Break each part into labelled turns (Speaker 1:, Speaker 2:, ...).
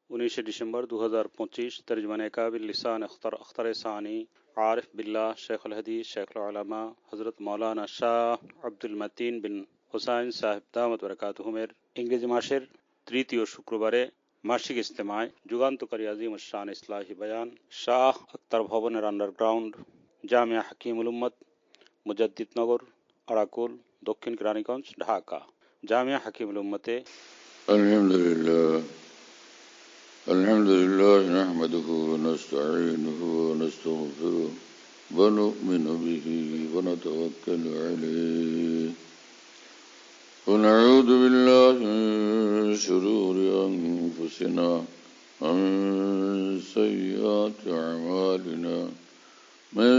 Speaker 1: 19 December 2025। তর্জমানে Kabil Lisan Akhtar सानी आरिफ बिल्लाह शेख अल हदीस शेख अल उलमा हजरत मौलाना শাহ আব্দুল মতিন বিন হুসাইন সাহেব দামত বরকাতুহুমের ইংরেজি মাসের তৃতীয় শুক্রবারে মাসিক ইজতেমায় যুগান্তকারী আজিম শান ইসলাহি বয়ান শাহ আক্তার ভবনের আন্ডারগ্রাউন্ড জামিয়া হাকিমুল উম্মত মুজাদ্দিদনগর আরাকুল দক্ষিণ কেরানীগঞ্জ ঢাকা। জামিয়া হাকিমুল উম্মতে
Speaker 2: الحمد لله نحمده ونستعينه ونستغفره ونؤمن به ونتوكل عليه ونعوذ بالله من شرور أنفسنا ومن سيئات أعمالنا من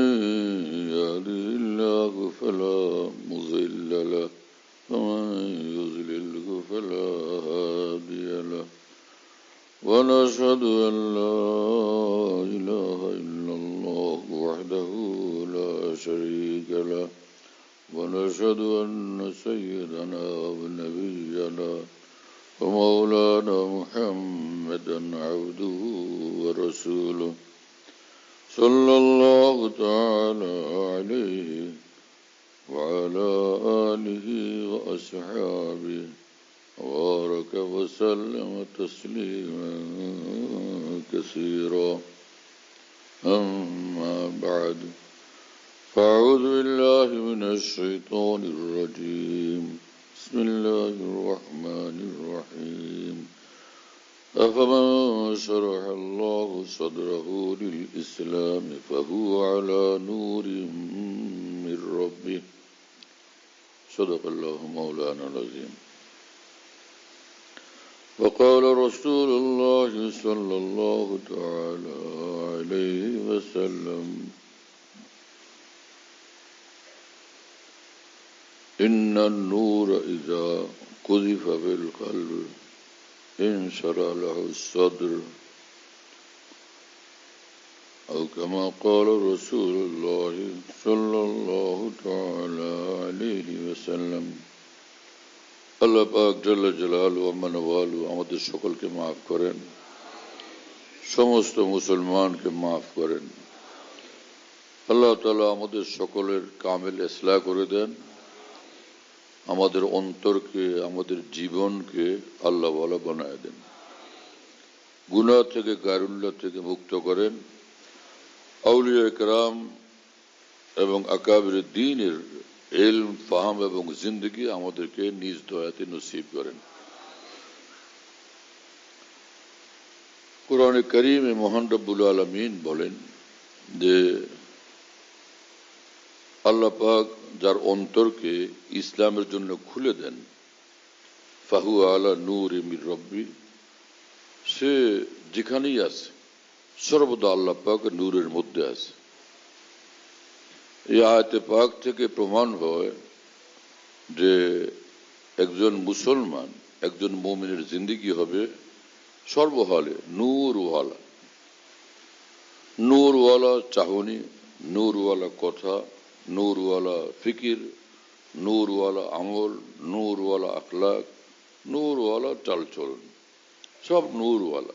Speaker 2: يهده الله فلا مضل له ومن يضلله فلا هادي له ونشهد أن لا إله إلا الله وحده لا شريك له ونشهد أن سيدنا ونبينا ومولانا محمدا عبده ورسوله صلى الله تعالى عليه وعلى آله وأصحابه وبارك وسلم تسليما كثيرا. أما بعد فأعوذ بالله من الشيطان الرجيم. بسم الله الرحمن الرحيم. أفمن شرح الله صدره للإسلام فهو على نور من ربه. صدق الله مولانا العظيم. وقال رسول الله صلى الله تعالى عليه وسلم إن النور إذا قذف في القلب انشرح له الصدر أو كما قال رسول الله صلى الله تعالى عليه وسلم. আল্লাহ পাক জাল্লা জালালু আম্মা নওয়ালু আমাদের সকলকে মাফ করেন, সমস্ত মুসলমানকে মাফ করেন। আল্লাহ তাআলা আমাদের সকলের কামেল ইসলাহ করে দেন, আমাদের অন্তরকে আমাদের জীবনকে আল্লাহ ওয়ালা বানায় দেন, গুনাহ থেকে গায়রুল্লাহ থেকে মুক্ত করেন, আউলিয়া کرام এবং আকাবির দ্বীনের ইলম ফাহাম এবং জিন্দগি আমাদেরকে নিজ দয়াতে নসিব করেন। কুরআনে কারীমে মহান রব্বুল আলামিন বলেন যে আল্লাহ পাক যার অন্তরকে ইসলামের জন্য খুলে দেন, ফাহু আলা নূর মির রব্বি, সে যেখানেই আছে সর্বদা আল্লাহ পাক নূরের মধ্যে আছে। এই আয়াতে পাক থেকে প্রমাণ হয় যে একজন মুসলমান একজন মুমিনের জিন্দেগি হবে সর্বহালে নূরওয়ালা, নূরওয়ালা চাহনি, নূরওয়ালা কথা, নূরওয়ালা ফিকির, নূরওয়ালা আমল, নূরওয়ালা আখলাক, নূরওয়ালা চালচলন, সব নূরওয়ালা।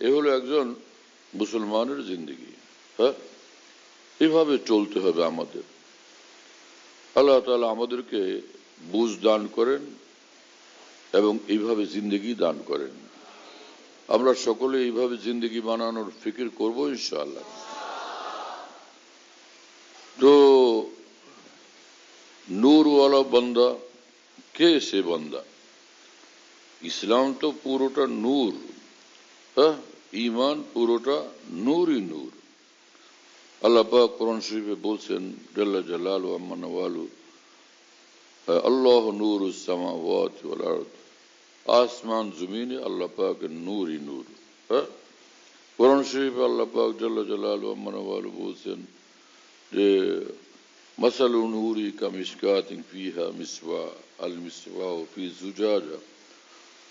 Speaker 2: এ হলো একজন মুসলমানের জিন্দেগি। হ্যাঁ, এভাবে চলতে হবে আমাদের। আল্লাহ তাআলা আমাদেরকে বুঝ দান করেন এবং এইভাবে জিন্দেগি দান করেন। আমরা সকলে এইভাবে জিন্দেগি বানানোর ফিকির করব ইনশাআল্লাহ। তো নূরওয়ালা বান্দা কে? সে বান্দা, ইসলাম তো পুরোটা নূর, হ্যাঁ, ঈমান পুরোটা নূরই নূর। আল্লাহ পাক কোরআন শরীফে বলছেন জাল্লা জালালু আম্মা নওয়ালু, আল্লাহু নূরুস সামাওয়াতি ওয়াল আরদ, আসমান জমিনে আল্লাহ পাকের নূরই নূর। হ্যাঁ, কোরআন শরীফে আল্লাহ পাক জাল্লা জালালু আম্মা নওয়ালু বলছেন যে মাসালু নূরি কামিশকাতিন ফিহা মিসওয়া, আল মিসওয়াউ ফি জুজাজা,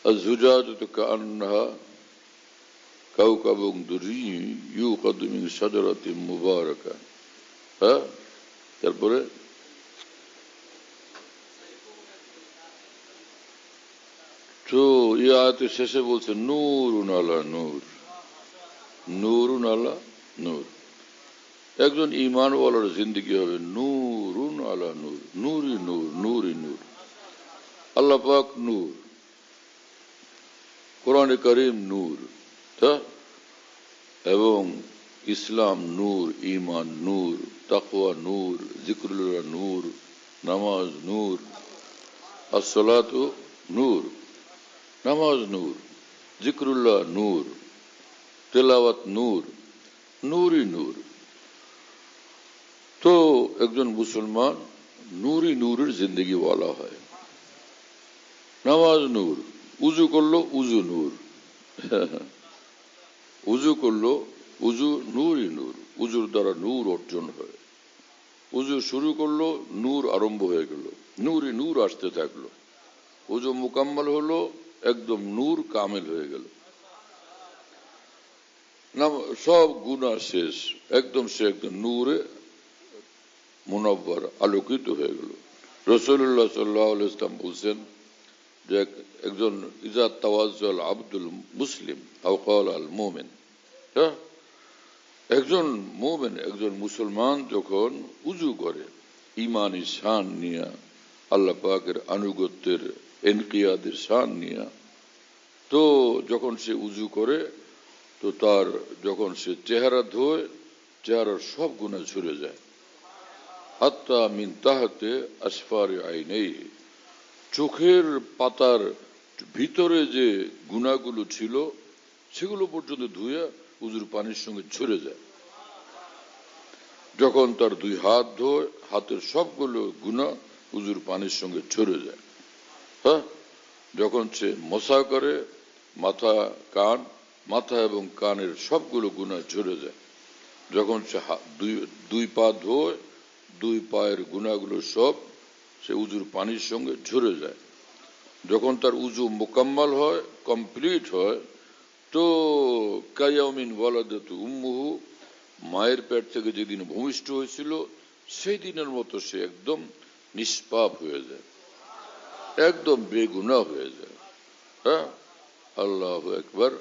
Speaker 2: আল জুজাজাতু কাআন্নাহা কাউকাবুন দুরী ইউকাদু মিন শাজারাতিন মুবারাকা। হ্যাঁ, তারপরে তো এই আয়াতের শেষে বলছে নূরুন আলা নূর, নূরুন আলা নূর। একজন ঈমানওয়ালার জিন্দেগি হবে নূরুন আলা নূর, নূরই নূর, নূরই নূর। আল্লাহ পাক নূর, কোরআনে কারীম নূর, তা এবং ইসলাম নূর, ঈমান নূর, তাকওয়া নূর, যিকরুল্লাহ নূর, নামাজ নূর, আসসালাতু নূর, নামাজ নূর, যিকরুল্লাহ নূর, তেলাওয়াত নূর, নূরই নূর। তো একজন মুসলমান নূরই নূরের জিন্দগি ওয়ালা হয়। নামাজ নূর, উজু করলো উজু নূর, উজু করলো উজু নূরই নূর, উজুর দ্বারা নূর অর্জন হয়। উজু শুরু করলো নূর আরম্ভ হয়ে গেল, নূরই নূর আসতে থাকলো। উজু মুকাম্মাল হলো, একদম নূর কামেল হয়ে গেল। সব গুনাহ শেষ, একদম সে একদম নূরে মুনাব্বার আলোকিত হয়ে গেল। রাসূলুল্লাহ সাল্লাল্লাহু আলাইহি ওয়াসাল্লাম বলছেন যে একজন ইজা তাওয়াজ্জাল আব্দুল মুসলিম আও ক্বাল আল মুমিন, একজন মুমিন, একজন মুসলমান যখন উজু করে ঈমানি শান নিয়া, আল্লাহ পাকের আনুগত্যের ইনকিয়াদের শান নিয়া, তো যখন সে উজু করে তো তার যখন সে চেহারা ধোয়, চেহারার সব গুনাহ ঝরে যায়। হাত্তা মিন তাহতে আসফারি আইনাইহি, চোখের পাতার ভিতরে যে গুনাহগুলো ছিল সেগুলো পর্যন্ত ধুয়ে উজুর পানির সঙ্গে ঝরে যায়। যখন তার দুই হাত ধোয়, হাতের সবগুলো গুনাহ উজুর পানির সঙ্গে ঝরে যায়। হ্যাঁ, যখন সে মসা করে মাথা কান, মাথা এবং কানের সবগুলো গুনাহ ঝরে যায়। যখন সে দুই পা ধোয়, দুই পায়ের গুনাহগুলো সব সে উজুর পানির সঙ্গে ঝরে যায়। যখন তার উজু মোকাম্মাল হয়, কমপ্লিট হয়, তো কায়াউমিন ওয়ালাদাতু উম্মুহু, মায়ের পেট থেকে যেদিন ভূমিষ্ঠ হয়েছিল সেই দিনের মতো সে একদম নিষ্পাপ হয়ে যায়, একদম বেগুনাহ হয়ে যায়। হ্যাঁ, আল্লাহু আকবার।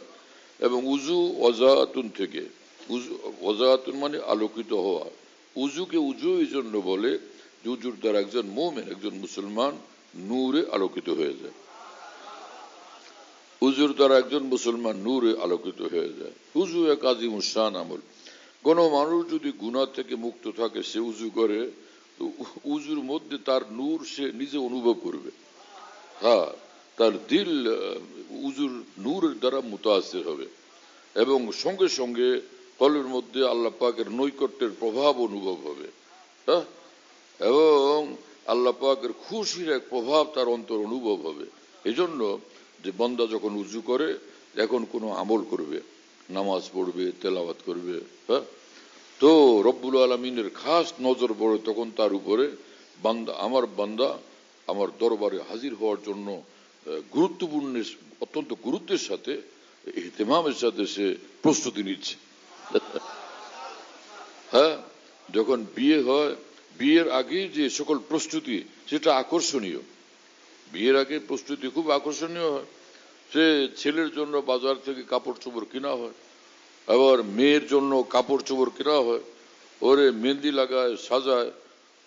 Speaker 2: এবং উজু ওয়াজাতুন থেকে, ওয়াজাতুন মানে আলোকিত হওয়া। উজুকে উজু এই জন্য বলে যে উজুর দ্বারা একজন মুমিন, একজন মুসলমান নূরে আলোকিত হয়ে যায়। উজুর দ্বারা একজন মুসলমান নূরে আলোকিত হয়ে যায়। উজু এক আযীমুশ শান আমল। কোন মানুষ যদি গুনাহ থেকে মুক্ত থাকে, সে উজু করে, তো উজুর মধ্যে তার নূর সে নিজে অনুভব করবে। হ্যাঁ, তার দিল উজুর নূরের দ্বারা মুতাআসসির হবে এবং সঙ্গে সঙ্গে কলের মধ্যে আল্লাহ পাকের নৈকট্যের প্রভাব অনুভব হবে। হ্যাঁ, এবং আল্লাহ পাকের খুশির এক প্রভাব তার অন্তর অনুভব হবে। এজন্য যে বান্দা যখন উজু করে, এখন কোনো আমল করবে, নামাজ পড়বে, তেলাওয়াত করবে, হ্যাঁ, তো রব্বুল আলামিনের খাস নজর পড়ে তখন তার উপরে। বান্দা আমার দরবারে হাজির হওয়ার জন্য গুরুত্বপূর্ণ, অত্যন্ত গুরুত্বের সাথে, ইহতিমামের সাথে সে প্রস্তুতি নিচ্ছে। হ্যাঁ, যখন বিয়ে হয়, বিয়ের আগে যে সকল প্রস্তুতি সেটা আকর্ষণীয়। বিয়ের আগে প্রস্তুতি খুব আকর্ষণীয় হয়। সে ছেলের জন্য বাজার থেকে কাপড় চোপড় কেনা হয়, আবার মেয়ের জন্য কাপড় চোপড় কেনা হয়, ওরে মেহেন্দি লাগায়, সাজায়।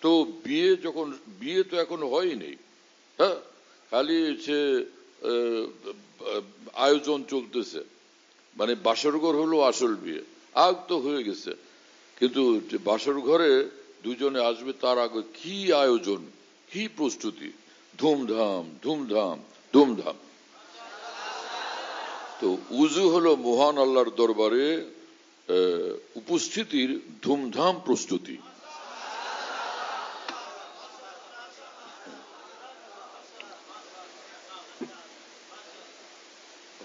Speaker 2: তো বিয়ে তো এখন হয়নি। হ্যাঁ, খালি সে আয়োজন চলতেছে, মানে বাসর ঘর হলো আসল বিয়ে, আগ তো হয়ে গেছে। কিন্তু বাসর ঘরে দুজনে আসবে তার আগে কি আয়োজন, কি প্রস্তুতি, ধুমধাম ধুমধাম ধুমধাম। তো উজু হলো মহান আল্লাহর দরবারে উপস্থিতির ধুমধাম প্রস্তুতি।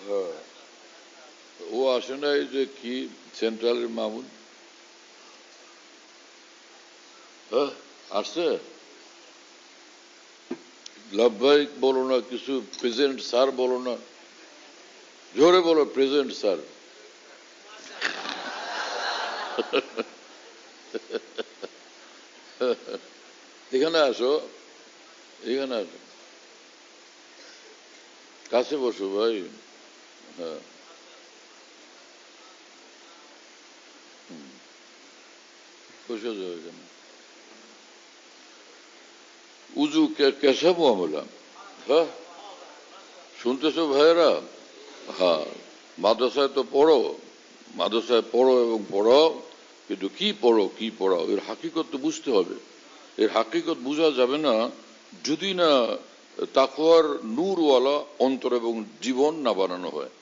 Speaker 2: হ্যাঁ, ও আসে নাই যে কি সেন্ট্রালের মামুন? হ্যাঁ, আসছে? লাভবাহিক বলো না, কিছু প্রেজেন্ট স্যার বলো না, জোরে বলো প্রেজেন্ট স্যার। এখানে আসো, এখানে আসো। কাছে বসো ভাই। হ্যাঁ, বসে যাও এখানে। উজু কেসা মামলা? হ্যাঁ, শুনতেছো ভাইয়েরা? হ্যাঁ, মাদ্রাসায় তো পড়ো, মাদ্রাসায় পড়ো এবং পড়াও, কিন্তু কি পড়ো কি পড়াও এর হাকিকত তো বুঝতে হবে। এর হাকিকত বোঝা যাবে না যদি না তাকওয়ার নূরওয়ালা অন্তর এবং জীবন না বানানো হয়,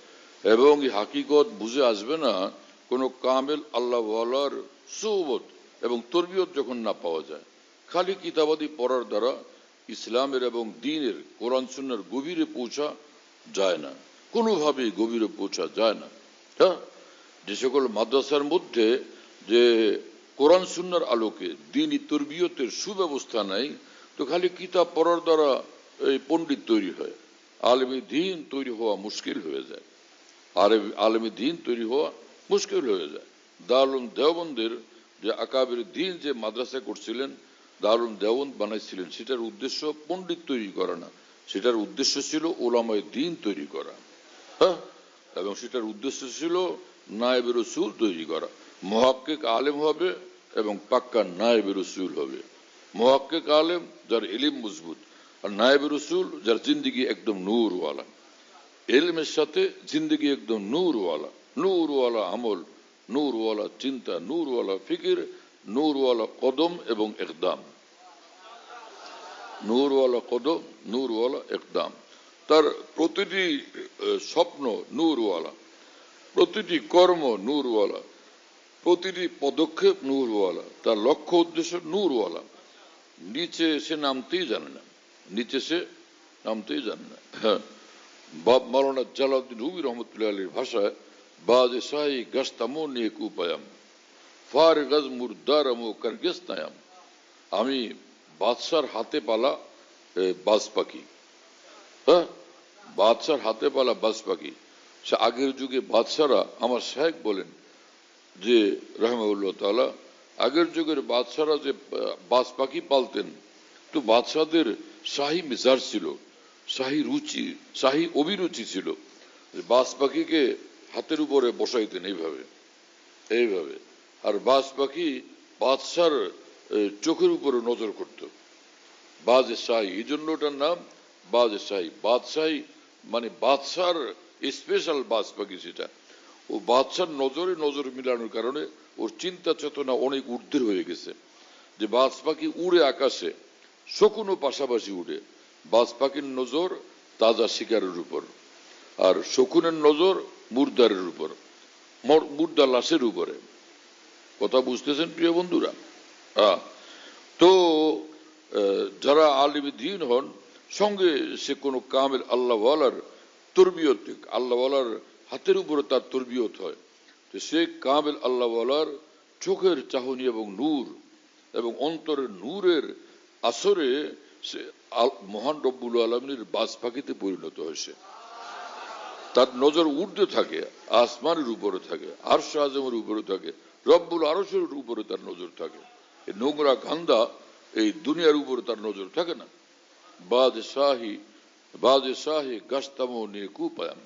Speaker 2: এবং এই হাকিকত বুঝে আসবে না কোনো কামেল আল্লাহওয়ালার সোহবত এবং তরবিয়ত যখন না পাওয়া যায়। খালি কিতাবাদি পড়ার দ্বারা ইসলামের এবং দ্বীনের কোরআন সুন্নাহর গভীরে পৌঁছা যায় না, কোনোভাবেই গভীরে পৌঁছা যায় না। হ্যাঁ, যে সকল মাদ্রাসার মধ্যে যে কোরআন সুন্নাহর আলোকে দ্বীনি তরবিয়তের সুব্যবস্থা নাই, তো খালি কিতাব পড়ার দ্বারা এই পণ্ডিত তৈরি হয়, আলেমী দ্বীন তৈরি হওয়া মুশকিল হয়ে যায়। আলেমী দ্বীন তৈরি হওয়া মুশকিল হয়ে যায়। দারুল দেওবন্দের যে আকাবের দ্বীন যে মাদ্রাসা করছিলেন, দারুল দেওবন্দ বানাইছিলেন, সেটার উদ্দেশ্য পণ্ডিত তৈরি করা না, সেটার উদ্দেশ্য ছিল ওলামায়ে দ্বীন তৈরি করা। হ্যাঁ, এবং সেটার উদ্দেশ্য ছিল নায়েবে রসুল তৈরি করা। মুহাক্কিক আলেম হবে এবং পাক্কা নায়েবে রসুল হবে। মুহাক্কিক আলেম যার ইলিম মজবুত, আর নায়েবে রসুল যার জিন্দিগি একদম নূরওয়ালা। এলমের সাথে জিন্দিগি একদম নূরওয়ালা, নূরওয়ালা আমল, নূরওয়ালা চিন্তা, নূরওয়ালা ফিকির, নূরওয়ালা কদম এবং একদাম। নূরওয়ালা কদম, নূরওয়ালা একদাম। তার প্রতিটি স্বপ্ন নূরওয়ালা, প্রতিটি কর্ম নূরওয়ালা, প্রতিটি পদক্ষেপ নূরওয়ালা, তার লক্ষ্য উদ্দেশ্য নূরওয়ালা। নিচে সে নামতেই জানে না, নিচে সে নামতেই জানে না। হ্যাঁ, বাপ মাওলানা জালালউদ্দিন রুমি রহমতুল্লাহ আলীর ভাষায়, বাজে শাহী গশতামো নেক উপায়াম, ফার গজ মুরদারামো কারগেস নায়াম। আমি বাদশার হাতে পালা বাজ পাখি। হ্যাঁ, বাদশার হাতে পালা বাজ পাখি। সে আগের যুগে বাদশারা, আমার শায়েখ বলেন যে রহমাউল্লাহ তাআলা, আগের যুগের বাদশারা যে বাজ পাখি পালতেন, তো বাদশাদের শাহী মিজাজ ছিল, শাহী রুচি, শাহী অভিরুচি ছিল। বাজ পাখিকে হাতের উপরে বসাইতেন এইভাবে এইভাবে, আর বাজ পাখি বাদশার চোখের উপরে নজর করত। বাজে শাহী, এই জন্য ওটার নাম বাজে শাহী। বাদশাহী মানে বাদশার স্পেশাল বাজ পাখি সেটা। ও বাদশার নজরে নজর মিলানোর কারণে ওর চিন্তা চেতনা অনেক ঊর্ধ্বের হয়ে গেছে, যে বাজ পাখি উড়ে আকাশে, শকুনও পাশাপাশি উড়ে। বাজ পাখির নজর তাজা শিকারের উপর, আর শকুনের নজর মুর্দারের উপর, মুর্দা লাশের উপরে। কথা বুঝতেছেন প্রিয় বন্ধুরা? তো যারা আলিম দ্বীন হন, সঙ্গে সে কোনো কামেল আল্লাহওয়ালার তরবিয়ত, আল্লাহওয়ালার হাতের উপরে তার তরবিয়ত হয়, তো সে কামেল আল্লাহওয়ালার চোখের চাহনি এবং নূর এবং অন্তরের নূরের আসরে সে মহান রব্বুল আলমীর বাজ পাখিতে পরিণত হয়েছে। তার নজর ঊর্ধ্বে থাকে, আসমানের উপরে থাকে, আরশ আজমের উপরে থাকে, রব্বুল আরশের উপরে তার নজর থাকে। এই নোংরা গান্দা এই দুনিয়ার উপরে তার নজর থাকে না। বাজে শাহী গশতামো নেক উপায়াম,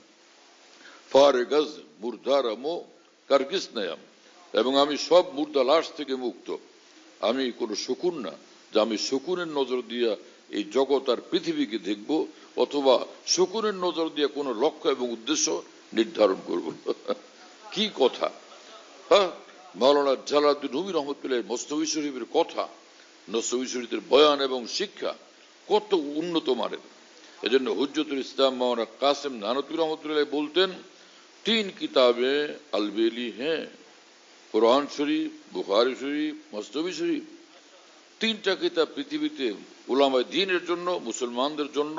Speaker 2: ফারে গজ মুরদারামো কারগিস নায়াম। এবং আমি সব মুর্দা লাশ থেকে মুক্ত। আমি কোনো শকুন না, যে আমি শকুনের নজর দিয়া এই জগৎ আর পৃথিবীকে দেখব, অথবা শকুনের নজর দিয়ে কোনো লক্ষ্য এবং উদ্দেশ্য নির্ধারণ করব। কি কথা! হ্যাঁ, মাওলানা জালালউদ্দিন রুমি রহমতুল্লাহ মসনবী শরীফের কথা, মসনবী শরীফের বয়ান এবং শিক্ষা কত উন্নত মানের। এজন্য হুজ্জতুল ইসলাম মাওলানা কাসেম নানতুবী রহমতুল্লাহ বলতেন, 3 কিতাবে আলবেলি হ্যাঁ, কোরআন শরীফ, বুখারী শরীফ, মসনবী শরীফ। 3টা কিতাব পৃথিবীতে উলামায়ে দ্বীনের জন্য, মুসলমানদের জন্য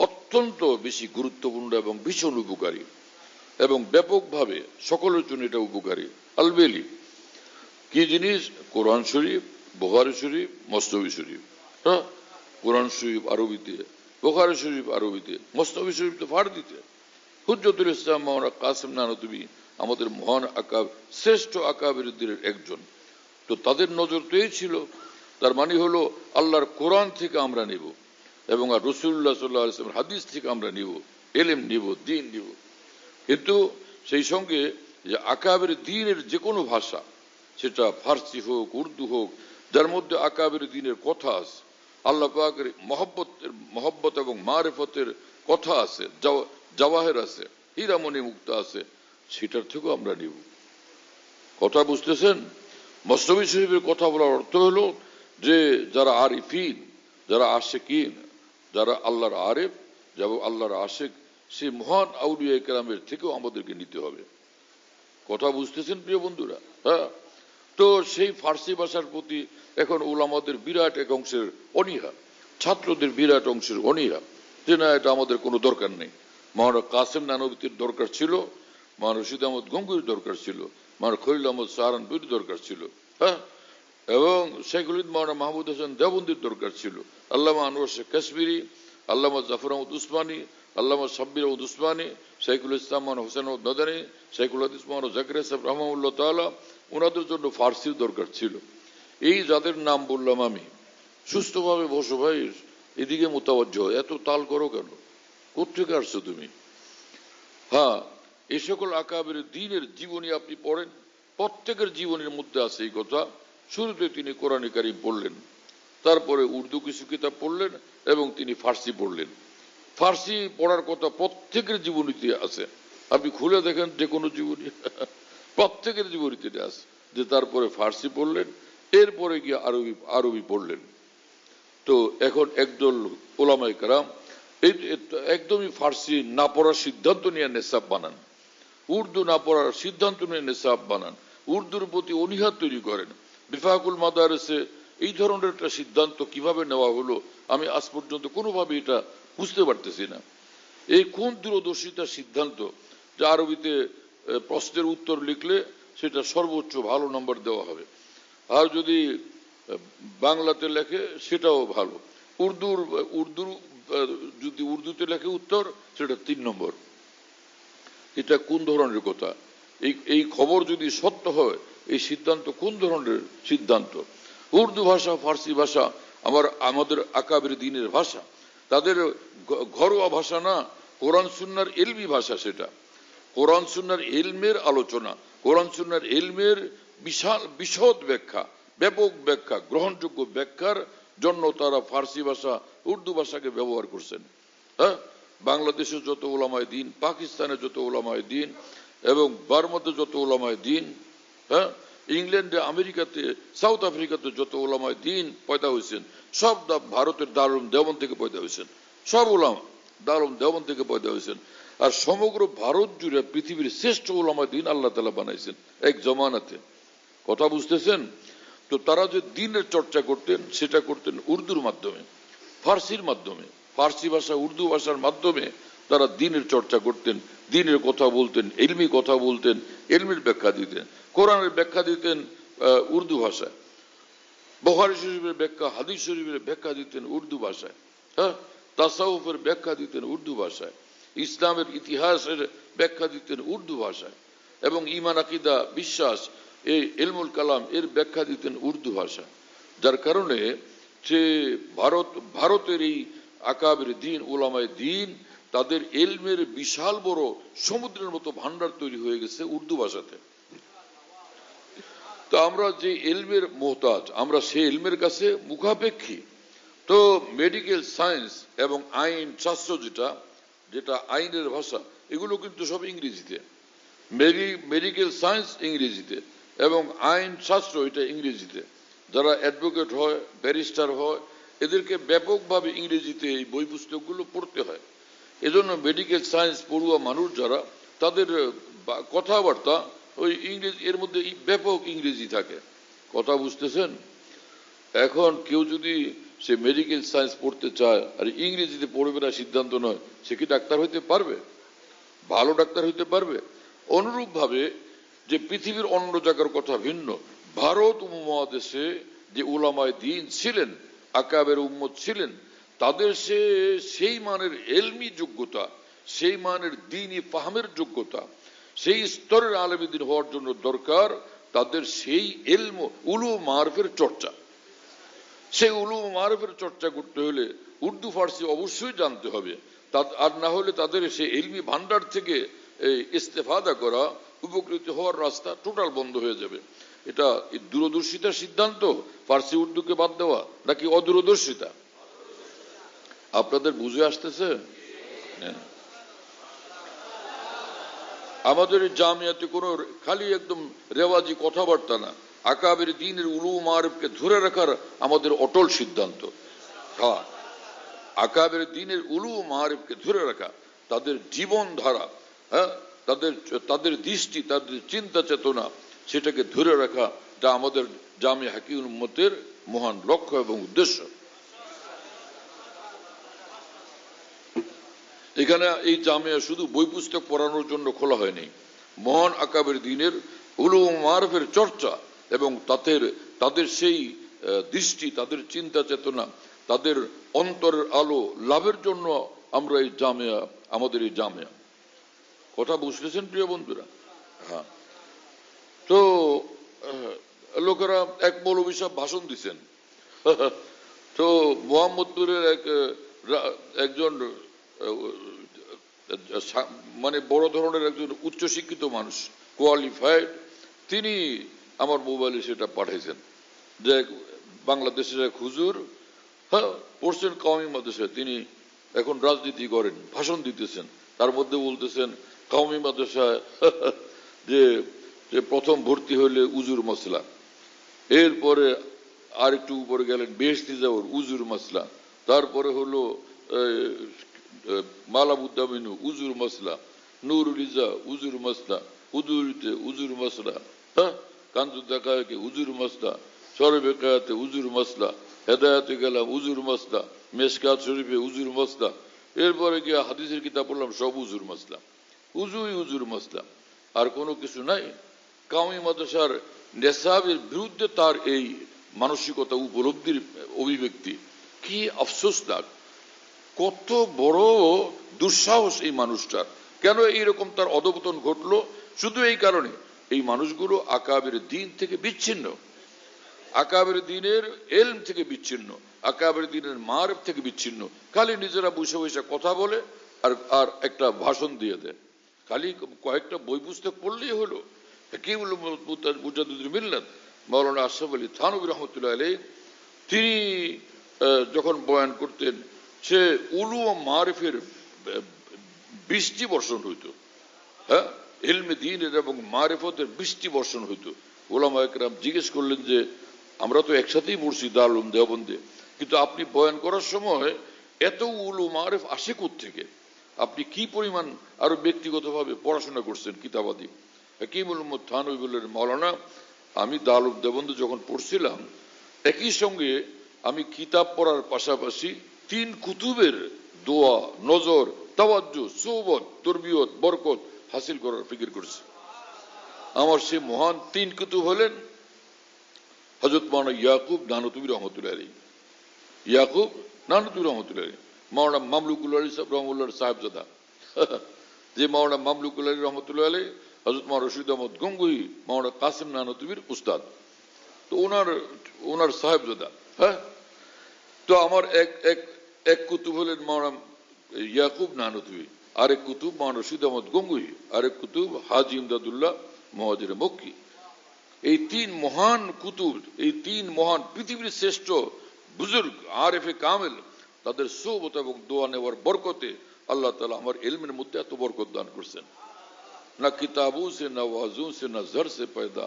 Speaker 2: অত্যন্ত বেশি গুরুত্বপূর্ণ এবং ভীষণ উপকারী, এবং ব্যাপকভাবে সকলের জন্য এটা উপকারী। আলবেলি কি জিনিস? কোরআন শরীফ, বুখারী শরীফ, মসনবী শরীফ। হ্যাঁ, কোরআন শরীফ আরবিতে, বুখারী শরীফ আরবিতে, মসনবী শরীফ তো ফারদিতে। হুজ্জতুল ইসলাম মাওলানা কাসেম নানতুবী আমাদের মহান আকাব, শ্রেষ্ঠ আকাবেরদের একজন। তো তাদের নজর তো এই ছিল, তার মানে হলো আল্লাহর কোরআন থেকে আমরা নিব এবং আর রাসূলুল্লাহ সাল্লাল্লাহু আলাইহি ওয়াসাল্লামের হাদিস থেকে আমরা নিব। এলেম নিব, দিন নিব। কিন্তু সেই সঙ্গে যে আকাবের দিনের যে কোনো ভাষা, সেটা ফার্সি হোক, উর্দু হোক, যার মধ্যে আকাবের দিনের কথা আছে, আল্লাহ পাকের মহব্বত এবং মারেফতের কথা আছে, জাওয়াহের আছে, হীরামণি মুক্তা আছে, সেটার থেকেও আমরা নিব। কথা বুঝতেছেন? মসনবী শরীফের কথা বলার অর্থ হলো যে যারা আরিফিন, যারা আশেকিন, যারা আল্লাহর আরেফ, যারা আল্লাহর আশেক, সেই মহান আউলিয়া কেরামের থেকেও আমাদেরকে নিতে হবে। কথা বুঝতেছেন প্রিয় বন্ধুরা? হ্যাঁ। তো সেই ফার্সি ভাষার প্রতি এখন উলামাদের বিরাট এক অংশের অনীহা, ছাত্রদের বিরাট অংশের অনীহা, যে না, এটা আমাদের কোনো দরকার নেই। মহানা কাসেম নানবীর দরকার ছিল, মহান রশিদ আহমদ গঙ্গুর দরকার ছিল, মহান খলিল আহমদ সাহারানপুর দরকার ছিল, হ্যাঁ, এবং শেখুল মহানা মাহমুদ হাসান দেওবন্দির দরকার ছিল, আল্লামা আনোয়ার শেখ কাশ্মীরি, আল্লামা জাফর আহমদ উসমানী, আল্লামা সাব্বির আহমদ উসমানী, শাইখুল ইসলাম মহান হোসেন আহমদ নদানী, শাইখুল হাদিস মহানা জাকির সাহেব রহমাউল্লাহ তাআলা, ওনাদের জন্য ফার্সির দরকার ছিল। এই যাদের নাম বললাম আমি, সুস্থভাবে বসো ভাই, এদিকে মোতাবজ্জ, এত তাল করো কেন? কোথেকে আসছো তুমি? হ্যাঁ, এই সকল আকাবের দ্বীনের জীবনী আপনি পড়েন, প্রত্যেকের জীবনের মধ্যে আছে এই কথা। শুরুতে তিনি কোরআনে কারীম পড়লেন, তারপরে উর্দু কিছু কিতাব পড়লেন, এবং তিনি ফার্সি পড়লেন। ফার্সি পড়ার কথা প্রত্যেকের জীবনীতে আছে, আপনি খুলে দেখেন যে কোনো জীবনী, প্রত্যেকের জীবনীতে আছে যে তারপরে ফার্সি পড়লেন, এরপরে গিয়ে আরবি পড়লেন। তো এখন একদল ওলামায়ে কেরাম একদমই ফার্সি না পড়ার সিদ্ধান্ত নিয়ে নেসাব বানান, উর্দু না পড়ার সিদ্ধান্ত নিয়ে নেসাব বানান, উর্দুর প্রতি অনীহা তৈরি করেন। বিফাকুল মাদারেসে এই ধরনের একটা সিদ্ধান্ত কিভাবে নেওয়া হলো আমি আজ পর্যন্ত কোনোভাবে এটা বুঝতে পারতেছি না। এই কোন দূরদর্শিতার সিদ্ধান্ত যে আরবিতে প্রশ্নের উত্তর লিখলে সেটা সর্বোচ্চ ভালো নম্বর দেওয়া হবে, আর যদি বাংলাতে লেখে সেটাও ভালো, উর্দুর যদি উর্দুতে লেখে উত্তর সেটা 3 নম্বর। এটা কোন ধরনের কথা? এই খবর যদি সত্য হয়, এই সিদ্ধান্ত কোন ধরনের সিদ্ধান্ত? উর্দু ভাষা, ফার্সি ভাষা আমাদের আকাবের দ্বীনের ভাষা, তাদের ঘরোয়া ভাষা না, কোরআন সুন্নাহর ইলমি ভাষা। সেটা কোরআন সুন্নাহর ইলমের আলোচনা, কোরআন সুন্নাহর ইলমের বিশদ ব্যাখ্যা, ব্যাপক ব্যাখ্যা, গ্রহণযোগ্য ব্যাখ্যার জন্য তারা ফার্সি ভাষা, উর্দু ভাষাকে ব্যবহার করছেন। হ্যাঁ, বাংলাদেশের যত ওলামায়ে দ্বীন, পাকিস্তানের যত ওলামায়ে দ্বীন, এবং বার্মাতে যত ওলামায়ে দ্বীন, হ্যাঁ, ইংল্যান্ডে, আমেরিকাতে, সাউথ আফ্রিকাতে যত ওলামায়ে দ্বীন পয়দা হয়েছেন, সব ভারতের দারুল দেওবন্দ থেকে পয়দা হয়েছেন। সব ওলামা দারুল দেওবন্দ থেকে পয়দা হয়েছেন। আর সমগ্র ভারত জুড়ে পৃথিবীর শ্রেষ্ঠ ওলামায়ে দ্বীন আল্লাহ তাআলা বানাইছেন এক জমানাতে। কথা বুঝতেছেন? তো তারা যে দ্বীনের চর্চা করতেন, সেটা করতেন উর্দুর মাধ্যমে, ফার্সির মাধ্যমে, ফার্সি ভাষা, উর্দু ভাষার মাধ্যমে তারা দ্বীনের চর্চা করতেন, দ্বীনের কথা বলতেন, ইলমি কথা বলতেন, ইলমির ব্যাখ্যা দিতেন, কোরআনের ব্যাখ্যা দিতেন উর্দু ভাষায়, বুখারী শরীফের ব্যাখ্যা, হাদিস শরীফের ব্যাখ্যা দিতেন উর্দু ভাষায়, হ্যাঁ, তাসাউফের ব্যাখ্যা দিতেন উর্দু ভাষায়, ইসলামের ইতিহাসের ব্যাখ্যা দিতেন উর্দু ভাষায়, এবং ঈমান, আকীদা, বিশ্বাস, এই ইলমুল কালাম এর ব্যাখ্যা দিতেন উর্দু ভাষায়। যার কারণে যে ভারতের এই আকাবের দ্বীন, উলামায়ে দ্বীন, তাদের ইলমের বিশাল বড় সমুদ্রের মতো ভান্ডার তৈরি হয়ে গেছে উর্দু ভাষাতে। তো আমরা যে ইলমের মোহতাজ, আমরা সেই ইলমের কাছে মুখাপেক্ষী। তো মেডিকেল সায়েন্স এবং আইন শাস্ত্র, যেটা আইনের ভাষা, এগুলো কিন্তু সব ইংরেজিতে। মেডিকেল সায়েন্স ইংরেজিতে, এবং আইন শাস্ত্র এটা ইংরেজিতে। যারা অ্যাডভোকেট হয়, ব্যারিস্টার হয়, এদেরকে ব্যাপকভাবে ইংরেজিতে এই বই পুস্তকগুলো পড়তে হয়। এজন্য মেডিকেল সায়েন্স পড়ুয়া মানুষ যারা, তাদের কথাবার্তা ওই ইংরেজি, এর মধ্যে ব্যাপক ইংরেজি থাকে। কথা বুঝতেছেন? এখন কেউ যদি সে মেডিকেল সায়েন্স পড়তে চায় আর ইংরেজিতে পড়বে না সিদ্ধান্ত নয়, সে কি ডাক্তার হইতে পারবে? ভালো ডাক্তার হইতে পারবে? অনুরূপ ভাবে যে পৃথিবীর অন্য জায়গার কথা ভিন্ন, ভারত উপমহাদেশে যে উলামায়ে দ্বীন ছিলেন, আকাবের উম্মত ছিলেন, তাদের সেই মানের এলমি যোগ্যতা, সেই মানের দ্বীনি ফাহমের যোগ্যতা, সেই স্তরের আলেম দ্বীন হওয়ার জন্য দরকার তাদের সেই ইলম, উলুম মারফের চর্চা। সেই উলুম মারফের চর্চা করতে হলে উর্দু ফার্সি অবশ্যই জানতে হবে, আর না হলে তাদের সেই ইলমি ভান্ডার থেকে ইস্তেফাদা করা, উপকৃত হওয়ার রাস্তা টোটাল বন্ধ হয়ে যাবে। এটা দূরদর্শিতার সিদ্ধান্ত, ফার্সি উর্দুকে বাদ দেওয়া, নাকি অদূরদর্শিতা? আপনাদের বুঝে আসতেছে? আমাদের জামিয়াতে কোনো খালি একদম রেওয়াজি কথাবার্তা না, আকাবের দ্বীনের উলুম মারিফকে ধরে রাখার আমাদের অটল সিদ্ধান্ত। হ্যাঁ, আকাবের দ্বীনের উলুম মারিফকে ধরে রাখা, তাদের জীবনধারা, হ্যাঁ, তাদের দৃষ্টি, তাদের চিন্তা চেতনা, সেটাকে ধরে রাখা, যা আমাদের জামিয়া হাকিম উম্মতের মহান লক্ষ্য এবং উদ্দেশ্য। এখানে এই জামিয়া শুধু বই পুস্তক পড়ানোর জন্য খোলা হয়নি, মহান আকাবের দ্বীনের উলুম মারিফের চর্চা এবং তাদের সেই দৃষ্টি, তাদের চিন্তা চেতনা, তাদের অন্তরের আলো লাভের জন্য আমরা এই জামিয়া, আমাদের এই জামিয়া। কথা বুঝতেছেন প্রিয় বন্ধুরা? হ্যাঁ। তো লোকেরা এক মৌলভী সাহেব ভাষণ দিচ্ছেন, তো মোহাম্মদপুরের একজন মানে বড় ধরনের একজন উচ্চশিক্ষিত মানুষ, কোয়ালিফাইড, তিনি আমার মোবাইলে সেটা পাঠাইছেন যে বাংলাদেশের এক হুজুর, হ্যাঁ, পড়ছেন কওমি মাদ্রাসায়, তিনি এখন রাজনীতি করেন, ভাষণ দিতেছেন, তার মধ্যে বলতেছেন কওমি মাদ্রাসায় যে প্রথম ভর্তি হলে উজুর মসলা, এরপরে আর একটু উপরে গেলেন বেহেশতি যাওয়ার উজুর মসলা, তারপরে হলো মালাবুদ্দামিনু উজুর মসলা, নুরুল ইজা উজুর মসলা, উদুরিতে উজুর মসলা, হ্যাঁ, কান্দুদ্দাকায়কে উজুর মসলা, সরবেকায়াতে উজুর মসলা, হেদায়াতে গেলাম উজুর মসলা, মেশকাত শরীফে উজুর মসলা, এরপরে গিয়ে হাদিসের কিতাব পড়লাম সব উজুর মসলা, উজুই উজুর মসলা, আর কোনো কিছু নাই। কওমি মাদ্রাসার নেশাবের বিরুদ্ধে তার এই মানসিকতা, উপলব্ধির অভিব্যক্তি, কি আফসোসনাক, কত বড় দুঃসাহস এই মানুষটার। কেন এইরকম তার অধঃপতন ঘটলো? শুধু এই কারণে, এই মানুষগুলো আকাবের দ্বীন থেকে বিচ্ছিন্ন, আকাবের দ্বীনের ইলম থেকে বিচ্ছিন্ন, আকাবের দ্বীনের মারিফ থেকে বিচ্ছিন্ন। খালি নিজেরা বসে বসে কথা বলে আর একটা ভাষণ দিয়ে দেয়। খালি কয়েকটা বই পুস্তক পড়লেই হলো। হাকিমুল মুজাদ্দিদুল মিল্লাত মাওলানা আশরাফ আলী থানভী রহমতুল্লাহ আলাইহি, তিনি যখন বয়ান করতেন, সে উলুম ও মারিফের বৃষ্টি বর্ষণ হইতো, হ্যাঁ, ইলমে দ্বীনের এবং মারিফতের বৃষ্টি বর্ষণ হইতো। ওলামা একরাম জিজ্ঞেস করলেন যে আমরা তো একসাথেই পড়ছি দারুল উলুম দেওবন্দে, কিন্তু আপনি বয়ান করার সময় এত উলুম মারিফ আসে কোত্থেকে? আপনি কি পরিমাণ আরো ব্যক্তিগতভাবে পড়াশোনা করছেন কিতাবাদি? হাকিমুল উম্মত থানভী বললেন, মাওলানা, আমি দারুল উলুম দেওবন্দে যখন পড়ছিলাম, একই সঙ্গে আমি কিতাব পড়ার পাশাপাশি 3 কুতুবের দোয়া, নজর, তাওয়াজ্জু, সোহবত, তরবিয়ত, বরকত হাসিল করার ফিকির করছি। আমার সে মহান 3 কুতুব হলেন হযরত মাওলানা ইয়াকুব নানুতুবী রহমতুল্লাহ আলাইহি, ইয়াকুব নানুতুবী রহমতুল্লাহ আলাইহি, মাওলানা মামলুকুল আলী রহমতুল্লাহ সাহেবজাদা, যে মাওলানা মামলুকুল আলী রহমতুল্লাহ আলাইহি হযরত মাওলানা রশিদ আহমদ গঙ্গুহি, মাওলানা কাসিম নানুতুবীর উস্তাদ, তো ওনার সাহেবজাদা। হ্যাঁ, তো আমার এক কুতুব হলেন মাওলানা ইয়াকুব নানুতুবী, আরেক কুতুব মাওলানা রশিদ আহমদ গঙ্গুহি, আরেক কুতুব হাজী ইমদাদুল্লাহ মুহাজির মক্কি। এই 3 মহান কুতুব, এই 3 মহান পৃথিবীর শ্রেষ্ঠ বুজুর্গ আরেফে কামেল, তাদের সোহবত এবং দোয়া নেওয়ার বরকতে আল্লাহ তাআলা আমার ইলমের মধ্যে এত বরকত দান করছেন। না কিতাবু সে, না ওয়াজু সে, না জর সে পয়দা,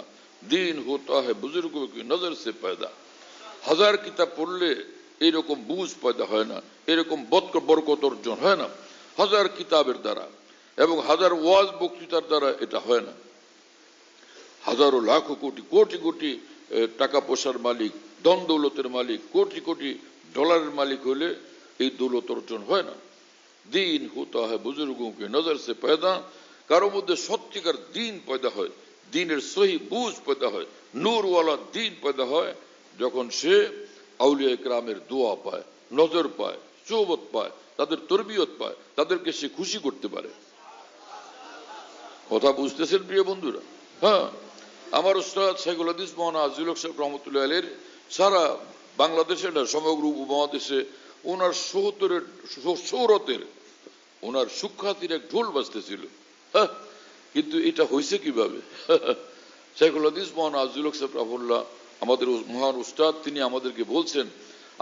Speaker 2: দিন হোতা है बुजुर्गों की नजर से पैदा। 1000 কিতাব পড়লে এরকম বুঝ পয়দা হয় না, এরকম বরকত অর্জন হয় না 1000 কিতাবের দ্বারা, এবং 1000 ওয়াজ বক্তৃতার দ্বারা এটা হয় না। হাজারো লাখো কোটি কোটি কোটি টাকা পয়সার মালিক, ধন দৌলতের মালিক, কোটি কোটি ডলারের মালিক হলে এই দৌলত অর্জন হয় না। দিন হোতা है बुजुर्गों की नजर से पैदा। কারো মধ্যে সত্যিকার দিন পয়দা হয়, দিনের সহি বুঝ পয়দা হয়, নূরওয়ালা দিন পয়দা হয় যখন সে আউলিয়া ইকরামের দোয়া পায়, নজর পায়, সোহবত পায়, তাদের তরবিয়ত পায়, তাদেরকে সে খুশি করতে পারে। কথা বুঝতেছেন প্রিয় বন্ধুরা? হ্যাঁ, আমার উস্তাদ শাইখুল হাদিস মাওলানা আজিজুল হক সাহেব রহমতুল্লাহ আলাইহির সারা বাংলাদেশে না, সমগ্র উপমহাদেশে ওনার শৌরতের ওনার সুখ্যাতির এক ঢোল বাজতেছিল। হ্যাঁ, কিন্তু এটা হয়েছে কিভাবে? শাইখুল হাদিস মহান আজিজুল হক সাহেব রাহিমাহুল্লাহ, আমাদের মহান উস্তাদ, তিনি আমাদেরকে বলছেন,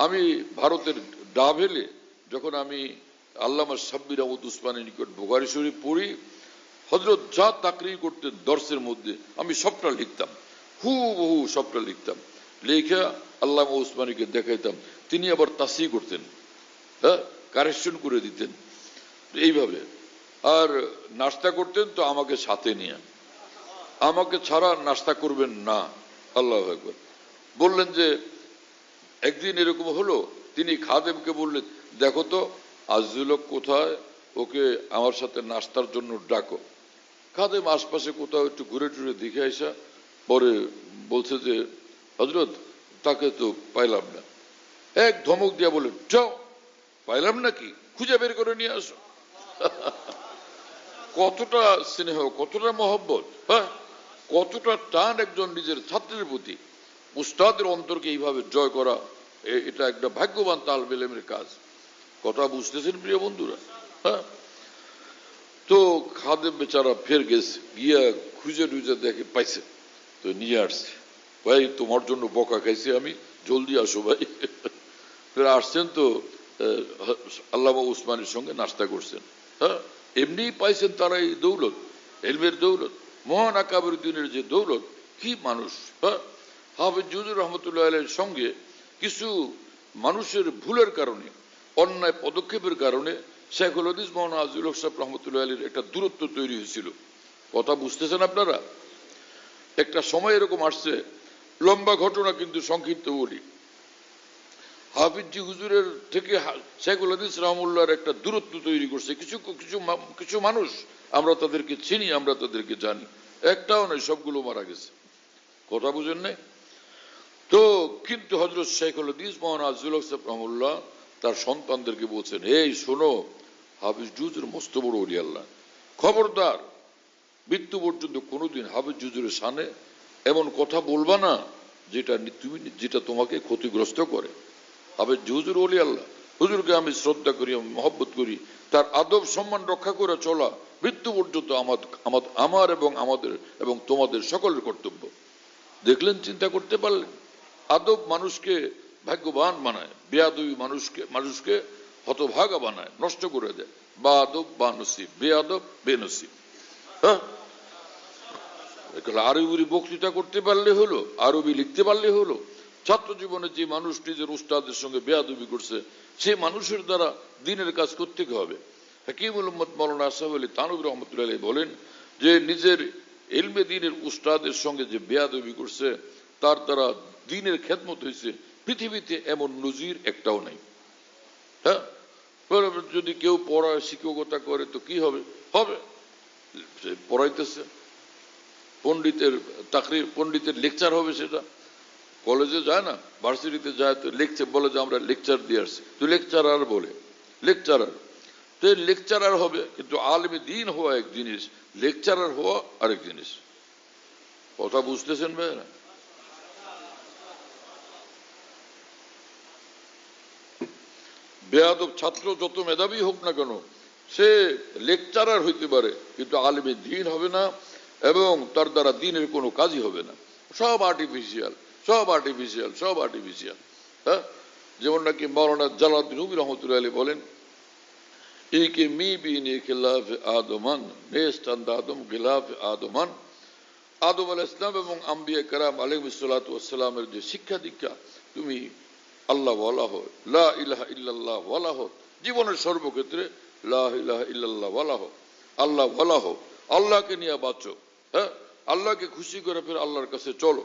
Speaker 2: আমি ভারতের ডাভেলে যখন আমি আল্লামা সাব্বির আহমদ উসমানের নিকট বুখারী শরীফ পড়ি, হযরত যা তাকরীর করতেন দর্সের মধ্যে আমি সবটা লিখতাম, হুবহু সবটা লিখতাম, লেখা আল্লামা উসমানীকে দেখাইতাম, তিনি আবার তাসিহ করতেন, হ্যাঁ, কারেকশন করে দিতেন এইভাবে। আর নাস্তা করতেন তো আমাকে সাথে নিয়ে, আমাকে ছাড়া নাস্তা করবেন না। আল্লাহু আকবার। বললেন যে একদিন এরকম হলো, তিনি খাদেমকে বললেন, দেখো তো আজিজুল হক কোথায়, ওকে আমার সাথে নাস্তার জন্য ডাকো। খাদেম আশপাশে কোথাও একটু ঘুরে টুরে দেখে আসা পরে বলছে যে হযরত তাকে তো পাইলাম না। এক ধমক দিয়া বলেন, যাও, পাইলাম নাকি, খুঁজে বের করে নিয়ে আসো। কতটা স্নেহ, কতটা মহব্বত, হ্যাঁ, কতটা টান একজন নিজের ছাত্রের প্রতি। উস্তাদের অন্তরকে এইভাবে জয় করা, এটা একটা ভাগ্যবান তালেবে ইলমের কাজ। কথা বুঝতেছেন প্রিয় বন্ধুরা? হ্যাঁ, তো খাদেম বেচারা ফের গেছে, গিয়া খুঁজে টুজে দেখে পাইছে, তো নিয়ে আসছে। ভাই তোমার জন্য বকা খাইছি আমি, জলদি আসো ভাই। ফের আসছেন তো আল্লামা উসমানের সঙ্গে নাস্তা করছেন। হ্যাঁ, এমনি পাইছেন তারা এই দৌলত, ইলমের দৌলত, মহান আকাবরউদ্দিনের যে দৌলত। কি মানুষ! হ্যাঁ, হাফেজ হুজুর রহমতুল্লাহ আলাইহির সঙ্গে কিছু মানুষের ভুলের কারণে, অন্যায় পদক্ষেপের কারণে শাইখুল হাদিস মাওলানা আজিজুল হক সাহেব রহমতুল্লাহ আলাইহির একটা দূরত্ব তৈরি হয়েছিল। কথা বুঝতেছেন আপনারা? একটা সময় এরকম আসছে, লম্বা ঘটনা কিন্তু সংক্ষিপ্ত বলি। হাফিজি হুজুরের থেকে শাইখুল হাদিস রহমতুল্লাহর একটা দূরত্ব তৈরি করছে কিছু কিছু কিছু মানুষ। আমরা তাদেরকে চিনি, আমরা তাদেরকে জানি, একটাও নয়, সবগুলো মারা গেছে। কথা বুঝেন নাই তো? কিন্তু হযরত শাইখুল হাদিস মাওলানা আজিজুল হক সাহেব রহমতুল্লাহ তার সন্তানদেরকে বলছেন, এই শোনো, হাফিজ হুজুর মস্ত বড় ওলি আল্লাহ, খবরদার মৃত্যু পর্যন্ত কোনোদিন হাফিজ হুজুরের শানে এমন কথা বলবা না যেটা তোমাকে ক্ষতিগ্রস্ত করে। হাফিজ হুজুর ওলি আল্লাহ, হুজুরকে আমি শ্রদ্ধা করি, আমি মহব্বত করি, তার আদব সম্মান রক্ষা করে চলা মৃত্যু পর্যন্ত আমার এবং আমাদের এবং তোমাদের সকলের কর্তব্য। দেখলেন, চিন্তা করতে পারলেন? আদব মানুষকে ভাগ্যবান বানায়, বেয়াদবি মানুষকে হতভাগা বানায়, নষ্ট করে দেয়। বা আদব বা নসিব, বেয়াদব বেনসিব। হ্যাঁ, আরবি বক্তৃতা করতে পারলে হলো, আরবি লিখতে পারলে হলো। ছাত্র জীবনে যে মানুষ নিজের উস্তাদের সঙ্গে বেয়াদবি করছে, সে মানুষের দ্বারা দ্বীনের কাজ করতে হবে। হাকিমুল উম্মত মাওলানা আশরাফ আলী থানভী রাহমাতুল্লাহ আলাইহি বলেন যে নিজের ইলমে দ্বীনের উস্তাদের সঙ্গে যে বেয়াদবি করছে, তার দ্বারা দ্বীনের খেদমত হয়েছে, পৃথিবীতে এমন নজির একটাও নাই। হ্যাঁ, যদি কেউ পড়ায়, শিক্ষকতা করে, তো কি হবে? হবে, পড়াইতেছে, পণ্ডিতের তাকরির, পণ্ডিতের লেকচার হবে। সেটা কলেজে যায় না, ভার্সিটিতে যায়, তো লেকচার বলে যে আমরা লেকচার দিয়ে আসছি, তো লেকচারার বলে, লেকচারার। তো লেকচারার হবে, কিন্তু আলেমে দ্বীন হওয়া এক জিনিস, লেকচারার হওয়া আরেক জিনিস। কথা বুঝতেছেন ভাই না? বেয়াদব ছাত্র যত মেধাবী হোক না কেন, সে লেকচারার হইতে পারে, কিন্তু আলেমে দ্বীন হবে না, এবং তার দ্বারা দ্বীনের কোনো কাজই হবে না। সব আর্টিফিশিয়াল, সব আর্টিফিশিয়াল, সব আর্টিফিশিয়াল। হ্যাঁ, যেমন নাকি মাওলানা জালালউদ্দিন রুমি রহমতুল্লাহ আলাইহি বলেন, ইকে মি বিনি খিলাফ আদমান নেস্তান আদম খিলাফ আদমান। আদম আলাইহিস সালাম এবং আম্বিয়া কেরাম আলাইহিস সালাতু ওয়াস সালামের যে শিক্ষা দীক্ষা, তুমি আল্লাহ ওয়ালা হো, লা ইলাহা ইল্লাল্লাহ ওয়ালা হো, জীবনের সর্বক্ষেত্রে লা ইলাহা ইল্লাল্লাহ ওয়ালা হো, আল্লাহ ওয়ালা হো, আল্লাহকে নিয়ে বাঁচো। হ্যাঁ, আল্লাহকে খুশি করে ফের আল্লাহর কাছে চলো।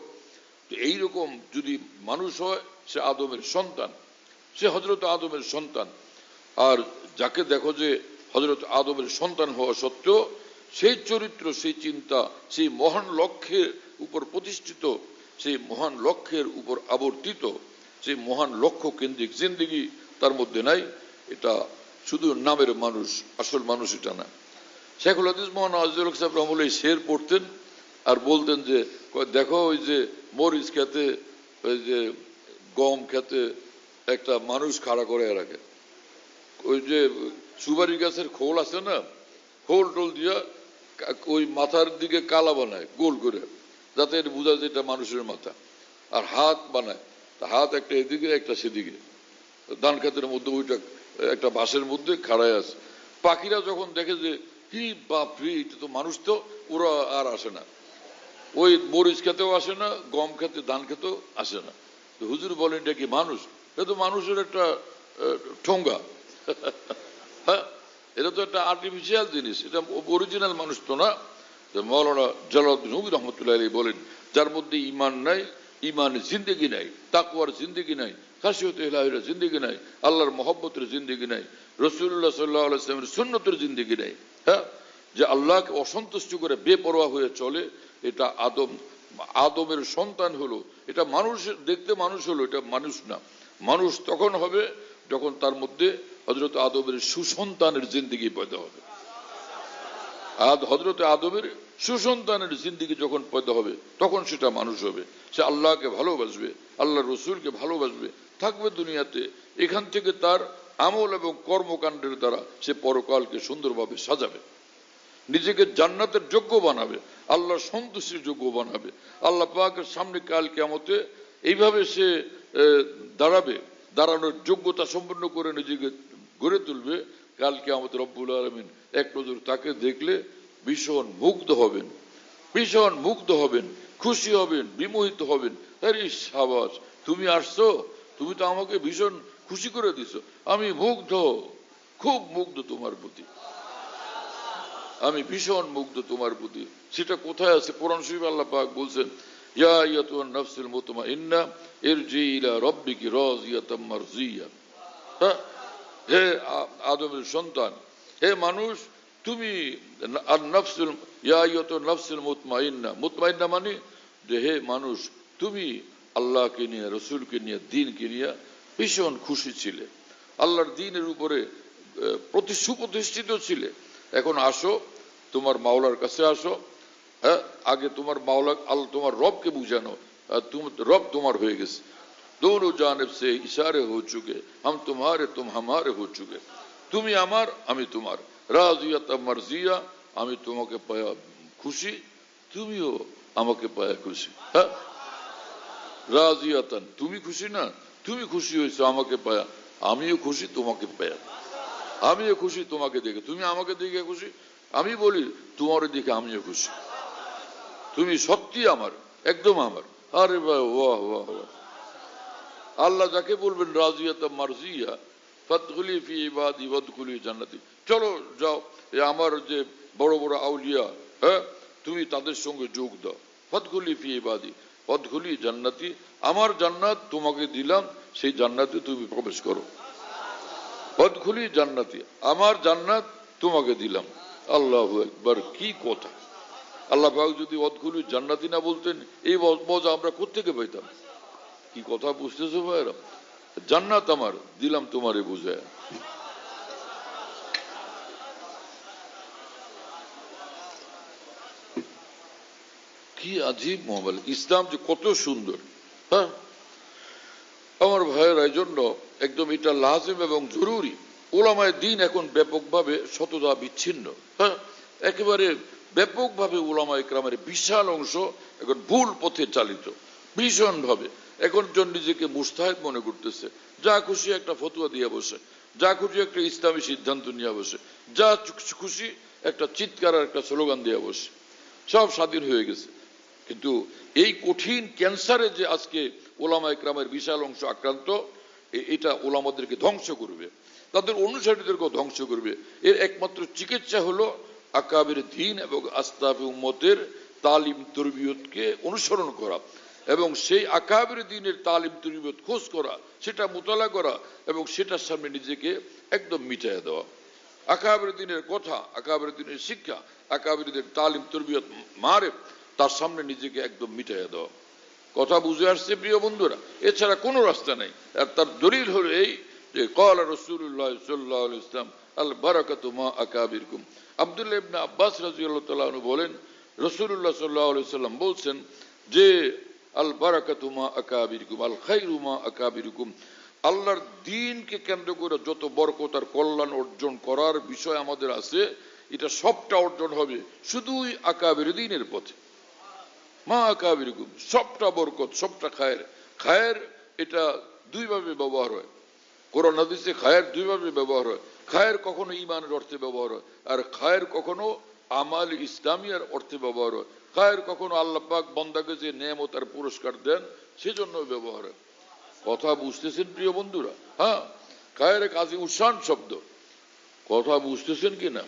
Speaker 2: তো এইরকম যদি মানুষ হয়, সে আদমের সন্তান, সে হযরত আদমের সন্তান। আর যাকে দেখো যে হযরত আদমের সন্তান হওয়া সত্ত্বেও সেই চরিত্র, সেই চিন্তা, সেই মহান লক্ষ্যের উপর প্রতিষ্ঠিত, সেই মহান লক্ষ্যের উপর আবর্তিত, সেই মহান লক্ষ্য কেন্দ্রিক জিন্দেগি তার মধ্যে নাই, এটা শুধু নামের মানুষ, আসল মানুষ এটা না। শাইখুল হাদিস মাওলানা আজিজুল হক সাহেব রহমতুল্লাহ শের পড়তেন আর বলতেন যে, দেখো ওই যে মরিচ খেতে, ওই যে গম খেতে একটা মানুষ খাড়া করে রাখে, ওই যে সুপারি গাছের খোল আছে না, খোল টোল দিয়া ওই মাথার দিকে কালা বানায় গোল করে, যাতে এটা বোঝা যায় এটা মানুষের মাথা। আর হাত বানায়, হাত একটা এদিকে একটা সেদিকে, ধান খেতের মধ্যে ওইটা একটা বাঁশের মধ্যে খাড়ায় আছে। পাখিরা যখন দেখে যে কি বাপরে, এটা তো মানুষ, তো ওরা আর আসে না, ওই মরিচ খেতেও আসে না, গম খেতে ধান খেতেও আসে না। হুজুর বলেন এটা কি মানুষ? এটা তো মানুষের একটা ঠোঙ্গা। হ্যাঁ, এটা তো একটা আর্টিফিশিয়াল জিনিস, এটা অরিজিনাল মানুষ তো না। মৌলানা জালালউদ্দিন রুমি রহমতুল্লাহ আলাইহি বলেন, যার মধ্যে ঈমান নাই, ঈমানের জিন্দেগি নাই, তাকওয়ার জিন্দেগি নাই, খাশিয়াতে ইলাহির জিন্দেগি নাই, আল্লাহর মহব্বতের জিন্দেগি নাই, রাসূলুল্লাহ সাল্লাল্লাহু আলাইহি ওয়াসাল্লামের সুন্নতের জিন্দেগি নাই। হ্যাঁ, যে আল্লাহকে অসন্তুষ্ট করে বেপরোয়া হয়ে চলে, এটা আদমের সন্তান হলো, এটা মানুষের দেখতে মানুষ হলো, এটা মানুষ না। মানুষ তখন হবে যখন তার মধ্যে হযরত আদমের সুসন্তানের জিন্দেগি পয়দা হবে। হযরত আদমের সুসন্তানের জিন্দেগি যখন পয়দা হবে, তখন সেটা মানুষ হবে। সে আল্লাহকে ভালোবাসবে, আল্লাহর রসুলকে ভালোবাসবে, থাকবে দুনিয়াতে। এখান থেকে তার আমল এবং কর্মকাণ্ডের দ্বারা সে পরকালকে সুন্দরভাবে সাজাবে, নিজেকে জান্নাতের যোগ্য বানাবে, আল্লাহর সন্তুষ্টির যোগ্য বানাবে। আল্লাহ পাকের সামনে কাল কিয়ামতে এইভাবে সে দাঁড়াবে, দাঁড়ানোর যোগ্যতা সম্পন্ন করে নিজেকে গড়ে তুলবে। কাল কিয়ামতে রব্বুল আলামিন এক নজর তাকে দেখলে ভীষণ মুগ্ধ হবেন, ভীষণ মুগ্ধ হবেন, খুশি হবেন, বিমোহিত হবেন। আরে শাবাশ, তুমি আসছো, তুমি তো আমাকে ভীষণ খুশি করে দিছো, আমি মুগ্ধ, খুব মুগ্ধ তোমার প্রতি, আমি ভীষণ মুগ্ধ তোমার প্রতি। সেটা কোথায় আছে? কোরআন শরীফে আল্লাহ পাক বলছেন, ইয়া আইয়াতুন নাফসুল মুতমাইন্না ইরজি ইলা রাব্বিকি রাযিয়াতাম মারজিয়া। হে আদমের সন্তান, হে মানুষ, তুমি নাফসুল, ইয়া আইয়াতুন নাফসুল মুতমাইন্না, মুতমাইন্না মানে যে হে মানুষ, তুমি আল্লাহকে নিয়ে, রসুলকে নিয়ে, দ্বীনকে নিয়ে ভীষণ খুশি ছিলে, আল্লাহর দ্বীনের উপরে সুপ্রতিষ্ঠিত ছিলে। এখন আসো, তোমার মাওলার কাছে আসো। হ্যাঁ, আগে তোমার মাওলা আল্লাহ, তোমার রবকে বুঝানো, রব তোমার হয়ে গেছে। दोनों जानिब से इशारे हो चुके, हम तुम्हारे तुम हमारे हो चुके। তুমি আমার, আমি তোমার। রাজিয়াতাম মারজিয়া, আমি তোমাকে পায়া খুশি, তুমিও আমাকে পায়া খুশি। হ্যাঁ, রাজিয়াতান, তুমি খুশি না, তুমি খুশি হয়েছো আমাকে পায়া, আমিও খুশি তোমাকে পায়া, আমিও খুশি তোমাকে দেখে, তুমি আমাকে দেখে খুশি, আমি বলি তোমার দিকে আমিও খুশি, তুমি সত্যি আমার, একদম আমার। আরে বাহ, ওয়াহ ওয়াহ ওয়াহ। আল্লাহ যাকে বলবেন রাজিয়াতাম মারজিয়া, ফাদখুলি ফি ইবাদি ওয়াদখুলি জান্নাতি, চলো যাও, আমার যে বড় বড় আউলিয়া, হ্যাঁ, তুমি তাদের সঙ্গে যোগ দাও। ফাদখুলি ফি ইবাদি ওয়াদখুলি জান্নাতি, আমার জান্নাত তোমাকে দিলাম, সেই জান্নাতে তুমি প্রবেশ করো। ওয়াদখুলি জান্নাতি, আমার জান্নাত তোমাকে দিলাম। আল্লাহু আকবার, কি কথা! আল্লাহ পাক যদি ওয়াদখুলি জান্নাতি না বলতেন, এই মজা আমরা কোত্থেকে পাইতাম? কি কথা বুঝতেছো ভাইরা? জান্নাত আমার দিলাম তোমারে বুঝায়। কি আজীব মহামাল ইসলাম, যে কত সুন্দর। হ্যাঁ আমার ভাইয়ের, এই জন্য একদম এটা লাজিম এবং জরুরি। ওলামায়ে দ্বীন এখন ব্যাপকভাবে শতদা বিচ্ছিন্ন। হ্যাঁ, একেবারে ব্যাপকভাবে ওলামায়ে কেরামের বিশাল অংশ এখন ভুল পথে চালিত, ভীষণ ভাবে। এখন জন নিজেকে মুস্তাহিদ মনে করতেছে, যা খুশি একটা ফতোয়া দিয়ে বসে, যা খুশি একটা ইসলামী সিদ্ধান্ত নিয়ে বসে, যা খুশি একটা চিৎকার আর একটা স্লোগান দিয়ে বসে, সব স্বাধীন হয়ে গেছে। কিন্তু এই কঠিন ক্যান্সারে যে আজকে ওলামায়ে কেরামের বিশাল অংশ আক্রান্ত, এটা ওলামাদেরকে ধ্বংস করবে, তাদের অনুসারীদেরকেও ধ্বংস করবে। এর একমাত্র চিকিৎসা হলো আকাবির দ্বীন এবং আসলাফে উম্মতের তালিম তরবিয়তকে অনুসরণ করা, এবং সেই আকাবির দ্বীনের তালিম তরবিয়ত খোঁজ করা, সেটা মোতালা করা, এবং সেটার সামনে নিজেকে একদম মিটাইয়া দেওয়া। আকাবির দ্বীনের কথা, আকাবির দ্বীনের শিক্ষা, আকাবির দ্বীনের তালিম তরবিয়ত মারেফ, তার সামনে নিজেকে একদম মিটাইয়া দেওয়া। কথা বুঝে আসছে প্রিয় বন্ধুরা? এছাড়া কোনো রাস্তা নেই। আর তার দলিল হলো এই যে ক্বালা রাসূলুল্লাহ সাল্লাল্লাহু আলাইহি ওয়াসাল্লাম আল বারাকাতু মা আকাবিরকুম। আব্দুল্লাহ ইবনে আব্বাস রাদিয়াল্লাহু তাআলা আনহু বলেন, রাসূলুল্লাহ সাল্লাল্লাহু আলাইহি ওয়াসাল্লাম বলছেন যে আল বারাকাতু মা আকাবিরকুম, আল খায়রু মা আকাবিরকুম, আল্লাহর দ্বীনকে কেন্দ্র করে যত বরকত আর কল্যাণ অর্জন করার বিষয় আমাদের আছে, এটা সবটা অর্জন হবে শুধুই আকাবির দ্বীনের পথে। মা আকাবির, সবটা বরকত, সবটা খায়ের। খায়ের এটা দুইভাবে ব্যবহার হয়, কোরআন হাদিসে খায়ের দুইভাবে ব্যবহার হয়। খায়ের কখনো ঈমানের অর্থে ব্যবহার হয়, আর খায়ের কখনো আমাল ইসলামিয়ার অর্থে ব্যবহার হয়। খায়ের কখনো আল্লাহ পাক বান্দাকে যে নেমত আর পুরস্কার দেন সেজন্য ব্যবহার হয়। কথা বুঝতেছেন প্রিয় বন্ধুরা? হ্যাঁ, খায়ের এক আজি উসান শব্দ, কথা বুঝতেছেন কিনা?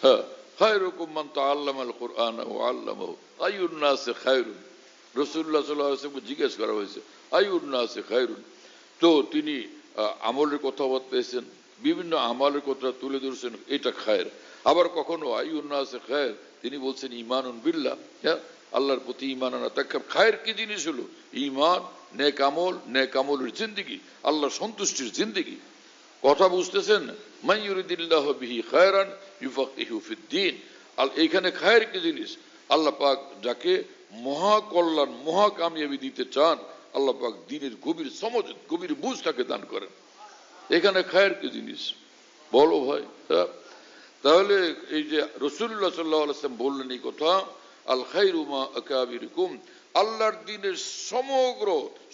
Speaker 2: হ্যাঁ, খায়রুকুম মান তাআল্লামাল কুরআন ওয়া আল্লামাহু আইয়ুন নাসি খায়রুন। রাসূলুল্লাহ সাল্লাল্লাহু আলাইহি ওয়াসাল্লাম জিজ্ঞেস করা হয়েছে আইয়ুন নাসি খায়রুন, তো তিনি আমলের কথা বলতেছেন, বিভিন্ন আমলের কথা তুলে ধরছেন, এটা খায়ের। আবার কখনো আইয়ুন নাসি খায়ের তিনি বলছেন ঈমানুন বিল্লাহ, হ্যাঁ, আল্লাহর প্রতি ঈমান আনা। তাকে খায়ের কি জিনিস হলো? ঈমান, নেক আমল, নেক আমলের জিন্দেগি, আল্লাহর সন্তুষ্টির জিন্দেগি। কথা বুঝতেছেন? মান ইউরিদিল্লাহু বিহি খায়রান ইউফাক্কিহু ফিদ্দীন। আর এইখানে খায়ের কি জিনিস? আল্লাহ পাক যাকে মহা কল্যাণ, মহা কামিয়াবি দিতে চান, আল্লাহ পাক দ্বীনের গভীর সমঝ, গভীর বুঝ তাকে দান করেন। এখানে খায়ের কি জিনিস বলো ভাই? তাহলে এই যে রাসূলুল্লাহ সাল্লাল্লাহু আলাইহি ওয়াসাল্লাম বললেন এই কথা, আল খায়রু মা আকাবিরিকুম, আল্লাহর দ্বীনের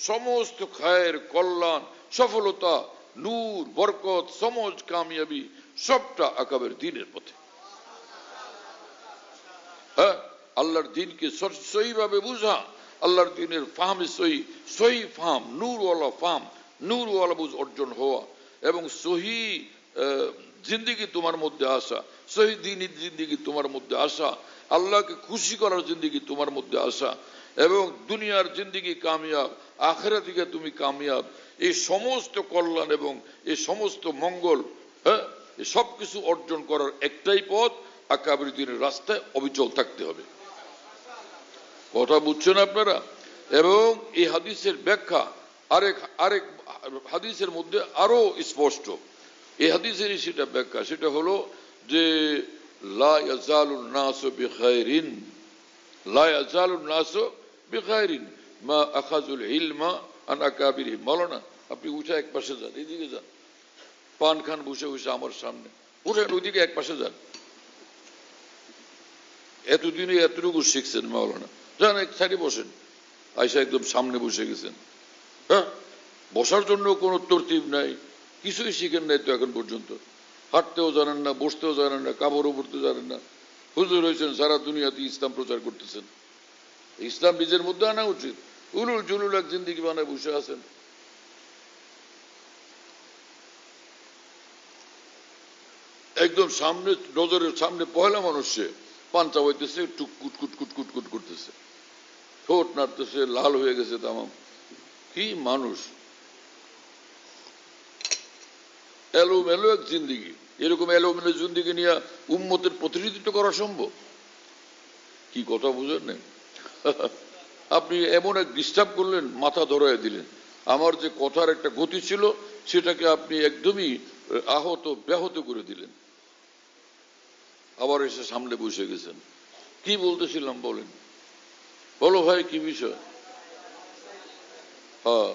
Speaker 2: সমস্ত খায়ের, কল্যাণ, সফলতা, নূর, বরকত, সমজ, কামিয়াবি সবটা আকাবের দ্বীনের পথে। হ্যাঁ, আল্লাহর দ্বীনকে সহিভাবে বুঝা, আল্লাহর দ্বীনের ফাহমে সহি ফাহম, নূরওয়ালা ফাহম, নূরওয়ালা বুঝ অর্জন হওয়া, এবং সহি জিন্দেগি তোমার মধ্যে আসা, সহি দ্বীনের জিন্দেগি তোমার মধ্যে আসা, আল্লাহকে খুশি করার জিন্দেগি তোমার মধ্যে আসা, এবং দুনিয়ার জিন্দেগি কামিয়াব, আখিরাতে তুমি কামিয়াব। এই সমস্ত কল্যাণ এবং এই সমস্ত মঙ্গল, হ্যাঁ, এই সবকিছু অর্জন করার একটাই পথ, আকাবির দ্বীনের রাস্তায় অবিচল থাকতে হবে। কথা বুঝছেন আপনারা? এবং এই হাদিসের ব্যাখ্যা আরেক হাদিসের মধ্যে আরো স্পষ্ট। এই হাদিসের সেটা ব্যাখ্যা, সেটা হলো যে লা ইয়াজালুন নাসু বিখাইরিন, লা ইয়াজালুন নাসু বিখাইরিন মা আখাযুল ইলমা আন আকাবিরিহিম। মাওলানা আপনি উঠে এক পাশে যান, এদিকে যান, পান খান বসে বসে আমার সামনে, উঠেন ওইদিকে এক পাশে যান। এতদিনে এতটুকু শিখছেন মাওলানা, যান এক সাইডে বসেন। আয়সা একদম সামনে বসে গেছেন। হ্যাঁ, বসার জন্য কোনো তরতিব নাই, কিছুই শিখেন নাই তো এখন পর্যন্ত। হাঁটতেও জানেন না, বসতেও জানেন না, কাপড়ও পরতে জানেন না। হুজুর হয়েছেন, সারা দুনিয়াতে ইসলাম প্রচার করতেছেন। ইসলাম নিজের মধ্যে আনা উচিত। উলুল জুলুল এক জিন্দিগি বানায় বসে আছেন। একদম সামনে, নজরের সামনে পহেলা মানুষ, সে পান চাবাইতেছে, টুকুট কুটকুট কুটকুট করতেছে, ঠোঁট নাড়তেছে, লাল হয়ে গেছে তামাম। কি মানুষ! এলোমেলো এক জিন্দিগি। এরকম এলোমেলো জিন্দিগি নিয়ে উম্মতের প্রতিনিধিত্ব করা সম্ভব? কি কথা বুঝেন না? আপনি এমন এক ডিস্টার্ব করলেন, মাথা ধরায় দিলেন। আমার যে কথার একটা গতি ছিল সেটাকে আপনি একদমই ব্যাহত করে দিলেন। আবার এসে সামনে বসে গেছেন। কি বলতেছিলাম বলেন? বলো ভাই, কি বিষয়? হ্যাঁ,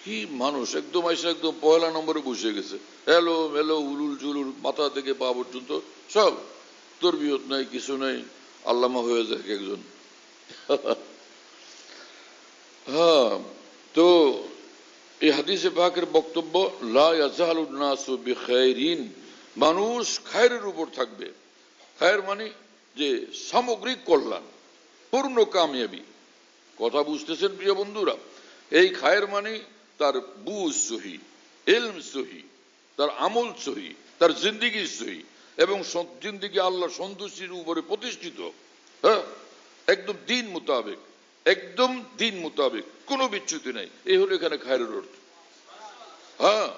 Speaker 2: কি মানুষ! একদম এসে একদম পয়লা নম্বরে বসে গেছে, এলো মেলো, উলুল জুলুল, মাথা থেকে পা পর্যন্ত সব, তরবিয়ত নাই, কিছু নাই, আল্লামা হয়ে যায় একজন। হ্যাঁ, তো এই হাদিসে পাকের বক্তব্য, লা ইয়াজালুন নাসু বিখাইরিন, মানুষ খায়রের উপর থাকবে। খায়ের মানে যে সামগ্রিক কল্যাণ, পূর্ণ কামিয়াবি। কথা বুঝতেছেন প্রিয় বন্ধুরা? এই খায়ের মানে তার বুঝ সহি, ইলম সহি, তার আমল সহি, তার জিন্দিগি সহি, এবং জিন্দিগি আল্লাহর সন্তুষ্টির উপরে প্রতিষ্ঠিত। হ্যাঁ, একদম দিন মোতাবেক, একদম দিন মোতাবেক, কোনো বিচ্যুতি নাই। এই হলো এখানে খায়ের অর্থ। হ্যাঁ,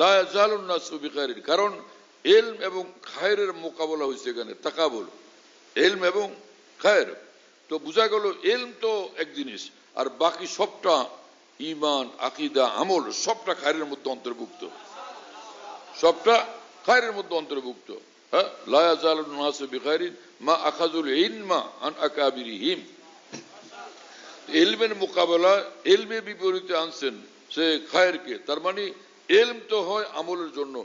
Speaker 2: লা ইয়াজালুন নাসু বিখাইরিন, কারণ ইলম এবং খায়েরের মোকাবেলা হয়েছে এখানে, তাকাবুল, ইলম এবং খায়ের। তো বোঝা গেল ইলম তো এক জিনিস, আর বাকি সবটা, ঈমান, আকীদা, আমল, সবটা খায়েরের মধ্যে অন্তর্ভুক্ত, সবটা খায়েরের মধ্যে অন্তর্ভুক্ত। হ্যাঁ, লা ইয়াজালুন নাসু বিখাইরিন মা আখাযুল ইলমা আন আকাবিরিহিম। ইলমের মোকাবেলা, ইলমের বিপরীতে আনছেন সে খায়েরকে, তার মানে এলম তো হয় আমলের জন্য,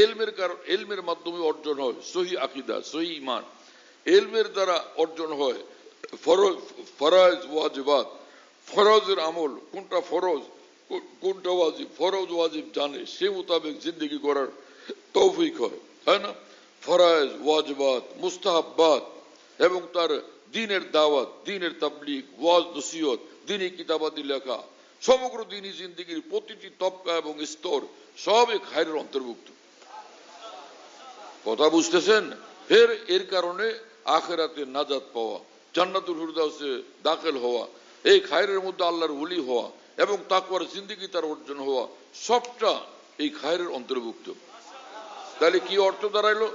Speaker 2: এলমের কারণ এলমের মাধ্যমে অর্জন হয় সহি আকীদা, সহি ঈমান। এলমের দ্বারা অর্জন হয় ফরজ, ফরায়েজ ওয়াজিবাত, ফরজের আমল কোনটা ফরজ কোনটা ওয়াজিব, ফরজ ওয়াজিব জানে, সে মোতাবেক জিন্দেগি করার তৌফিক হয়, তাই না? ফরায়েজ ওয়াজিবাত মুস্তাহাব্বাত এবং তার দ্বীনের দাওয়াত, দ্বীনের তাবলীগ, ওয়াজ নসিহত, দ্বীনি কিতাবাদি লেখা, সমগ্র দ্বীনি জিন্দেগির প্রতিটি তবকা এবং স্তর সবই খায়রের অন্তর্ভুক্ত। কথা বুঝতেছেন? ফের এর কারণে আখিরাতে নাজাত পাওয়া, জান্নাতুল ফিরদাউসে দাখিল হওয়া, এই খায়রের মধ্যে আল্লাহর ওলি হওয়া এবং তাকওয়ার জিন্দেগি তার অর্জন হওয়া, সবটা এই খায়রের অন্তর্ভুক্ত। তাহলে কি অর্থ দাঁড়াইলো?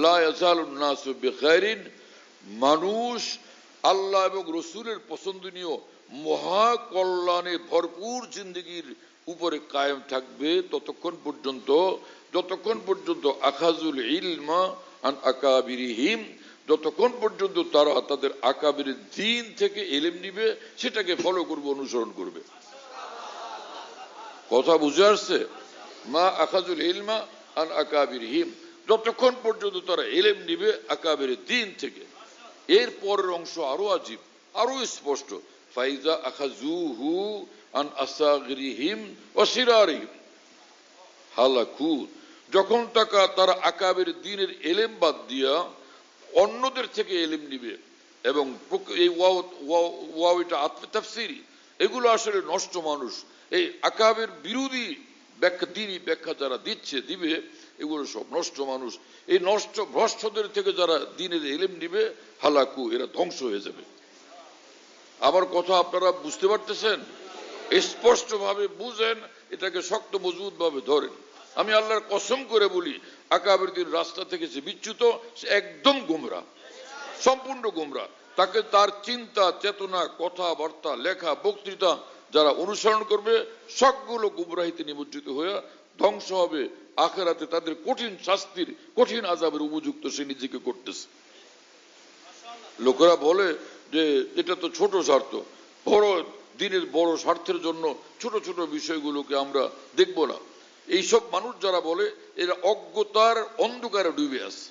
Speaker 2: লা ইয়াজালুন নাসু বিখাইরিন, মানুষ আল্লাহ এবং রসুলের পছন্দনীয় মহা কল্যাণে ভরপুর জিন্দেগির উপরে কায়েম থাকবে যতক্ষণ পর্যন্ত আখাজুল ইলমা আন আকাবিরিহিম, যতক্ষণ পর্যন্ত তারা তাদের আকাবিরের দ্বীন থেকে ইলম নিবে, সেটাকে ফলো করবে, অনুসরণ করবে। কথা বুঝে আসছে? মা আখাজুল ইলমা আন আকাবিরিহিম, যতক্ষণ পর্যন্ত তারা ইলম নিবে আকাবিরের দ্বীন থেকে। এর পরের অংশ আরো আজীব, আরো স্পষ্ট। ফাইজা আখাজুহু আন আসাগিরিহিম ওয়া সিরারিহিম হালাকু, যখন তারা আকাবের দ্বীনের ইলম বাদ দিয়া অন্যদের থেকে ইলম নিবে, এবং এই ওয়াও এটা তাফসীরি, এগুলো আসলে নষ্ট মানুষ। এই আকাবের বিরোধী ব্যাখ্যা, দ্বীনি ব্যাখ্যা যারা দিবে, এগুলো সব নষ্ট মানুষ। এই নষ্ট ভ্রষ্টদের থেকে যারা দ্বীনের ইলম নিবে, হালাকু, এরা ধ্বংস হয়ে যাবে। আমার কথা আপনারা বুঝতে পারতেছেন? স্পষ্ট ভাবে বুঝেন, এটাকে শক্ত মজবুত ভাবে ধরেন। আমি আল্লাহর কসম করে বলি, আকাবের দ্বীন রাস্তা থেকে যে বিচ্যুত, সে একদম গোমরা, সম্পূর্ণ গোমরা। তাকে তার চিন্তা চেতনা, কথাবার্তা, লেখা, বক্তৃতা যারা অনুসরণ করবে, সবগুলো গুমরাহিতে নিমজ্জিত হয়ে ধ্বংস হবে। আখিরাতে তাদের কঠিন শাস্তির, কঠিন আযাবের উপযুক্ত সে নিজেকে করতেছে। লোকেরা বলে যে এটা তো ছোট স্বার্থ, বড় দিনের বড় স্বার্থের জন্য ছোট ছোট বিষয়গুলোকে আমরা দেখব না। এইসব মানুষ যারা বলে, এরা অজ্ঞতার অন্ধকারে ডুবে আছে।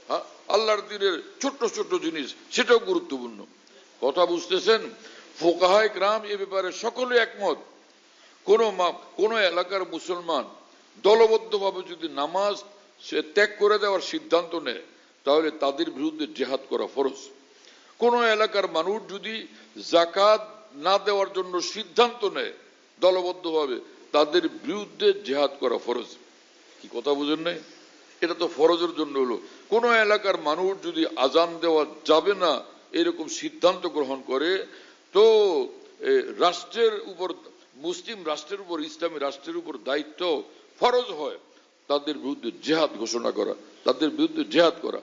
Speaker 2: হ্যাঁ, আল্লাহর দ্বীনের ছোট্ট ছোট্ট জিনিস, সেটাও গুরুত্বপূর্ণ। কথা বুঝতেছেন? ফুকাহায়ে কেরাম এ ব্যাপারে সকলে একমত। কোন এলাকার মুসলমান দলবদ্ধভাবে যদি নামাজ সে ত্যাগ করে দেওয়ার সিদ্ধান্ত নেয়, তাহলে তাদের বিরুদ্ধে জিহাদ করা ফরজ। কোন এলাকার মানুষ যদি যাকাত না দেওয়ার জন্য সিদ্ধান্ত নেয় দলবদ্ধভাবে, তাদের বিরুদ্ধে জিহাদ করা ফরজ। কি কথা বুঝেন নাই? এটা তো ফরজের জন্য হলো। কোন এলাকার মানুষ যদি আজান দেওয়া যাবে না এরকম সিদ্ধান্ত গ্রহণ করে, তো রাষ্ট্রের উপর, মুসলিম রাষ্ট্রের উপর, ইসলামী রাষ্ট্রের উপর দায়িত্ব ফরজ হয় তাদের বিরুদ্ধে জিহাদ ঘোষণা করা, তাদের বিরুদ্ধে জিহাদ করা।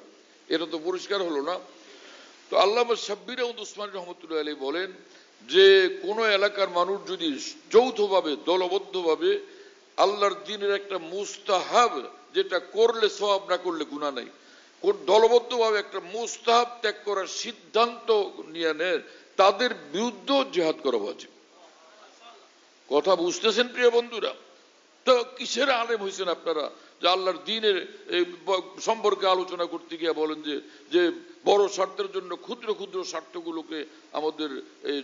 Speaker 2: এটা তো পরিষ্কার হলো না? তো আল্লামা শাব্বির আহমদ উসমানী রহমতুল্লাহ আলাইহি বলেন যে কোন এলাকার মানুষ যদি যৌথভাবে, দলবদ্ধভাবে আল্লাহর দ্বীনের একটা মুস্তাহাব, যেটা করলে সওয়াব, না করলে গুনাহ নাই, দলবদ্ধভাবে একটা মুস্তাহাব ত্যাগ করার সিদ্ধান্ত নিয়ে নেয়, তাদের বিরুদ্ধে জিহাদ করা উচিত। কথা বুঝতেছেন প্রিয় বন্ধুরা? তো কিসের আলেম হয়েছেন আপনারা যে আল্লাহর দ্বীনের সম্পর্কে আলোচনা করতে গিয়ে বলেন যে বড় স্বার্থের জন্য ক্ষুদ্র ক্ষুদ্র স্বার্থগুলোকে আমাদের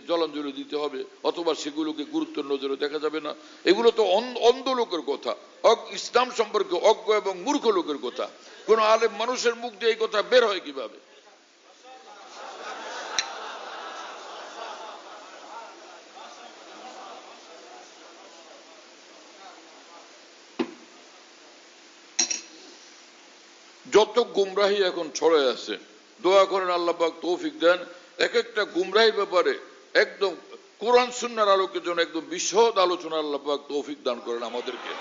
Speaker 2: জলাঞ্জলি দিতে হবে, অথবা সেগুলোকে গুরুত্বের নজরে দেখা যাবে না। এগুলো তো অন্ধ লোকের কথা, ইসলাম সম্পর্কে অজ্ঞ এবং মূর্খ লোকের কথা। কোন আলেম মানুষের মুখ দিয়ে এই কথা বের হয় কিভাবে? যত গুমরাহি এখন ছড়ায় আছে, দোয়া করেন আল্লাহ পাক তৌফিক দেন, এক একটা গুমরাহির ব্যাপারে একদম কোরআন সুন্নাহর আলোকের জন্য একদম বিশদ আলোচনা আল্লাহ পাক তৌফিক দান করেন আমাদেরকে।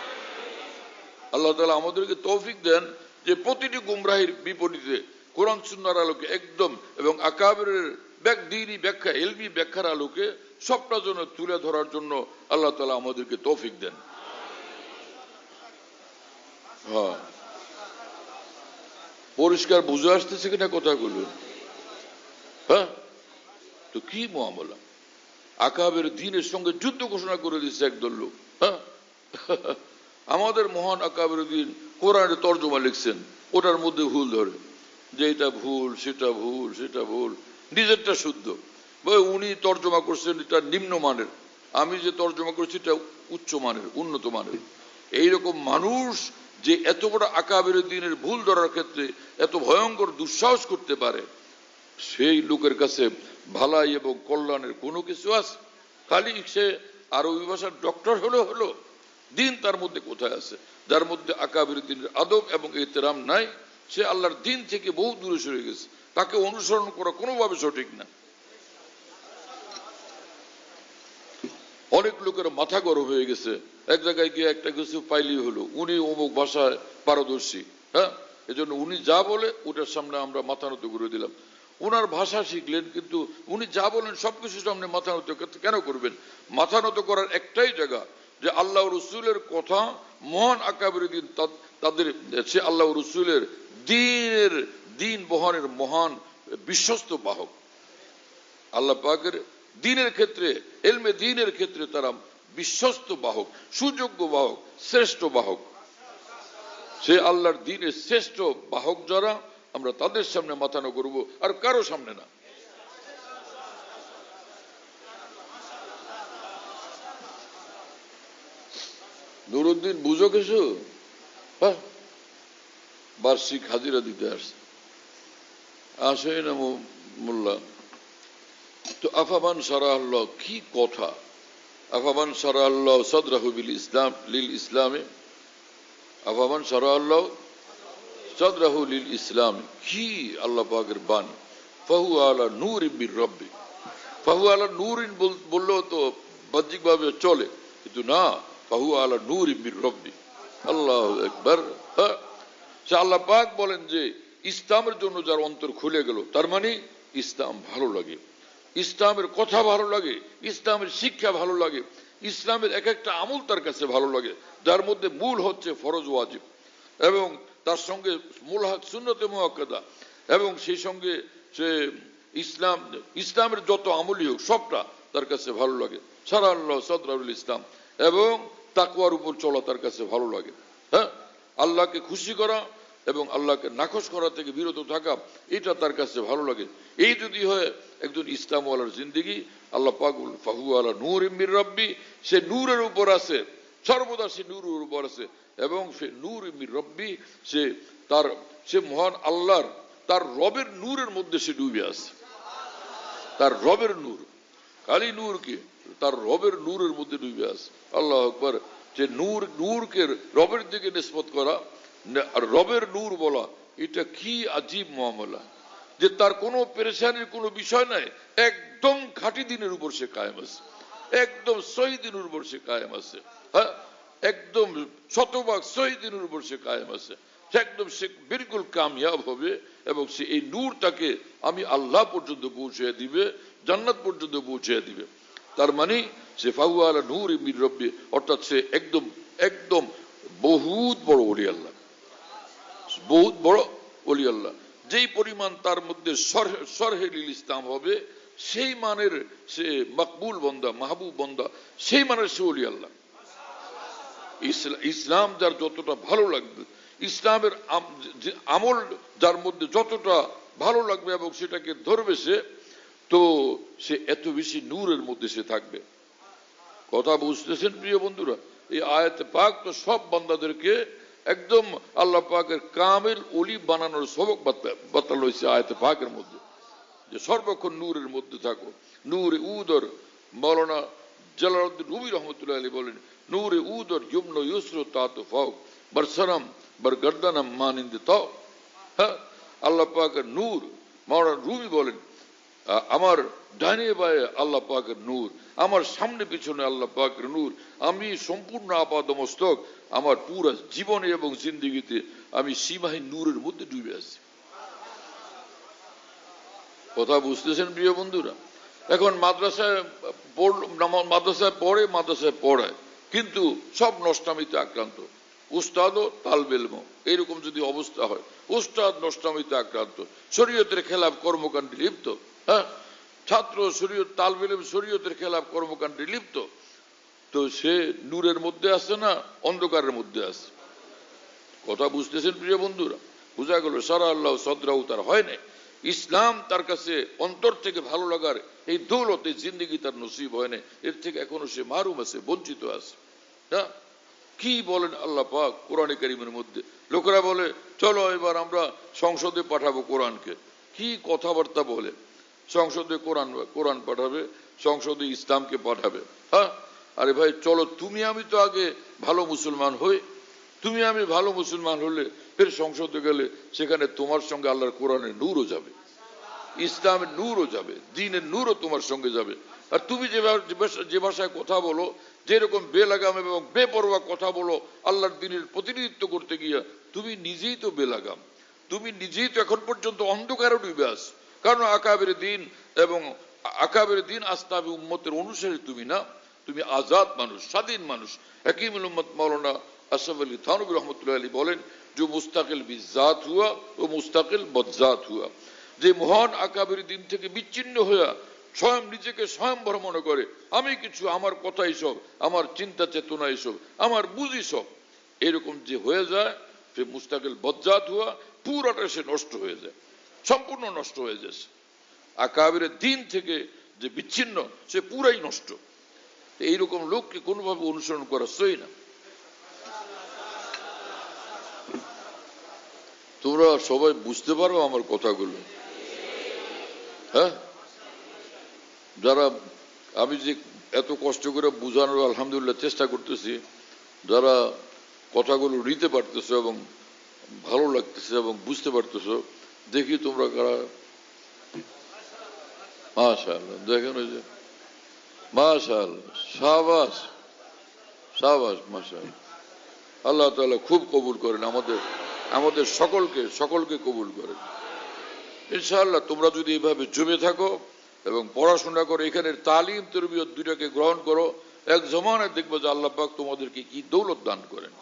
Speaker 2: আল্লাহ তাআলা আমাদেরকে তৌফিক দেন যে প্রতিটি গুমরাহির বিপরীতে কোরআন সুন্নাহর আলোকে একদম, এবং আকাবেরের দ্বীনি ব্যাখ্যা, ইলমি ব্যাখ্যার আলোকে সবটা জন্য তুলে ধরার জন্য আল্লাহ তাআলা আমাদেরকে তৌফিক দেন। হ্যাঁ, পরিষ্কার বুঝে আসতেছে কিনা কথাগুলো? হ্যাঁ, তো কি মুআমালা! আকাবের দ্বীনের সঙ্গে যুদ্ধ ঘোষণা করে দিচ্ছে একদল লোক। হ্যাঁ, আমাদের মহান আকাবিরুদ্দিন কোরআনের তর্জমা লিখছেন, ওটার মধ্যে ভুল ধরে যে এটা ভুল, সেটা ভুল, সেটা ভুল, নিজেরটা শুদ্ধ। উনি তর্জমা করছেন এটা নিম্নমানের, আমি যে তর্জমা করছি এটা উচ্চ মানের, উন্নত মানের। এইরকম মানুষ যে এত বড় আকাবিরুদ্দিনের ভুল ধরার ক্ষেত্রে এত ভয়ঙ্কর দুঃসাহস করতে পারে, সেই লোকের কাছে ভালাই এবং কল্যাণের কোনো কিছু আছে? খালি সে আরবি ভাষার ডক্টর হলো, দিন তার মধ্যে কোথায় আছে? যার মধ্যে আকাবিরুদ্দিনের আদব এবং এহতেরাম নাই, সে আল্লাহর দিন থেকে বহু দূরে সরে গেছে, তাকে অনুসরণ করা কোনোভাবে সঠিক না। অনেক লোকের মাথা গরম হয়ে গেছে, এক জায়গায় গিয়ে একটা কিছু পাইলেই হলো, উনি অমুক ভাষায় পারদর্শী, হ্যাঁ, এজন্য উনি যা বলে ওটার সামনে আমরা মাথা নত করে দিলাম। ওনার ভাষা শিখলেন, কিন্তু উনি যা বলেন সবকিছুর সামনে মাথা নত কেন করবেন? মাথা নত করার একটাই জায়গা, যে আল্লাহ রসুলের কথা, মহান আকাবিরুদ্দিন তাদের, সে আল্লাহ রসুলের দিন বহনের মহান বিশ্বস্ত বাহক। আল্লাহ পাকের দিনের ক্ষেত্রে, এলমে দিনের ক্ষেত্রে তারা বিশ্বস্ত বাহক, সুযোগ্য বাহক, শ্রেষ্ঠ বাহক। সে আল্লাহর দিনের শ্রেষ্ঠ বাহক যারা, আমরা তাদের সামনে মাথা নত করব, আর কারো সামনে না। নুরুদ্দিন বুঝো কিছু? বার্ষিক হাজিরা দিতে আসে না মোল্লা তো। আফামান সারাহ আল্লাহ, কি কথা! আফামান সারাহ আল্লাহ সাদরাহু বিল ইসলাম লিল ইসলামে, আফামান সারাহ আল্লাহ সাদরাহু লিল ইসলাম, কি আল্লাহ পাকের বাণী! ফাহু আলা নূরিন মির রাব্বি, ফাহু আলা নূরিন বললেও তো বাহ্যিক ভাবে চলে, কিন্তু না, ফাহু আলা নূরিন মির রাব্বি। আল্লাহু আকবার। সে আল্লাহ পাক বলেন যে ইসলামের জন্য যার অন্তর খুলে গেল, তার মানে ইসলাম ভালো লাগে, ইসলামের কথা ভালো লাগে, ইসলামের শিক্ষা ভালো লাগে, ইসলামের এক একটা আমল তার কাছে ভালো লাগে, যার মধ্যে মূল হচ্ছে ফরজ ওয়াজিব, এবং তার সঙ্গে মূল হক সুন্নতে মুআক্কাদা, এবং সেই সঙ্গে সে ইসলামের যত আমলই হোক সবটা তার কাছে ভালো লাগে। সারা আল্লাহ সাদরাহুল ইসলাম, এবং তাকওয়ার উপর চলা তার কাছে ভালো লাগে। হ্যাঁ, আল্লাহকে খুশি করা এবং আল্লাহকে নাকশ করা থেকে বিরত থাকা, এটা তার কাছে ভালো লাগে। এই যদি হয় একজন ইসলামওয়ালার জিন্দেগি, আল্লাহ পাক ফাহু আলা নূরিন মির রাব্বি, সে নূরের উপর আছে, সর্বদা সে নূরের উপর আছে, এবং সে নূর মির রাব্বি, সে মহান আল্লাহর, তার রবের নূরের মধ্যে সে ডুবে আছে। তার রবের নূর, খালি নূর কি, তার রবের নূরের মধ্যে ডুবে আছে। আল্লাহ আকবার। যে নূরকে রবের দিকে নিসবত করা, রবের নূর বলা, এটা কি আজীব মামলা, যে তার কোনো পেরেশানির কোনো বিষয় নাই, একদম খাঁটি দিনের উপর সে কায়েম আছে, একদম সহি দিনের উপর সে কায়েম আছে। হ্যাঁ, একদম শতভাগ সহি দিনের উপর সে কায়েম আছে, একদম সে বিলকুল কামিয়াব হবে, এবং সে এই নূর তাকে আমি আল্লাহ পর্যন্ত পৌঁছে দিবে, জান্নাত পর্যন্ত পৌঁছে দিবে। তার মানে সে ফাহু আলা নূর মির রাব্বি, অর্থাৎ সে একদম একদম বহুত বড় ওলি আল্লাহ, বহুত বড় ওলি আল্লাহ। যেই পরিমাণ তার মধ্যে সরহে লিল ইসলাম হবে, সেই মানের সে মকবুল বন্দা, মাহবুব বন্দা, সেই মানের সে ওলি আল্লাহ। ইসলাম যার যতটা ভালো লাগবে, ইসলামের আমল যার মধ্যে যতটা ভালো লাগবে এবং সেটাকে ধরবে সে, তো সে এত বেশি নূরের মধ্যে সে থাকবে। কথা বুঝতেছেন প্রিয় বন্ধুরা? এই আয়াতে পাক তো সব বান্দাদেরকে একদম আল্লাহ পাকের কামেল ওলি বানানোর সবক বাতাল হয়েছে আয়াতে পাকের মধ্যে, যে সর্বক্ষণ নূরের মধ্যে থাকো। নূরে উদর, মৌলানা জালালউদ্দিন রুমি রহমতুল্লাহ আলাইহি বলেন, নূরে উদর যুমন ইউসর তাত ফাওক বরসরম বরগর্দনম মানিন্দ তাও। হ্যাঁ, আল্লাহ পাকের নূর, মৌলানা রুমি বলেন, আমার ডাইনে বায়ে আল্লাহ পাকের নূর, আমার সামনে পিছনে আল্লাহ পাকের নূর, আমি সম্পূর্ণ আপাদমস্তক, আমার পুরো জীবনে এবং জিন্দগিতে আমি সীমাহীন নূরের মধ্যে ডুবে আছি। কথা বুঝতেছেন প্রিয় বন্ধুরা? এখন মাদ্রাসায় পড়ে, মাদ্রাসায় পড়ায়, কিন্তু সব নষ্টামিতে আক্রান্ত, উস্তাদও তালবেলমো, এইরকম যদি অবস্থা হয়, উস্তাদ নষ্টামিতে আক্রান্ত, শরীয়তের খেলাফ কর্মকাণ্ডে লিপ্ত, হ্যাঁ, ছাত্র শরীয়ত তালবেলম শরীয়তের খেলাফ কর্মকাণ্ডে লিপ্ত, তো সে নূরের মধ্যে আছে না অন্ধকারের মধ্যে আছে? কথা বুঝতেছেন প্রিয় বন্ধুরা? বোঝা গেল সারা আল্লাহ সদরাউ তার হয় না। ইসলাম তার কাছে অন্তর থেকে ভালো লাগার এই দৌলত, এই জিন্দগি তার নসিব হয় না। এর থেকে এখনো সে মারুম আছে, বঞ্চিত আছে। হ্যাঁ, কি বলেন আল্লাহ পাক কোরআনে কারীমের মধ্যে? লোকেরা বলে চলো এবার আমরা সংসদে পাঠাবো কোরআনকে। কি কথাবার্তা বলে! সংসদে কোরআন পাঠাবে, সংসদে ইসলামকে পাঠাবে। হ্যাঁ, আরে ভাই চলো, তুমি আমি তো আগে ভালো মুসলমান হই। তুমি আমি ভালো মুসলমান হলে ফের সংসদে গেলে সেখানে তোমার সঙ্গে আল্লাহর কোরআনের নূরও যাবে, ইসলামের নূরও যাবে, দ্বীনের নূরও তোমার সঙ্গে যাবে। আর তুমি যে ভাষায় কথা বলো, যেরকম বেলাগাম এবং বেপরোয়া কথা বলো আল্লাহর দ্বীনের প্রতিনিধিত্ব করতে গিয়া, তুমি নিজেই তো বেলাগাম, তুমি নিজেই তো এখন পর্যন্ত অন্ধকারে ডুবে আস। কারণ আকাবের দিন এবং আকাবের দিন আস্তাবি উম্মতের অনুসারী তুমি না, তুমি আজাদ মানুষ, স্বাধীন মানুষ। হাকিমুল উম্মত মাওলানা আশরাফ আলী থানভী রহমতুল্লাহ আলী বলেন, যে মুস্তাকিল বিজাত হুয়া ও মুস্তাকিল বদজাত হুয়া। যে মহান আকাবের দিন থেকে বিচ্ছিন্ন হইয়া স্বয়ং নিজেকে স্বয়ংবর মনে করে, আমি কিছু, আমার কথা এইসব, আমার চিন্তা চেতনা এইসব, আমার বুঝি সব, এরকম যে হয়ে যায় সে মুস্তাকিল বদজাত হুয়া, পুরাটা সে নষ্ট হয়ে যায়, সম্পূর্ণ নষ্ট হয়ে যায়। আকাবের দিন থেকে যে বিচ্ছিন্ন সে পুরাই নষ্ট। এইরকম লোককে কোনোভাবে অনুসরণ করা সই না। তোমরা সবাই বুঝতে পারো আমার কথাগুলো? হ্যাঁ, যারা আমি যে এত কষ্ট করে বোঝানোর আলহামদুলিল্লাহ চেষ্টা করতেছি, যারা কথাগুলো নিতে পারতেছো এবং ভালো লাগতেছে এবং বুঝতে পারতেছো, দেখি তোমরা কারা। মাশাআল্লাহ, দেখেন ওই যে মাশাআল্লাহ, শাবাশ শাবাশ, মাশাআল্লাহ। আল্লাহ তাআলা খুব কবুল করেন, আমাদের সকলকে কবুল করেন ইনশাআল্লাহ। তোমরা যদি এইভাবে জমে থাকো এবং পড়াশোনা করো, এখানের তালিম তরবিয়ত দুইটাকে গ্রহণ করো, এক জমানায় দেখবো যে আল্লাহ পাক তোমাদেরকে কি দৌলত দান করেন।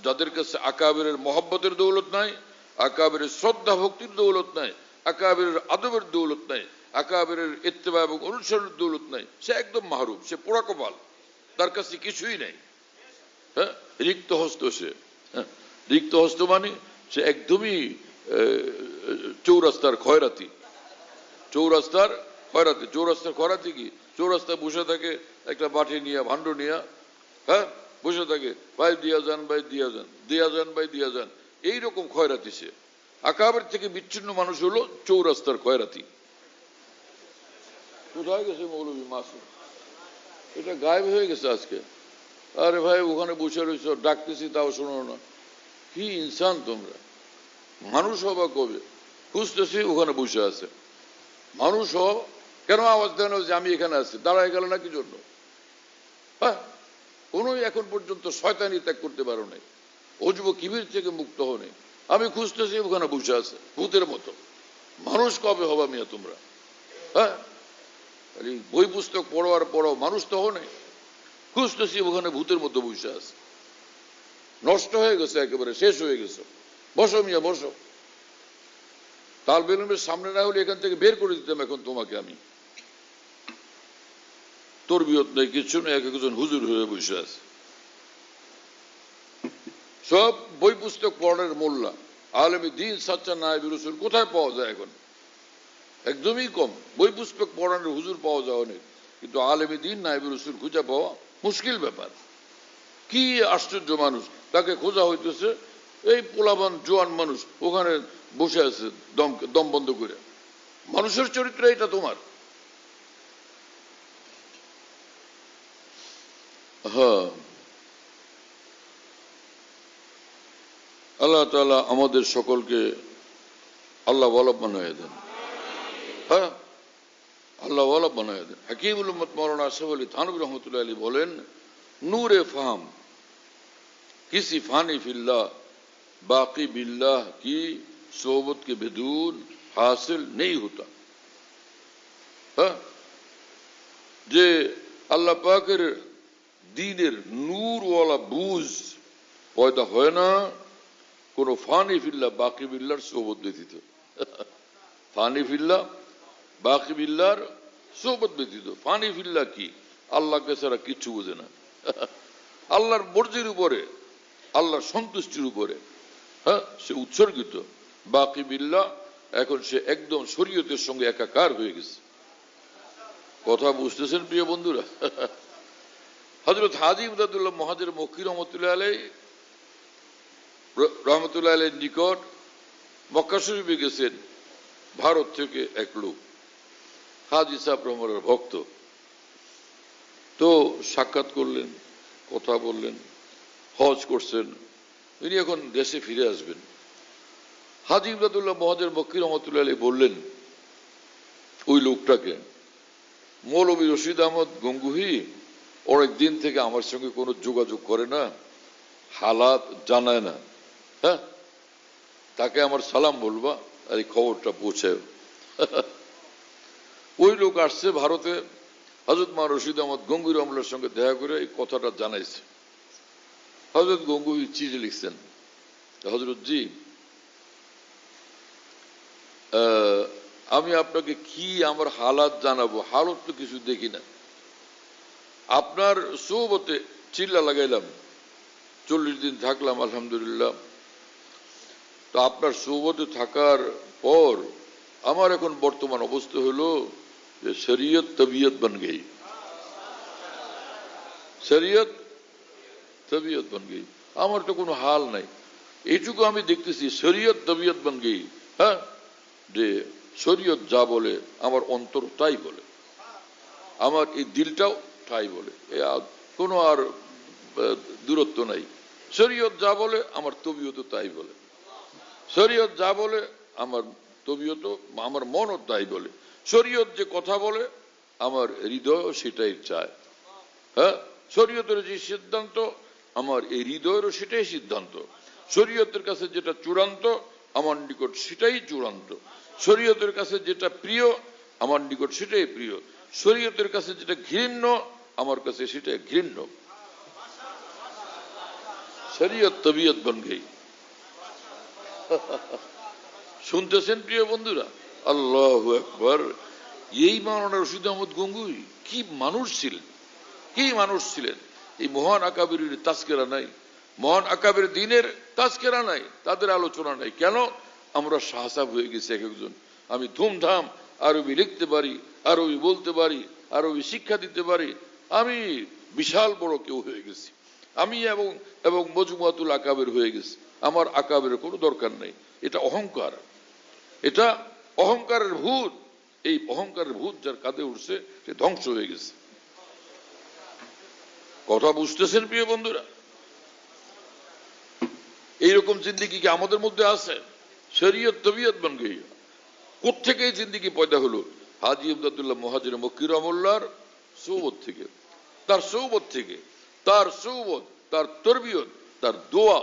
Speaker 2: যাদের কাছে আকাবেরের মহব্বতের দৌলত নাই, আকাবেরের শ্রদ্ধা ভক্তির দৌলত নাই, আকাবেরের আদবের দৌলত নাই, আকাবেরের ইত্তেবা এবং অনুসরণের দৌলত নাই, সে একদম মাহরুম, সে পোড়া কপাল, তার কাছে কিছুই নেই। হ্যাঁ, রিক্ত হস্ত সে। হ্যাঁ, রিক্ত হস্ত মানে সে একদমই চৌরাস্তার খয়রাতি। চৌরাস্তার খয়রাতি কি? চৌরাস্তায় বসে থাকে একটা বাটি নিয়ে, ভাণ্ড নিয়ে, হ্যাঁ, বসে থাকে, ভাই দিয়া যান, ভাই দিয়া যান, দিয়া যান, ভাই দিয়া যান, এইরকম খয়রাতি সে। আকাবের থেকে বিচ্ছিন্ন মানুষ হলো চৌরাস্তার খয়রাতি। কোথায় গেছে মৌলভী মাসুদ? এটা গায়েব হয়ে গেছে আজকে। আরে ভাই ওখানে বসে রয়েছ, ডাকতেছি তাও শোনো না। কি ইনসান তোমরা! মানুষ হবা কবে? খুঁজতেছি, ওখানে বসে আছে। মানুষ হও, কেন আওয়াজ দেন যে আমি এখানে আছি? দাঁড়ায় গেল না কি জন্য? হ্যাঁ, কোন এখন পর্যন্ত শয়তানি ত্যাগ করতে পারো নাই, অজুব কিবির থেকে মুক্ত হও নাই। আমি খুঁজতেছি, ওখানে বসে আছে ভূতের মতো। মানুষ কবে হবা মিয়া তোমরা? হ্যাঁ, বই পুস্তক পড়ার পড়াও, মানুষ তো হও নাই। খুঁজতেছি, ওখানে ভূতের মতো বসে আছে। নষ্ট হয়ে গেছে, একেবারে শেষ হয়ে গেছে। বসো মিয়া, বসো। তালবে ইলমের সামনে না হলে এখান থেকে বের করে দিতাম এখন তোমাকে আমি। তরবিয়ত নেই, কিছু নেই, এক একজন হুজুর হয়ে বসে আছে। সব বই পুস্তক পড়ার মোল্লা, আলেমী দ্বীন সাচ্চা নায়েব রাসূল কোথায় পাওয়া যায় এখন? একদমই কম। বই পুস্তক পড়ানোর হুজুর পাওয়া যায় অনেক, কিন্তু আলেমী দ্বীন নায়েব রাসূল খুঁজে পাওয়া মুশকিল ব্যাপার। কি আশ্চর্য মানুষ, তাকে খোঁজা হইতেছে। এই পোলাবান জোয়ান মানুষ ওখানে বসে আছে দম বন্ধ করে। মানুষের চরিত্র এটা তোমার? হ্যাঁ, আল্লাহ তাআলা আমাদের সকলকে আল্লাহ ওয়ালা বানায় দেন। হ্যাঁ, আল্লাহ ওয়ালা বানায় দেন। হাকিমুল উম্মত মাওলানা আশরাফ আলী থানভী রহমতুল্লাহ আলী বলেন, নূরে ফাহম किसी फानी फिल्लाह बाकी बिल्लाह की सोबत के बिदून हासिल नहीं होता। हाँ, যে আল্লাহ পাকের দ্বীনের নূর ওয়ালা বুঝ পয়দা হয় না কোন ফানি ফিল্লাহ বাকি বিল্লাহর সোহবত ব্যতীত। ফানি ফিল্লাহ বাকি বিল্লাহর সোহবত ব্যতীত। ফানি ফিল্লাহ কি? আল্লাহকে ছাড়া কিচ্ছু বোঝে না। আল্লাহর মর্জির উপরে, আল্লাহর সন্তুষ্টির উপরে, হ্যাঁ, সে উৎসর্গিত। বাকি বিল্লাহ, এখন সে একদম শরীয়তের সঙ্গে একাকার হয়ে গেছে। কথা বুঝতেছেন প্রিয় বন্ধুরা? হযরত হাজী ইমদাদুল্লাহ মুহাজির মক্কি রহমতুল্লাহ আলাইহির নিকট মক্কা শরীফে গেছেন ভারত থেকে এক লোক, হাজী সাহেব রহমানের ভক্ত। তো সাক্ষাৎ করলেন, কথা বললেন, হজ করছেন, ইনি এখন দেশে ফিরে আসবেন। হাজী ইমদাদুল্লাহ মুহাজির মক্কি রহমতুল্লাহ আলাইহি বললেন ওই লোকটাকে, মৌলভী রশিদ আহমদ গঙ্গুহি অনেক দিন থেকে আমার সঙ্গে কোনো যোগাযোগ করে না, হালাত জানায় না, হ্যাঁ, তাকে আমার সালাম বলবা আর এই খবরটা পৌঁছায়। ওই লোক আসছে ভারতে, হযরত মা রশিদ আহমদ গঙ্গুহি রহমার সঙ্গে দেখা করে এই কথাটা জানাইছে। হযরত গঙ্গুহি চিঠি লিখছেন, হযরত জি, আমি আপনাকে কি আমার হালাত জানাবো, হালত তো কিছু দেখি না। আপনার সোহবতে চিল্লা লাগাইলাম, 40 দিন থাকলাম আলহামদুলিল্লাহ। তো আপনার সোহবতে থাকার পর আমার এখন বর্তমান অবস্থা হলো যে শরীয়ত তবিয়ত বন গই, শরীয়ত তবিয়ত বন গই। আমার তো কোনো হাল নাই, এইটুকু আমি দেখতেছি, শরীয়ত তবিয়ত বন গই। হ্যাঁ, যে শরীয়ত যা বলে আমার অন্তর তাই বলে, আমার এই দিলটাও তাই বলে, কোনো আর দূরত্ব নাই। শরীয়ত যা বলে আমার তবিয়ত তাই বলে, শরীয়ত যা বলে আমার তবিয়ত, আমার মনও তাই বলে। শরীয়ত যে কথা বলে আমার হৃদয় সেটাই চায়। হ্যাঁ, শরীয়তের যে সিদ্ধান্ত আমার এই হৃদয়েরও সেটাই সিদ্ধান্ত। শরীয়তের কাছে যেটা চূড়ান্ত আমার নিকট সেটাই চূড়ান্ত। শরীয়তের কাছে যেটা প্রিয় আমার নিকট সেটাই প্রিয়। শরীয়তের কাছে যেটা ঘৃণ্য আমার কাছে সেটাই ঘৃণ্য। শরীয়ত তবিয়ত বন গই। শুনতেছেন প্রিয় বন্ধুরা? আল্লাহু আকবার। এই মাওলানা রশিদ আহমদ গঙ্গুহি কি মানুষ ছিলেন, কি মানুষ ছিলেন! এই মহান আকাবিরের তাজকিরা নাই, মহান আকাবির দ্বীনের তাজকিরা নাই, তাদের আলোচনা নাই। কেন? আমরা শাহসাব হয়ে গেছি এক একজন। আমি ধুমধাম আরবি লিখতে পারি, আরবি বলতে পারি, আরবি শিক্ষা দিতে পারি, আমি বিশাল বড় কেউ হয়ে গেছি আমি, এবং মজমুয়াতুল আকাবির হয়ে গেছি। আমার আকাবির কোনো দরকার নেই। এটা অহংকার, এটা অহংকারের ভূত। এই অহংকারের ভূত যার কাঁধে উঠছে সে ধ্বংস হয়ে গেছে। কথা বুঝতেছেন প্রিয় বন্ধুরা? এইরকম জিন্দিগি কি আমাদের মধ্যে আছে? শরীয়ত তবিয়ত বন গই। কোত্থেকে এই জিন্দিগি পয়দা হলো? হাজী ইমদাদুল্লাহ মুহাজির মক্কি রহমাল্লাহর সোহবত থেকে, তার সোহবত থেকে, তার সোহবত, তার তরবিয়ত, তার দোয়া,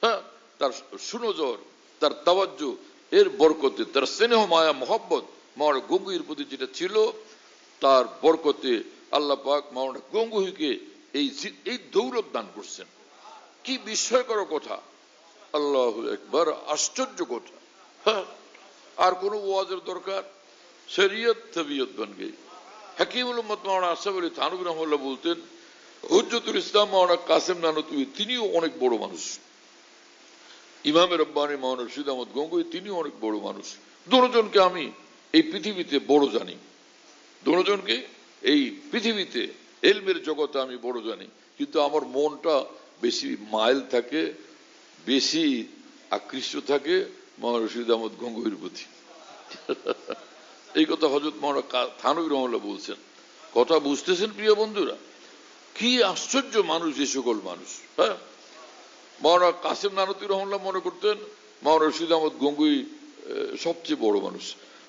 Speaker 2: হ্যাঁ, তার সুনজর, তার তাওয়াজ্জু, এর বরকতে, তার স্নেহ মায়া মহব্বত মাওলানা গঙ্গুহির প্রতি যেটা ছিল, তার বরকতে আল্লাহ পাক মাওলানা গঙ্গুহিকে এই দৌলত দান করছেন। কি বিস্ময়কর কথা! আল্লাহু আকবার, আশ্চর্য কথা। হ্যাঁ, আর কোন ওয়াজের দরকার? শরীয়ত তবিয়ত বন গই। হাকিমুল উম্মত মাওলানা আশরাফ আলী থানভী রাহমাহুল্লাহ বলতেন, হুজ্জতুল ইসলাম মাওলানা কাসেম নানুতুবি তিনিও অনেক বড় মানুষ। ইমাম রব্বানী মাওলানা রশিদ আহমদ গঙ্গুহি তিনিও অনেক বড় মানুষ। দুজনকে আমি এই পৃথিবীতে বড় জানি, দুজনকে এই পৃথিবীতে এলমের জগতে আমি বড় জানি, কিন্তু আমার মনটা বেশি মাইল থাকে, বেশি আকৃষ্ট থাকে মাওলানা রশিদ আহমদ গঙ্গুহির প্রতি। এই কথা হযরত মাওলানা থানভী রাহমাহুল্লাহ বলছেন। কথা বুঝতেছেন প্রিয় বন্ধুরা? কি আশ্চর্য মানুষ এই সকল মানুষ! হ্যাঁ, মাওলানা কাসেম নানুতুবি রাহমাহুল্লাহ মনে করতেন মাওলানা রশিদ আহমদ গঙ্গুহি সবচেয়ে বড় মানুষ।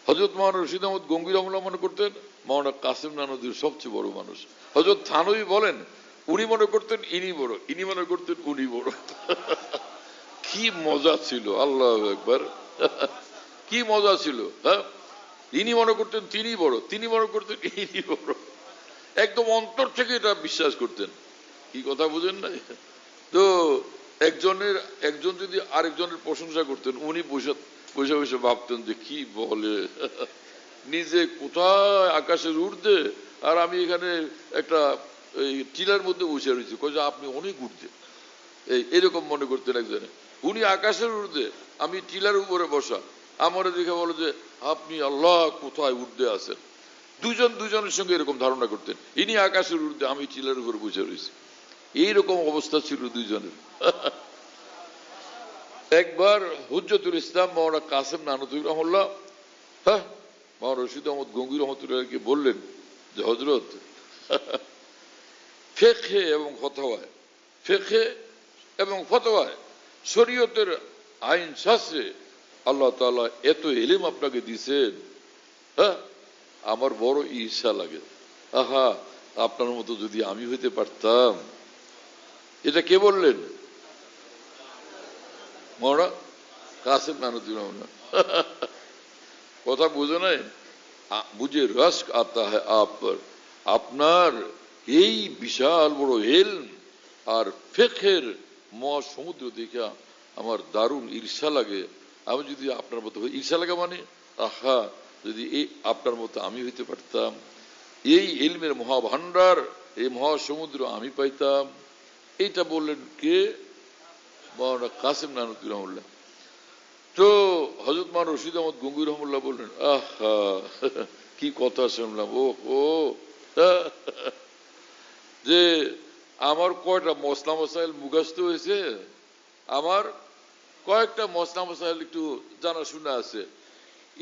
Speaker 2: হযরত মাওলানা রশিদ আহমদ গঙ্গুহি রাহমাহুল্লাহ মনে করতেন মাওলানা কাসেম নানুতুবি সবচেয়ে বড় মানুষ। হযরত থানভী বলেন উনি মনে করতেন ইনি বড়, ইনি মনে করতেন উনি বড়। কি মজা ছিল! আল্লাহু আকবার, কি মজা ছিল! হ্যাঁ, ইনি মনে করতেন তিনি বড়, তিনি মনে করতেন ইনি বড়, একদম অন্তর থেকে এটা বিশ্বাস করতেন। কি কথা বুঝেন না? তো একজন যদি আরেকজনের প্রশংসা করতেন, উনি বসে বসে ভাবতেন যে কি বলে, নিজে কোথায় আকাশের ঊর্ধ্বে আর আমি এখানে একটা ওই টিলার মধ্যে বসে রয়েছে, কয়ে আপনি অনেক ঊর্ধ্বে, এরকম মনে করতেন একজনে। উনি আকাশের ঊর্ধ্বে, আমি টিলার উপরে বসা। আমার দেখে বলো যে আপনি আল্লাহ কোথায় ঊর্ধ্বে আছেন। দুজনের সঙ্গে এরকম ধারণা করতেন, ইনি আকাশের ঊর্ধ্বে, আমি টিলার উপরে বসে রয়েছি। এইরকম অবস্থা ছিল দুইজনের। একবার হুজ্জতুল ইসলাম মাওলানা কাসেম নানুতুর রহমতুল্লাহ, হ্যাঁ, মাওলানা রশিদ আহমদ গঙ্গুর রহমতুল্লাহকে বললেন যে হযরত, ফিকহে এবং ফতোয়ায়, ফিকহে এবং ফতোয়ায়, শরীয়তের আইন শাস্ত্রে আল্লাহ তাআলা এত ইলম আপনাকে দিয়েছেন, হ্যাঁ, আমার বড় ঈর্ষা লাগে। আহা, আপনার মতো যদি আমি হইতে পারতাম। এটা কে বললেন? মাওলানা কাসেম নানুতুর রহমতুল্লাহ। কথা বুঝে নাই? মুঝে রস্ক আতা হ্যায় আপ পর, আপনার এই বিশাল বড় ইলম আর ফিকহের মহাসমুদ্র দেখে আমার দারুণ ঈর্ষা লাগে। আমি যদি আপনার মতো, ঈর্ষা লাগে মানে আহা, যদি এই আপনার মতো আমি হইতে পারতাম, এই ইলমের মহাভান্ডার, এই মহাসমুদ্র আমি পাইতাম। এইটা বললেন কে? মাওলানা কাসেম নানুতুর রহমতুল্লাহ। তো হযরত মাওলানা রশিদ আহমদ গঙ্গুই রহমতুল্লাহ বললেন, আহা, কি কথা শুনলাম, ও যে আমার কয়টা মসলা মসাইল মুখস্থ হয়েছে, আমার কয়েকটা মসলা মসাইল একটু জানাশোনা আছে,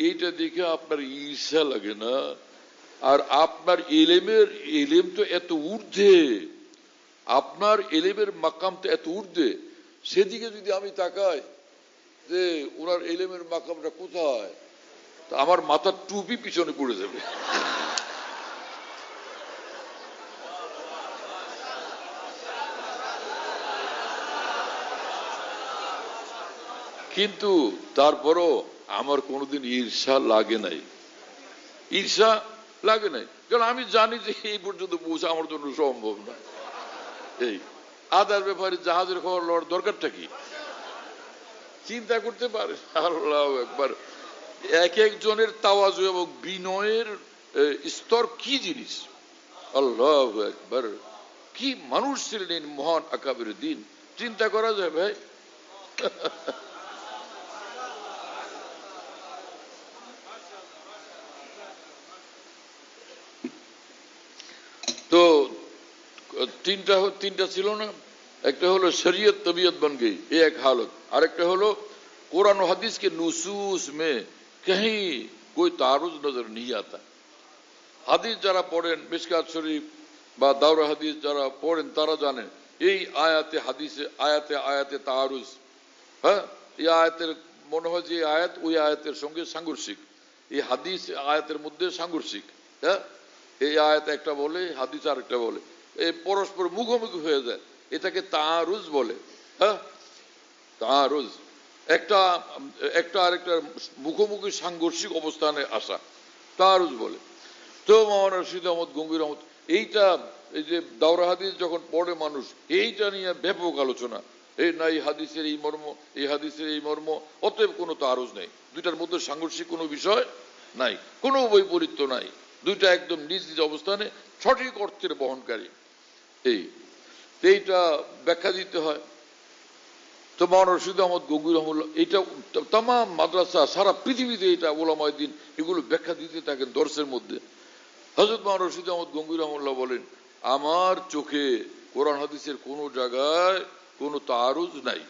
Speaker 2: এইটা দেখে আপনার ঈর্ষা লাগে না? আর আপনার ইলম তো এত ঊর্ধ্বে, আপনার ইলমের মাকাম তো এত ঊর্ধ্বে, সেদিকে যদি আমি তাকাই যে ওনার ইলমের মাকামটা কোথায়, তা আমার মাথার টুপি পিছনে পড়ে যাবে। কিন্তু তারপরও আমার কোনোদিন ঈর্ষা লাগে নাই, ঈর্ষা লাগে নাই, কারণ আমি জানি যে এই পর্যন্ত পৌঁছা আমার জন্য সম্ভব না। এই আদার ব্যাপারে জাহাজের খবর লওয়ার দরকারটা কি? চিন্তা করতে পারে? আল্লাহু আকবার। এক একজনের তাওয়াজু এবং বিনয়ের স্তর কি জিনিস! আল্লাহু আকবার। কি মানুষ ছিলেন মহান আকাবের দিন, চিন্তা করা যায় ভাই? তো তিনটা ছিল না? একটা হলো শরীয়ত তবিয়ত বন গई, ये एक हालत। আরেকটা হলো कुरान और हदीस के नुसूस में कहीं कोई तारुज नजर नहीं आता। হাদিস যারা পড়েন, মিশকাত শরীফ বা দাওরা হাদিস যারা পড়েন তারা জানেন এই আয়াতে হাদিসে আয়াতে আয়াতে তারুজ, হ্যাঁ, এই আয়াতের মনে হয় যে আয়াত ওই আয়াতের সঙ্গে সাংঘর্ষিক, এই হাদিস আয়াতের মধ্যে সাংঘর্ষিক। হ্যাঁ, এই আয়াত একটা বলে, হাদিস আরেকটা বলে, এই পরস্পর মুখোমুখি হয়ে যায়, এটাকে তারুজ বলে। হ্যাঁ, তারুজ, একটা একটা আরেকটার মুখোমুখি সাংঘর্ষিক অবস্থানে আসা, তারুজ বলে। তো মাওলানা রশিদ আহমদ গঙ্গুই রহমত এইটা, এই যে দাওরা হাদিস যখন পড়ে মানুষ, এইটা নিয়ে ব্যাপক আলোচনা, এই না এই হাদিসের এই মর্ম, এই হাদিসের এই মর্ম, অতএব কোনো তারুজ নেই, দুইটার মধ্যে সাংঘর্ষিক কোনো বিষয় নাই, কোনো বৈপরীত্য নাই, দুইটা একদম নিজ নিজ অবস্থানে সঠিক অর্থের বহনকারী। এইটা ব্যাখ্যা দিতে হয়। তো মাওলানা রশিদ আহমদ গঙ্গুই রহমতুল্লাহ এটা তাম মাদ্রাসা সারা পৃথিবীতে এটা ওলামায়ে দ্বীন এগুলো ব্যাখ্যা দিতে থাকেন দর্শের মধ্যে। হযরত মাওলানা রশিদ আহমদ গঙ্গুই রহমতুল্লাহ বলেন, আমার চোখে কোরআন হাদিসের কোন জায়গায় কোনো তারুজ নাই।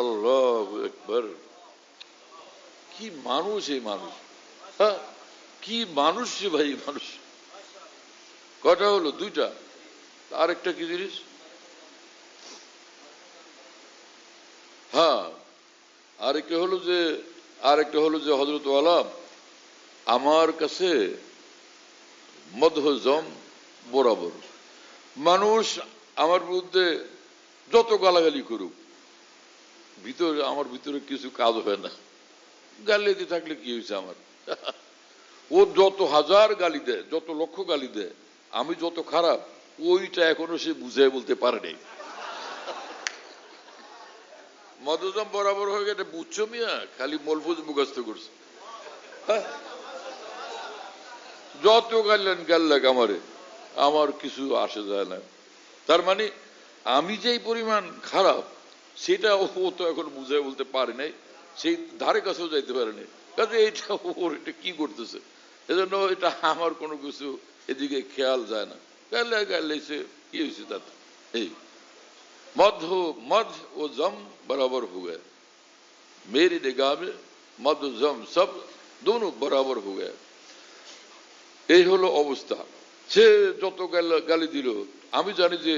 Speaker 2: আল্লাহু আকবার। কি মানুষ এই মানুষ! হ্যাঁ, কি মানুষ রে ভাই মানুষ! কটা হলো? দুইটা। আরেকটা কি জিনিস? হ্যাঁ, আরেকটা হলো যে হযরত ওয়ালা আমার কাছে মদহজম বরাবর। মানুষ আমার বিরুদ্ধে যত গালাগালি করুক, আমার ভিতরে কিছু কাজ হয় না। গালি দিয়ে থাকলে কি হয়েছে আমার? ও যত হাজার গালি দেয়, যত লক্ষ গালি দেয়, আমি যত খারাপ, ওইটা এখনো সে বুঝাই বলতে পারেনি। মদজম বরাবর হয়ে গেছে, বুঝছো মিয়া? খালি মলফুজ মুখস্থ করছে। যত গাইলেন গাল্লাক আমারে, আমার কিছু আসে যায় না। তার মানে আমি যেই পরিমাণ খারাপ সেটা ও তো এখন বুঝায় বলতে পারে নাই, সেই ধারে কাছেও যাইতে পারে নাই, কাজে এটা ওর এটা কি করতেছে, এজন্য এটা আমার কোনো কিছু এদিকে খেয়াল যায় না। গাইলে গাইলেছে কি হয়েছে তাতে, এই मध हो मध वो जम बराबर हो गए, मेरी निगाह में मध जम सब दोनों बराबर हो गए। এই হলো অবস্থা। সে যত গালি দিল, আমি জানি যে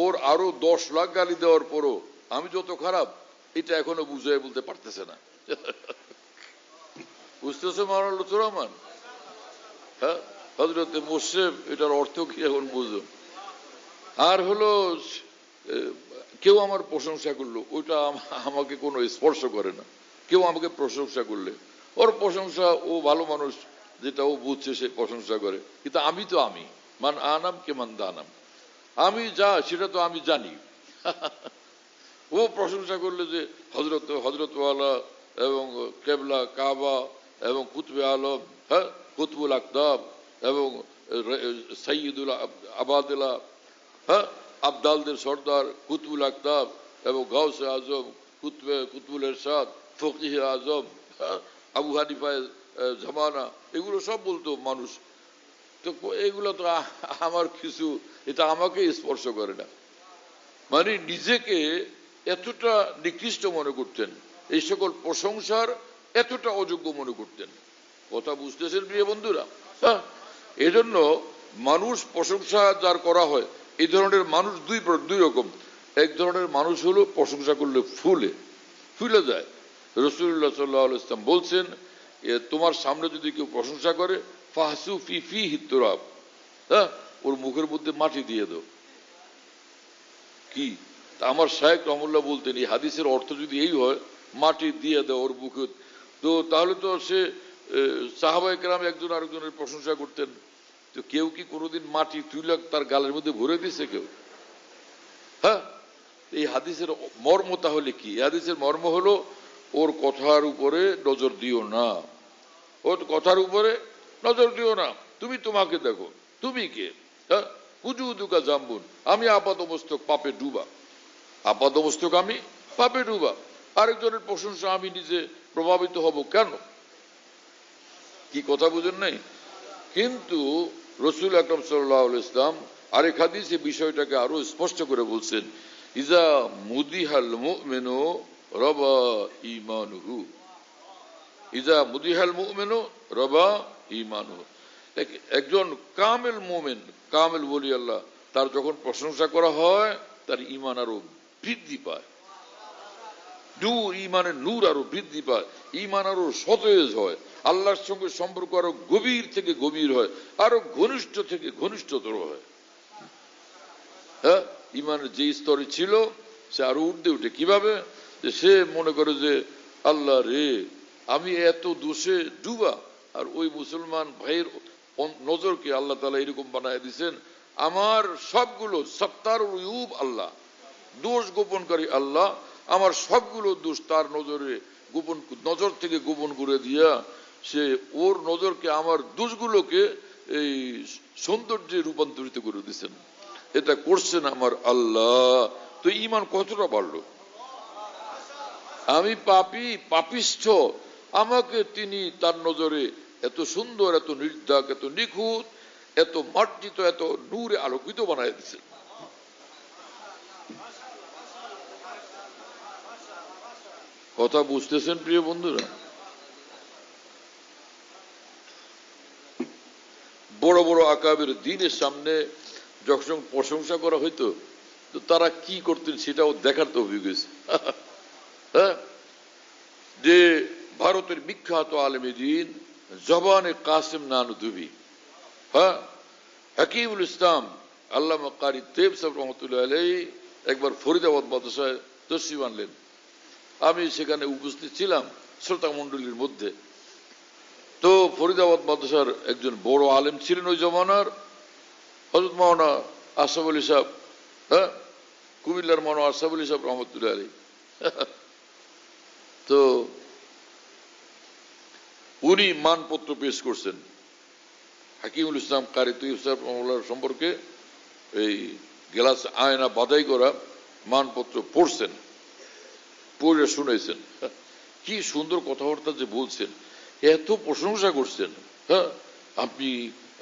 Speaker 2: ওর আরো 10 লাখ গালি দেওয়ার পরও আমি যত খারাপ এটা এখনো বুঝাই বলতে পারতেছে না। বুঝতেছে মাওলানা লুৎফুর রহমান? হ্যাঁ, হযরতে মোশেফ এটার অর্থ কি এখন বুঝো। আর হলো কেউ আমার প্রশংসা করলো, ওইটা আমাকে কোনো স্পর্শ করে না। কেউ আমাকে প্রশংসা করলে ওর প্রশংসা, ও ভালো মানুষ, যেটা ও বুঝছে সে প্রশংসা করে, কিন্তু আমি তো আমি মান আনাম কে মান দানাম, আমি যা সেটা তো আমি জানি। ও প্রশংসা করলে যে হজরতওয়ালা এবং কেবলা কাবা এবং কুতবে আলম, হ্যাঁ, কুতবুল আকতাব এবং সৈয়দুল আবাদিলা, হ্যাঁ, আবদালদের সর্দার কুতবুল আকতাব এবং গাউসে আজম, কুতবুল এরশাদ, ফকিহে আজম, আবু হানিফায় জামানা, এগুলো সব বলতো মানুষ। তো এগুলো তো আমার কিছু, এটা আমাকে স্পর্শ করে না। মানে নিজেকে এতটা নিকৃষ্ট মনে করতেন, এই সকল প্রশংসার এতটা অযোগ্য মনে করতেন। কথা বুঝতেছেন প্রিয় বন্ধুরা? হ্যাঁ, এজন্য মানুষ প্রশংসা যার করা হয়, এই ধরনের মানুষ দুই রকম। এক ধরনের মানুষ হলো প্রশংসা করলে ফুলে যায়। রাসূলুল্লাহ সাল্লাল্লাহু আলাইহি ওয়াসাল্লাম বলছেন, তোমার সামনে যদি কেউ প্রশংসা করে ফাহসু ফি ফিহি তুরাব, হ্যাঁ, ওর মুখের মধ্যে মাটি দিয়ে দাও। কি আমার শায়েখ রহমুল্লাহ বলতেন, এই হাদিসের অর্থ যদি এই হয় মাটি দিয়ে দাও ওর মুখে, তো তাহলে তো সে সাহাবায়ে কেরাম একজন আরেকজনের প্রশংসা করতেন। তো কেউ কি কোনোদিন মাটি তুলে তার গালের মধ্যে ভরে দিছে কেউ? হ্যাঁ, এই হাদিসের মর্ম তাহলে কি? হাদিসের মর্ম হলো ওর কথার উপরে নজর দিও না, ওর কথার উপরে নজর দিও না। তুমি তোমাকে দেখো, তুমি কে? হ্যাঁ, উজুদুকা জাম্বুন, আমি আপাতমস্তক পাপে ডুবা, আপাতমস্তক আমি পাপে ডুবা। আরেকজনের প্রশংসা আমি নিজে প্রভাবিত হব কেন? কি কথা বুঝেন নাই? কিন্তু রাসূল আকরাম সাল্লাল্লাহু আলাইহি ওয়াসাল্লাম আরেক হাদিসে বিষয়টাকে আরো স্পষ্ট করে বলছেন, ইজা মুদিহাল মুমিনু রাবা ঈমানুহু, ইজা মুদিহাল মুমিনু রাবা ঈমানুহু। একজন কামেল মুমিন, কামেল ওলি আল্লাহ, তার যখন প্রশংসা করা হয় তার ঈমান আরো বৃদ্ধি পায়, ঈমানের নূর আরো বৃদ্ধি পায়, ঈমান আরো সতেজ হয়, আল্লাহর সঙ্গে সম্পর্ক আরো গভীর থেকে গভীর হয়, আরো ঘনিষ্ঠ থেকে ঘনিষ্ঠতর হয়। হ্যাঁ, ঈমানের যে স্তরে ছিল সে আরো ঊর্ধ্বে উঠে। কিভাবে? যে সে মনে করে যে আল্লাহ রে, আমি এত দোষে ডুবা, আর ওই মুসলমান ভাইয়ের নজরকে আল্লাহ তাআলা এরকম বানায় দিয়েছেন, আমার সবগুলো সত্তার উয়ুব আল্লাহ, দোষ গোপনকারী আল্লাহ, আমার সবগুলো দোষ তার নজরে গোপন, নজর থেকে গোপন করে দিয়া সে ওর নজরকে, আমার দোষগুলোকে এই সৌন্দর্যে রূপান্তরিত করে দিয়েছেন। এটা করছেন আমার আল্লাহ। তো ঈমান কতটা বাড়লো? আমি পাপী, পাপিষ্ঠ, আমাকে তিনি তার নজরে এত সুন্দর, এত নির্দাক, এত নিখুঁত, এত মার্জিত, এত নূরে আলোকিত বানায় দিয়েছেন। কথা বুঝতেছেন প্রিয় বন্ধুরা? বড় বড় আকাবের দ্বীনের সামনে যখন প্রশংসা করা হইতো, তো তারা কি করতেন সেটাও দেখার তো হয়ে গেছে। হ্যাঁ, যে ভারতের বিখ্যাত আলেমে দ্বীন জবানে কাসিম নানুতুবি, হ্যাঁ, হাকিমুল ইসলাম আল্লামা কারি তেব সাহেব রহমতুল্লাহ আলাইহি একবার ফরিদাবাদ মাদ্রাসায় তশরিফ আনলেন। আমি সেখানে উপস্থিত ছিলাম শ্রোতা মণ্ডলীর মধ্যে। তো ফরিদাবাদ মাদ্রাসার একজন বড় আলেম ছিলেন ওই জমানার, হযরত মাওলানা আশরাফ আলী সাহেব, হ্যাঁ, কুমিল্লার মাওলানা আশরাফ আলী সাহেব রহমতুল্লাহ আলাইহি। তো উনি মানপত্র পেশ করছেন হাকিমুল ইসলাম কারি তৈয়ব সাহেব রহমাতুল্লাহ সম্পর্কে এই গ্লাস আয়না বাদাই করা মানপত্র পড়ছেন, পড়ে শুনেছেন, কি সুন্দর কথাবার্তা যে বলছেন, এত প্রশংসা করছেন। হ্যাঁ, আপনি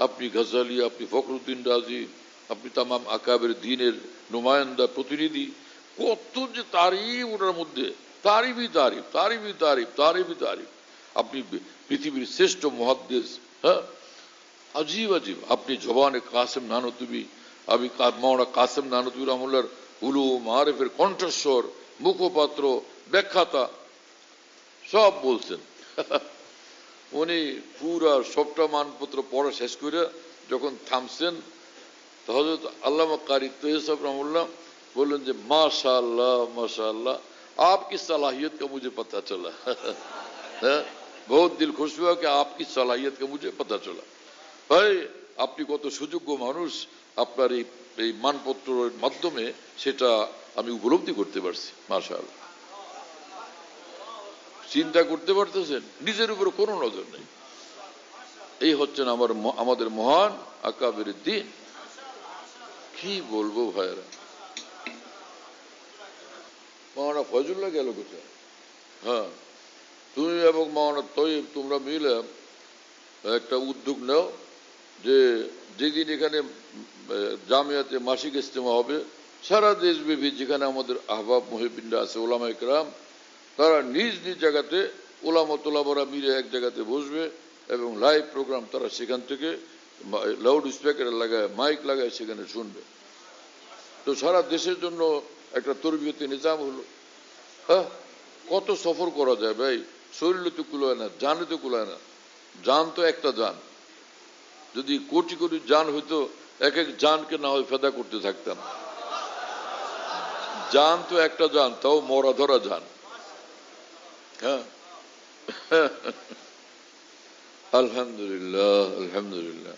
Speaker 2: আপনি গজালি, আপনি ফখরুদ্দিন রাজি, আপনি তামাম আকাবের দ্বীনের নুমায়ান্দা প্রতিনিধি, কত যে তারিফ ওনার মধ্যে, তারিফই তারিফ, তারিফই তারিফ, তারিফই তারিফ। আপনি পৃথিবীর শ্রেষ্ঠ মুহাদ্দিস। হ্যাঁ, আজীব আজীব। আপনি জবানে কাসেম নানতুবি, আমি মাওলানা কাসেম নানতুবি রহমুল্লাহর উলুম আরেফের কণ্ঠস্বর, মুখপাত্র, ব্যাখ্যাতা সব বলছেন। উনি পুরা সবটা মানপত্র পড়া শেষ করে যখন থামছেন, তো হযরত আল্লামা কারি তৈয়ব সাহেব রহমতুল্লাহ बोलन जे माशाअल्लाह आपकी सलाहियत का मुझे पता चला। बहुत दिल खुश हुआ कि आपकी सलाहियत का मुझे पता चला। भाई আপনি কত সুযোগ্য মানুষ, আপনার এই মানপত্রের মাধ্যমে সেটা আমি উপলব্ধি করতে পারছি। মাশাআল্লাহ, চিন্তা করতে পারতেছেন, নিজের উপর কোনো নজর নেই। এই হচ্ছেন আমাদের মহান আকাবের দ্বীন। কি বলবো ভাইরা। মাওলানা ফয়জুল্লাহ গেল কোথায়? হ্যাঁ, তুমি এবং মাওলানা তৈয়ব তোমরা মিলে একটা উদ্যোগ নাও যে যেদিন এখানে জামিয়াতে মাসিক ইজতেমা হবে, সারা দেশব্যাপী যেখানে আমাদের আহবাব মুহিবিনরা আছে, ওলামা ইকরাম, তারা নিজ নিজ জায়গাতে ওলামা মিলে এক জায়গাতে বসবে এবং লাইভ প্রোগ্রাম তারা সেখান থেকে লাউড স্পিকার লাগায়, মাইক লাগায় সেখানে শুনবে। তো সারা দেশের জন্য একটা তরবিয়তি নিজাম হলো। হ্যাঁ, কত সফর করা যায় ভাই, শরীরে তো কুলায় না, জানে তো কুলায় না। জান তো একটা জান, যদি কোটি কোটি জান হইতো এক এক জানকে না হয় ফেদা করতে থাকতাম। জান তো একটা জান, তাও মরা ধরা জান। হ্যাঁ, আলহামদুলিল্লাহ আলহামদুলিল্লাহ।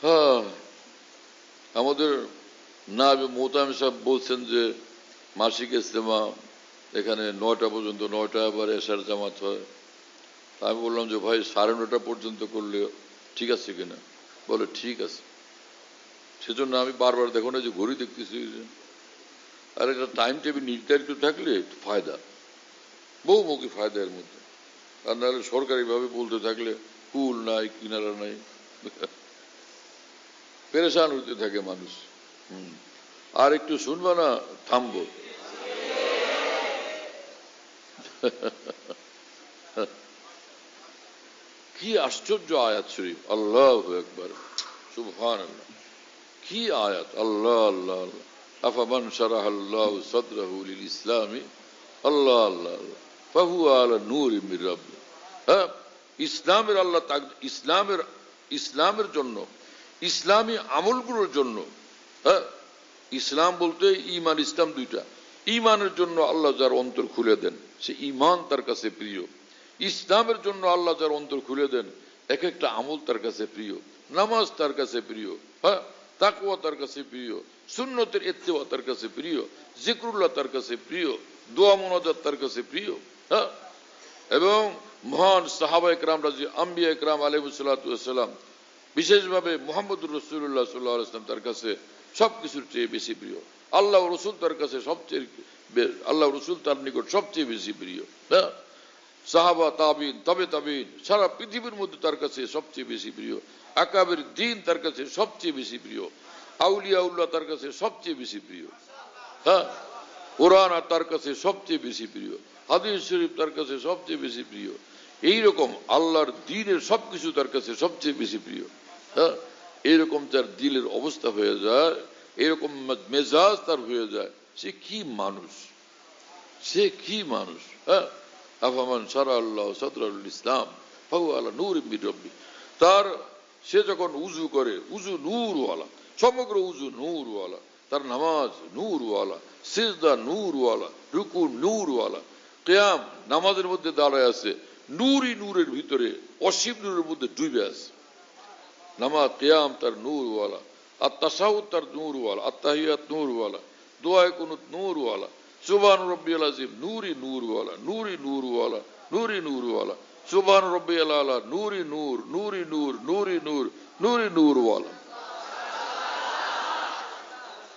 Speaker 2: হ্যাঁ, আমাদের নায়েবে মোহতামিম সাহেব বলছেন যে মাসিক ইজতেমা এখানে 9টা পর্যন্ত, 9টা আবার এশার জামাত হয়। আমি বললাম যে ভাই 9:30 পর্যন্ত করলে ঠিক আছে কিনা? বলে ঠিক আছে। সেজন্য আমি বারবার দেখো না যে ঘড়ি দেখতেছি, আর একটা টাইম টেবিল নির্ধারিত থাকলে ফায়দা, বহুমুখী ফায়দা এর মধ্যে। আর নাহলে সরকারিভাবে বলতে থাকলে কুল নাই, কিনারা নাই, পেরেশান হইতে থাকে মানুষ। আর একটু শুনবা না, থামবো। কি আশ্চর্য আয়াত শরীফ, আল্লাহু আকবার, সুবহানাল্লাহ। কি আয়াত, আল্লাহ আল্লাহ আল্লাহ। আফামান শারাহাল্লাহু সাদরাহু লিল ইসলামি, আল্লাহ আল্লাহ আল্লাহ, ফাহুয়া আলা নূরিম মির রাব্বিহ। হ্যাঁ, ইসলামের আল্লাহ ইসলামের জন্য, ইসলামী আমলগুলোর জন্য। হ্যাঁ, ইসলাম বলতে ঈমান ইসলাম দুইটা। ঈমানের জন্য আল্লাহ যার অন্তর খুলে দেন, সে ঈমান তার কাছে প্রিয়। ইসলামের জন্য আল্লাহ যার অন্তর খুলে দেন, এক একটা আমল তার কাছে প্রিয়। নামাজ তার কাছে প্রিয়, হ্যাঁ, তাকওয়া তার কাছে প্রিয়, সুন্নতের ইত্তেবা তার কাছে প্রিয়, জিকরুল্লাহ তার কাছে প্রিয়, দোয়া মুনাজাত তার কাছে প্রিয়। হ্যাঁ, এবং মহান সাহাবা ইকরাম রাজি, আম্বিয়া ইকরাম আলাইহিস সালাতু ওয়াস সালাম, বিশেষভাবে মুহাম্মদুর রাসূলুল্লাহ সাল্লাল্লাহু আলাইহি ওয়াসাল্লাম তার কাছে সবকিছুর চেয়ে বেশি প্রিয়। আল্লাহ রসুল তার কাছে সবচেয়ে, আল্লাহ রসুল তার নিকট সবচেয়ে বেশি প্রিয়। হ্যাঁ, সাহাবা, তাবিন, তবে তাবিন, সারা পৃথিবীর মধ্যে তার কাছে সবচেয়ে বেশি প্রিয়। আকাবের দ্বীন তার কাছে সবচেয়ে বেশি প্রিয়। আউলিয়াউল্লাহ তার কাছে সবচেয়ে বেশি প্রিয়। হ্যাঁ, কোরআন তার কাছে সবচেয়ে বেশি প্রিয়। হাদিস শরীফ তার কাছে সবচেয়ে বেশি প্রিয়। এইরকম আল্লাহর দ্বীনের সবকিছু তার কাছে সবচেয়ে বেশি প্রিয়। হ্যাঁ, এইরকম যার দিলের অবস্থা হয়ে যায়, এরকম মেজাজ তার হয়ে যায়, সে কি মানুষ, সে কি মানুষ। হ্যাঁ, আফামান শারাহাল্লাহু সাদরাহুল ইসলাম ফাহুয়া আলা নূরিম মির রাব্বিহ। তার সে যখন উযু করে, উযু নূরওয়ালা, সমগ্র উযু নূরওয়ালা, তার নামাজ নূরওয়ালা, সিজদা নূরওয়ালা, রুকু নূরওয়ালা, কিয়াম নামাজের মধ্যে দাঁড়ায় আছে নূরই নূরের ভিতরে, অসীম নূরের মধ্যে ডুবে আছে। নামাজ কিয়াম তার নূরওয়ালা, আর তাশাহুদ তার নূরওয়ালা, আর তাহিয়াত নূরওয়ালা, দোয়া কুনুত নূরওয়ালা, সুবহান রাব্বিয়াল আযীম নূরি নূরওয়ালা, নূরি নূরওয়ালা, নূরি নূরওয়ালা, সুবহান রব্বিয়াল আলা, নূরি নূর, নূরি নূর, নূরি নূর, নূরি নূর ওয়ালা।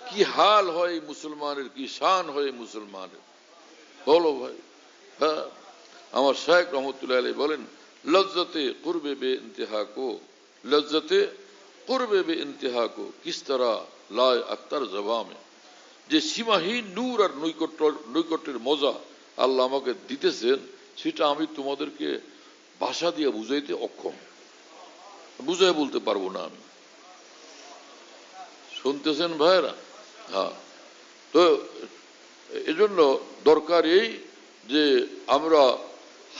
Speaker 2: কি হাল হয় মুসলমানের, কি শান হয় মুসলমানের, বলো ভাই। হ্যাঁ, আমার শাইখ রহমতুল্লাহ আলাইহি বলেন, লজ্জতে কুরবে বে ইন্তেহা কো, লজ্জতে কুরবে বে ইন্তেহা কো কিস তরহ লায় আক্তার জবা মে। যে সীমাহীন নূর আর নৈকট্যের মজা আল্লাহ আমাকে দিতেছেন, সেটা আমি তোমাদেরকে ভাষা দিয়ে বুঝাইতে অক্ষম, বুঝাই বলতে পারবো না আমি। শুনতেছেন ভাইরা? হ্যাঁ, তো এজন্য দরকার এই যে আমরা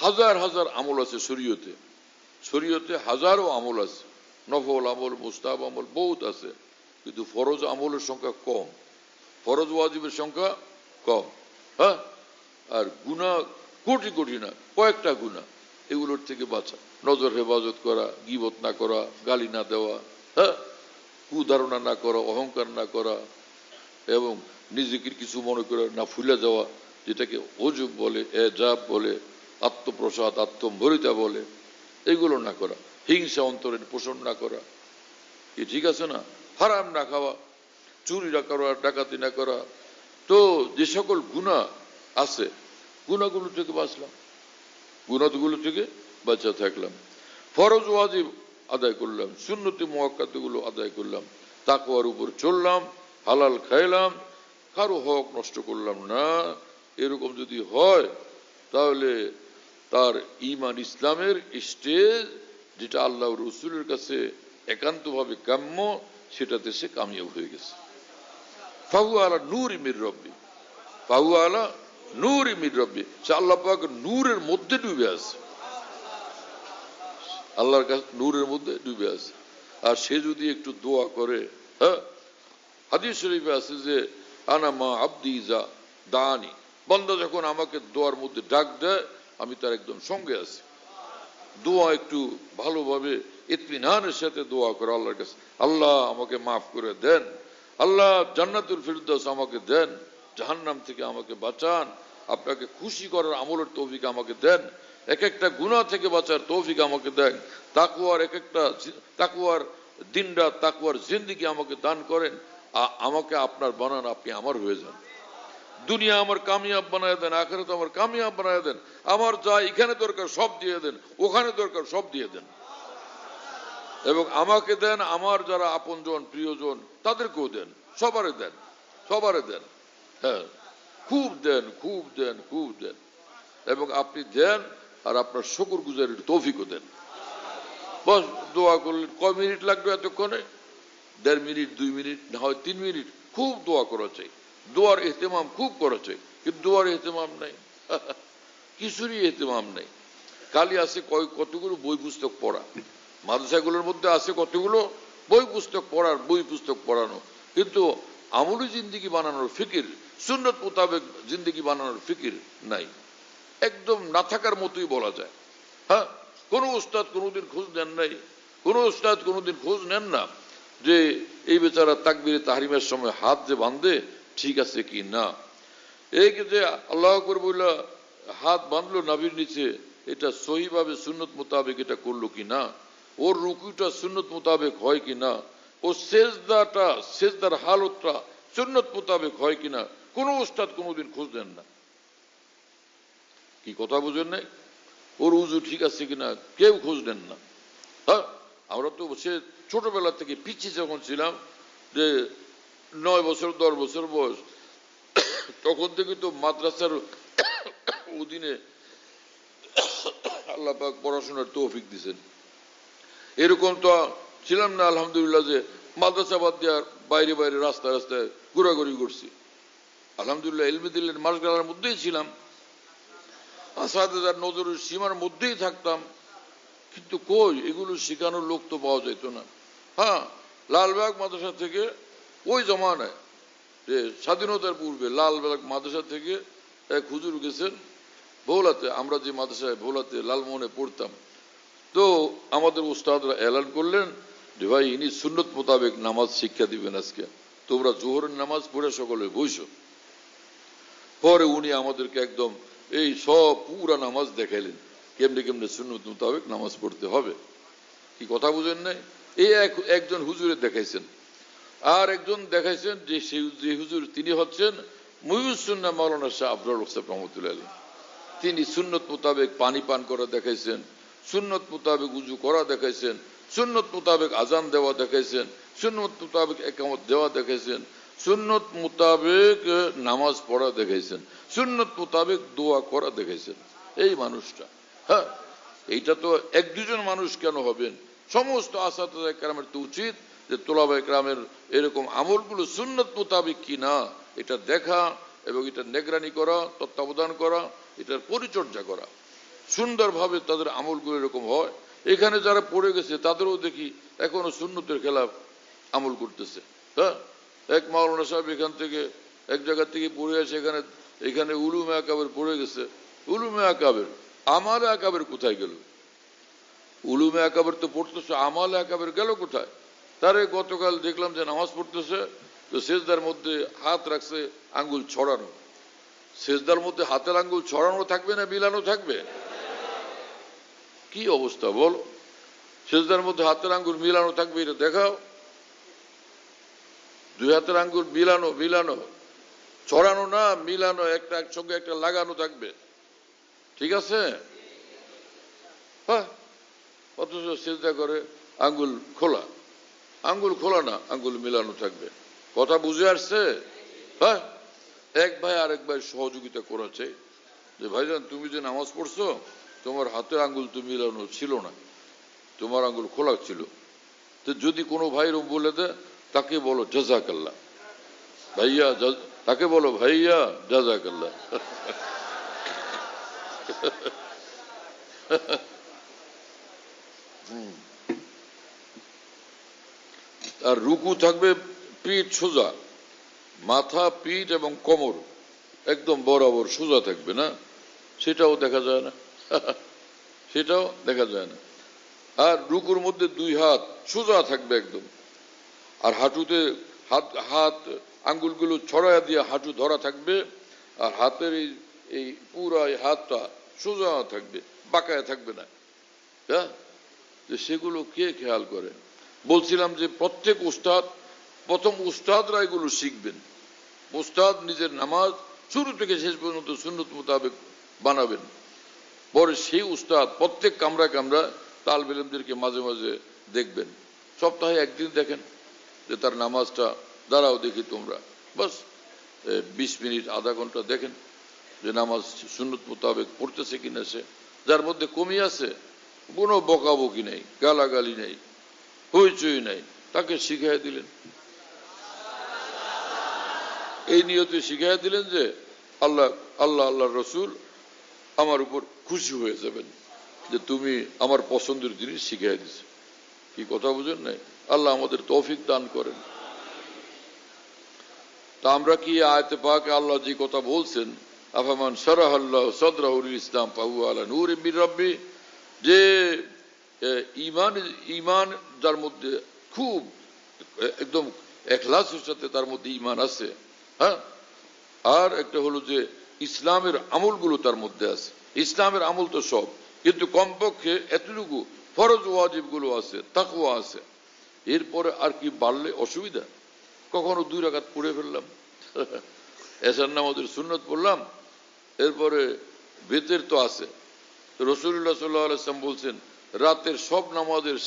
Speaker 2: হাজার হাজার আমল আছে শরীয়তে, শরীয়তে হাজারো আমল আছে, নফল আমল, মুস্তাহাব আমল বহুত আছে, কিন্তু ফরজ আমলের সংখ্যা কম, ফরজ ওয়াজিবের সংখ্যা কম। হ্যাঁ, আর গুনাহ কোটি কোটি না, কয়েকটা গুনাহ, এগুলোর থেকে বাঁচা, নজর হেফাজত করা, গীবত না করা, গালি না দেওয়া, হ্যাঁ, কুধারণা না করা, অহংকার না করা, এবং নিজেকে কিছু মনে করে না ফুলে যাওয়া, যেটাকে ওজব বলে, এজাব বলে, আত্মপ্রসাদ, আত্মম্ভরিতা বলে, এগুলো না করা, হিংসা অন্তরের পোষণ না করা, কি ঠিক আছে না? হারাম না খাওয়া, চুরি না করা, ডাকাতি না করা। তো যে সকল গুনাহ আছে, গুনাহগুলো থেকে বাঁচলাম, গুনাহগুলো থেকে বাঁচা থাকলাম, ফরজ ওয়াজিব আদায় করলাম, সুন্নতি মুআক্কাদাগুলো আদায় করলাম, তাকওয়ার উপর চললাম, হালাল খাইলাম, কারো হক নষ্ট করলাম না। এরকম যদি হয় তাহলে তার ঈমান ইসলামের স্টেজ, যেটা আল্লাহ রসুলের কাছে একান্তভাবে কাম্য, সেটাতে সে কামিয়াব হয়ে গেছে। ফাহু আলা নূর মির রব্বি, ফাহু আলা নূর মির রব্বি, সে আল্লাহ পাক নূরের মধ্যে ডুবে আছে, আল্লাহর কাছে নূরের মধ্যে ডুবে আছে। আর সে যদি একটু দোয়া করে, হ্যাঁ, হাদিস শরীফে আছে যে আনা মা আব্দি যা দানি, বান্দা যখন আমাকে দোয়ার মধ্যে ডাক দেয়, আমি তার একদম সঙ্গে আছি। দোয়া একটু ভালোভাবে ইতমিনানের সাথে দোয়া করে আল্লাহর কাছে, আল্লাহ আমাকে মাফ করে দেন, আল্লাহ জান্নাতুল ফিরদাউস আমাকে দেন, জাহান্নাম থেকে আমাকে বাঁচান, আপনাকে খুশি করার আমলের তৌফিক আমাকে দেন, এক একটা গুনাহ থেকে বাঁচার তৌফিক আমাকে দেন, তাকওয়ার এক একটা তাকওয়ার দিনরাত তাকওয়ার জিন্দেগি আমাকে দান করেন, আমাকে আপনার বানান, আপনি আমার হয়ে যান, দুনিয়া আমার কামিয়াব বানায় দেন, আখিরাত আমার কামিয়াব বানায় দেন, আমার যা এখানে দরকার সব দিয়ে দেন, ওখানে দরকার সব দিয়ে দেন, এবং আমাকে দেন, আমার যারা আপনজন প্রিয়জন তাদেরকেও দেন, সবারে দেন, সবারে দেন। হ্যাঁ, খুব দেন, খুব দেন, খুব দেন, এবং আপনি দেন আর আপনার শুকর গুজারির তৌফিকও দেন। বস দোয়া করলেন, কয় মিনিট লাগবে এতক্ষণে? 1.5 মিনিট, 2 মিনিট, না হয় 3 মিনিট। খুব দোয়া করা চাই, দোয়ার ইহতেমাম খুব করা চাই, কিন্তু দোয়ার ইহতেমাম নাই, কিছুরই ইহতেমাম নাই। খালি আছে কতগুলো বই পুস্তক পড়া, মাদ্রাসাগুলোর মধ্যে আছে কতগুলো বই পুস্তক পড়ার, বই পুস্তক পড়ানো, কিন্তু আমলি জিন্দেগি বানানোর ফিকির, সুন্নত মোতাবেক জিন্দেগি বানানোর ফিকির নাই, একদম না থাকার মতোই বলা যায়। হ্যাঁ, কোনো উস্তাদ কোনোদিন খোঁজ নেন নাই, কোনো উস্তাদ কোনোদিন খোঁজ নেন না যে এই বেচারা তাকবীরে তাহরিমের সময় হাত যে বাঁধে ঠিক আছে কি না, এই যে আল্লাহু আকবার বললা হাত বাঁধলো নাভির নিচে, এটা সহিভাবে সুন্নত মোতাবেক এটা করলো কি না, ওর রুকুটা সুন্নত মোতাবেক হয় কি না, ও সেজদার হালতটা সুন্নত মোতাবেক হয় কিনা, কোনো উস্তাদ কোনোদিন খোঁজ নেন না। কি কথা বুঝেন নাই? ওর উজু ঠিক আছে কিনা কেউ খোঁজ নেন না। হ্যাঁ, আমরা তো সে ছোটবেলা থেকে পিছিয়ে যখন ছিলাম, যে 9 বছর 10 বছর বয়স, তখন থেকে তো মাদ্রাসার অধীনে আল্লাহ পাক পড়াশোনার তৌফিক দিয়েছেন। এরকম তো ছিলাম না আলহামদুলিল্লাহ যে মাদ্রাসা বাদ দেওয়ার বাইরে বাইরে রাস্তায় রাস্তায় ঘোরাঘুরি করছি। আলহামদুলিল্লাহ ইলমে দিলের মাসগালার মধ্যেই ছিলাম, আসাদের নজরের সীমার মধ্যেই থাকতাম, কিন্তু কই এগুলো শেখানোর লোক তো পাওয়া যেত না। হ্যাঁ, লালবাগ মাদ্রাসা থেকে ওই জমানায় যে স্বাধীনতার পূর্বে লালবাগ মাদ্রাসা থেকে এক হুজুর গেছেন ভোলাতে, আমরা যে মাদ্রাসায় ভোলাতে লালমোহনে পড়তাম, তো আমাদের উস্তাদরা এলান করলেন যে ভাই ইনি সুন্নত মোতাবেক নামাজ শিক্ষা দিবেন, আজকে তোমরা জোহরের নামাজ পড়ে সকলে বইসো। পরে উনি আমাদেরকে একদম এই সব পুরা নামাজ দেখাইলেন, কেমনে কেমনে সুন্নত মোতাবেক নামাজ পড়তে হবে। কি কথা বুঝেন নাই? এই একজন হুজুরে দেখাইছেন, আর একজন দেখাইছেন যে হুজুর তিনি হচ্ছেন মুহিউস সুন্নাহ মাওলানা শাহ আবরার হোসেন রহমতুল্লাহ আলাইহি। তিনি সুন্নত মোতাবেক পানি পান করা দেখাইছেন, সুন্নত মোতাবেক উজু করা দেখাইছেন, সুন্নত মোতাবেক আজান দেওয়া দেখাইছেন, সুন্নত মোতাবেক একামত দেওয়া দেখাইছেন, সুন্নত মোতাবেক নামাজ পড়া দেখাইছেন, সুন্নত মোতাবেক দোয়া করা দেখাইছেন। এই মানুষটা, হ্যাঁ, এইটা তো এক দুজন মানুষ কেন হবেন, সমস্ত আসাতিজা কেরামের তো উচিত যে তোলাবায়ে কেরামের এরকম আমলগুলো সুন্নত মোতাবেক কিনা এটা দেখা এবং এটা নিগরানি করা, তত্ত্বাবধান করা, এটার পরিচর্যা করা, সুন্দরভাবে তাদের আমলগুলো এরকম হয়। এখানে যারা পড়ে গেছে তাদেরও দেখি এখনো সুন্নতের খেলাফ আমল করতেছে। হ্যাঁ, এক মাওলানা সাহেব এখান থেকে এক জায়গা থেকে পড়ে আসে, এখানে উলুমে আকাবের পড়ে গেছে। উলুমে আকাবের, আমালে আকাবের কোথায় গেল? উলুমে আকাবের তো পড়তেছে, আমালে আকাবের গেল কোথায়? তারে গতকাল দেখলাম যে নামাজ পড়তেছে, তো সেজদার মধ্যে হাত রাখছে আঙ্গুল ছড়ানো। সেজদার মধ্যে হাতের আঙ্গুল ছড়ানো থাকবে না মিলানো থাকবে? কি অবস্থা বলো? সেজদার মধ্যে হাতের আঙ্গুল মিলানো থাকবে, এটা দেখাও। দুই হাতের আঙ্গুল মিলানো, ছড়ানো না, মিলানো, একটা একসঙ্গে একটা লাগানো থাকবে, ঠিক আছে? হ্যাঁ, অথচ সেজদা করে আঙ্গুল খোলা না, আঙ্গুল মিলানো থাকবে। কথা বুঝে আসছে? হ্যাঁ, এক ভাই আরেক ভাই সহযোগিতা করেছে যে ভাইজান তুমি যে নামাজ পড়ছো তোমার হাতের আঙ্গুল তো মিলানো ছিল না, তোমার আঙ্গুল খোলা ছিল। তো যদি কোনো ভাই বলে দেয় তাকে বলো জাযাকাল্লাহ ভাইয়া, তাকে বলো ভাইয়া জাযাকাল্লাহ। আর রুকু থাকবে পিঠ সোজা, মাথা পিঠ এবং কোমর একদম বরাবর সোজা থাকবে না, সেটাও দেখা যায় না। সেটাও দেখা যায় না। আর রুকুর মধ্যে দুই হাত সোজা থাকবে একদম, আর হাঁটুতে হাত আঙ্গুলগুলো ছড়াইয়া দিয়ে হাঁটু ধরা থাকবে, আর হাতের এই পুরা এই হাতটা সোজা থাকবে, বাঁকায় থাকবে না। হ্যাঁ, সেগুলো কে খেয়াল করে? বলছিলাম যে প্রত্যেক প্রথম উস্তাদরা এগুলো শিখবেন। উস্তাদ নিজের নামাজ শুরু থেকে শেষ পর্যন্ত সুন্নত মোতাবেক বানাবেন, পরে সেই উস্তাদ প্রত্যেক কামরা তালবে ইলমদেরকে মাঝে মাঝে দেখবেন। সপ্তাহে একদিন দেখেন যে তার নামাজটা, দাঁড়াও দেখি তোমরা, বাস 20 মিনিট আধা ঘন্টা দেখেন যে নামাজ সুন্নত মোতাবেক পড়তেছে কিনা। সে যার মধ্যে কমি আছে, কোনো বকাবকি নেই, গালাগালি নেই, হইচই নেই, তাকে শিখাই দিলেন, এই নিয়তে শিখাই দিলেন যে আল্লাহ রসুল আমার উপর খুশি হয়ে যাবেন যে তুমি আমার পছন্দের জিনিস শিখাই দিছে। কি কথা বুঝেন নাই? আল্লাহ আমাদের তৌফিক দান করেন। তা আমরা কি আয়াতে পাকে আল্লাহ যে কথা বলছেন, আফামান শারাহাল্লাহু সাদরাহু লিল ইসলাম ফাহুয়া আলা নূরিম মির রাব্বি, যে ঈমান যার মধ্যে খুব একদম ইখলাসের সাথে তার মধ্যে ঈমান আছে, হ্যাঁ, আর একটা হলো যে ইসলামের আমলগুলো তার মধ্যে আছে। ইসলামের আমল তো সব, কিন্তু কমপক্ষে এতটুকু ফরজ ওয়াজিব গুলো আছে, তাকওয়া আছে। এরপরে আর কি বাড়লে অসুবিধা? কখনো 2 রাকাত পড়ে ফেললাম, এশার নামাজের সুন্নত পড়লাম, এরপরে বেতের তো আছে। রাসূলুল্লাহ সাল্লাল্লাহু আলাইহি ওয়াসাল্লাম বলছেন রাতের সব নামাজের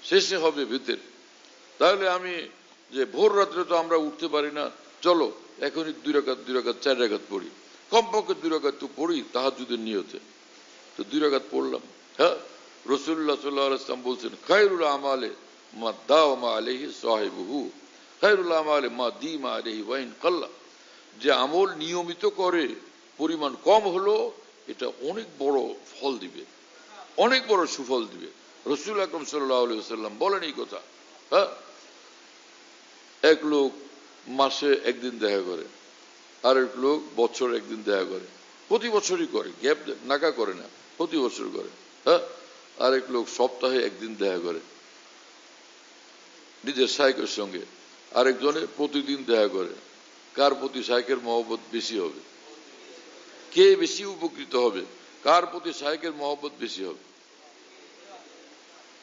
Speaker 2: শেষে হবে বেতের। তাহলে আমি যে ভোর রাত্রে তো আমরা উঠতে পারি না, চলো এখনই 2 রাকাত 4 রাকাত পড়ি, কমপক্ষে 2 রাকাত তো পড়ি তাহাজ্জুদের নিয়তে। তো 2 রাকাত পড়লাম। হ্যাঁ, রাসূলুল্লাহ সাল্লাল্লাহু আলাইহি ওয়াসাল্লাম বলছেন খায়রুল আমালে মা দাওয়ামা আলাইহি সাহিবুহু, খায়রুল আমালে মা দিমা আলাইহি ওয়া ইন কাল্লা। যে আমল নিয়মিত করে, পরিমাণ কম হলো, এটা অনেক বড় ফল দিবে, অনেক বড় সুফল দিবে। রাসূল আকরাম সাল্লাল্লাহু আলাইহি ওয়াসাল্লাম বলেন এই কথা। হ্যাঁ, এক লোক মাসে একদিন দেখা করে, আরেক লোক বছর একদিন দেখা করে, প্রতি বছরই করে, গ্যাপ নাকা করে না, প্রতি বছর করে। হ্যাঁ, আরেক লোক সপ্তাহে একদিন দেখা করে নিজের শাইখের সঙ্গে, আরেকজনে প্রতিদিন দেখা করে। কার প্রতি শাইখের মহব্বত বেশি হবে? কে বেশি উপকৃত হবে? কার প্রতি শায়েখের মহব্বত বেশি হবে?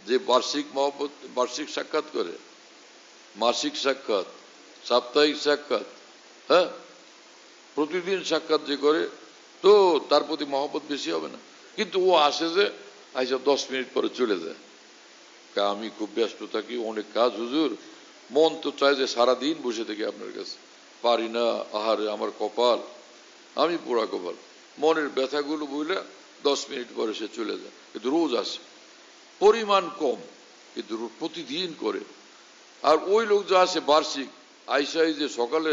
Speaker 2: যে বার্ষিক সাক্ষাৎ করে, মাসিক সাক্ষাৎ, সাপ্তাহিক সাক্ষাৎ, হ্যাঁ, প্রতিদিন সাক্ষাৎ যে করে, তো তার প্রতি মহব্বত বেশি হবে না? কিন্তু ও আসে যে আইসা 10 মিনিট পরে চলে যায়, আমি খুব ব্যস্ত থাকি, অনেক কাজ হুজুর, মন তো চায় যে সারাদিন বসে থাকি আপনার কাছে, পারি না, আহারে আমার কপাল, আমি পোড়া কপাল, মনের ব্যথাগুলো বইলে 10 মিনিট পরে সে চলে যায়। কিন্তু রোজ আসে, পরিমাণ কম কিন্তু প্রতিদিন করে। আর ওই লোক যা আসে বার্ষিক, আইসাই যে সকালে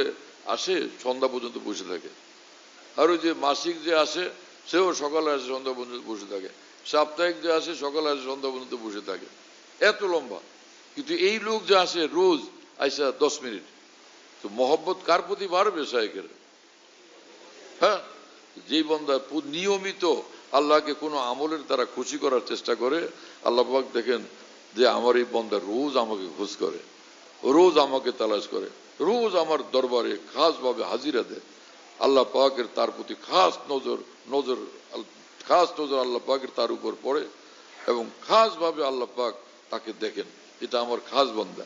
Speaker 2: আসে সন্ধ্যা পর্যন্ত বসে থাকে। আর ওই যে মাসিক যে আসে সেও সকালে আসে সন্ধ্যা পর্যন্ত বসে থাকে, সাপ্তাহিক যে আসে সকালে আসে সন্ধ্যা পর্যন্ত বসে থাকে, এত লম্বা। কিন্তু এই লোক যে আসে রোজ আইসা 10 মিনিট, তো মহব্বত কার প্রতি বাড়বে শায়েখের? হ্যাঁ, যেই বান্দা নিয়মিত আল্লাহকে কোনো আমলের দ্বারা খুশি করার চেষ্টা করে, আল্লাহ পাক দেখেন যে আমার এই বান্দা রোজ আমাকে খোঁজ করে, রোজ আমাকে তালাশ করে, রোজ আমার দরবারে খাস ভাবে হাজিরা দেয়। আল্লাহ পাকের তার প্রতি খাস নজর আল্লাহ পাকের তার উপর পড়ে এবং খাস ভাবে আল্লাহ পাক তাকে দেখেন, এটা আমার খাস বান্দা।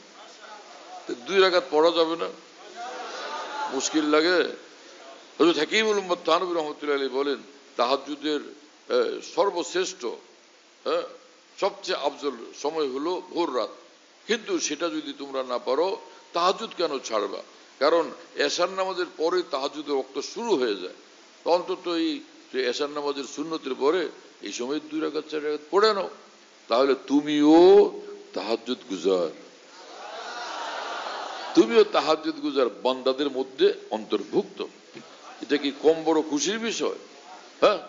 Speaker 2: 2 রাকাত পড়া যাবে না? মুশকিল লাগে? হযরত হাকিমুল উম্মত থানভী রাহমাতুল্লাহি আলাইহি বলেন, তাহাজ্জুদের সর্বশ্রেষ্ঠ, সবচেয়ে আফজল সময় হলো ভোর রাত। কিন্তু সেটা যদি তোমরা না পারো, তাহাজ্জুদ কেন ছাড়বা? কারণ এশার নামাজের পরে তাহাজ্জুদের ওয়াক্ত শুরু হয়ে যায়। অন্তত এই এশার নামাজের সুন্নতের পরে এই সময় 2 রাকাত 4 রাকাত পড়ে নাও, তাহলে তুমিও তাহাজ্জুদ গুজার, বান্দাদের মধ্যে অন্তর্ভুক্ত। এটা কি কম বড় খুশির বিষয়? হ্যাঁ,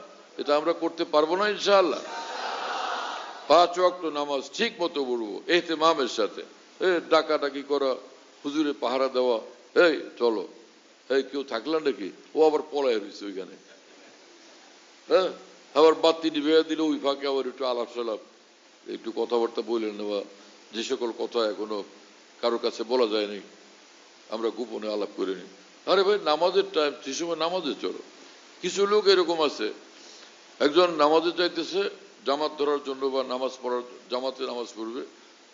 Speaker 2: এটা আমরা করতে পারবো না ইনশাআল্লাহ। 5 ওয়াক্ত নামাজ ঠিক মতো পড়বো ইহতিমামের সাথে, ডাকাডাকি করা, হুজুরে পাহারা দেওয়া, এই চলো, এই কেউ থাকলা নাকি, ও আবার পলায় রয়েছে ওইখানে, হ্যাঁ, আবার বাতি নিভে দিলে ওই ফাঁকে আবার একটু আলাপ সালাপ, একটু কথাবার্তা বলে নেওয়া, যে সকল কথা এখনো কারোর কাছে বলা যায়নি আমরা গোপনে আলাপ করে নিই। আরে ভাই, নামাজের টাইম, সে সময় নামাজে চলো। কিছু লোক এরকম আছে, একজন নামাজে যাইতেছে জামাত ধরার জন্য বা নামাজ পড়ার, জামাতে নামাজ পড়বে,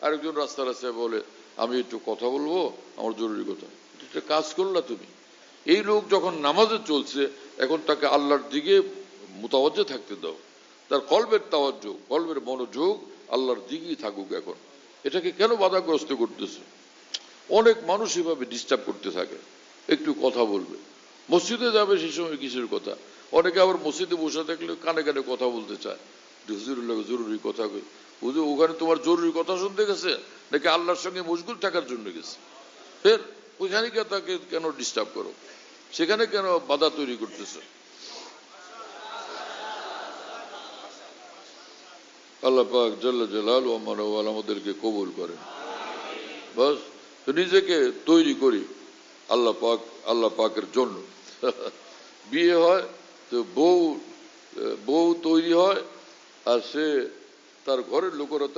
Speaker 2: আরেকজন রাস্তা রাস্তায় বলে আমি একটু কথা বলবো, আমার জরুরি কথা। এটা কাজ করলা তুমি? এই লোক যখন নামাজে চলছে, এখন তাকে আল্লাহর দিকে মুতাওয়াজ্জে থাকতে দাও, তার কলবের তাওয়াজ্জু, কলবের মনোযোগ আল্লাহর দিকেই থাকুক। এখন এটাকে কেন বাধাগ্রস্ত করতেছে? অনেক মানুষ এভাবে ডিস্টার্ব করতে থাকে, একটু কথা বলবে, মসজিদে যাবে সেই সময় কিসের কথা, অনেকে আবার মসজিদে বসে থাকলে কানে কানে কথা বলতে চায়, হুজুরের লাগে জরুরি কথা কই। হুজুর ওখানে তোমার জরুরি কথা শুনতে গেছে নাকি আল্লাহর সঙ্গে মশগুল থাকার জন্য গেছে? ফের ওইখানে তাকে কেন ডিস্টার্ব করো, সেখানে কেন বাধা তৈরি করতেছে? আল্লাহ পাক জাল্লা জালালু ওয়া আমাদেরকে কবুল করেন। বাস নিজেকে তৈরি করি আল্লাহ পাকের জন্য। বিয়ে হয় তো বউ তৈরি হয়, আর সে তার ঘরের লোকেরা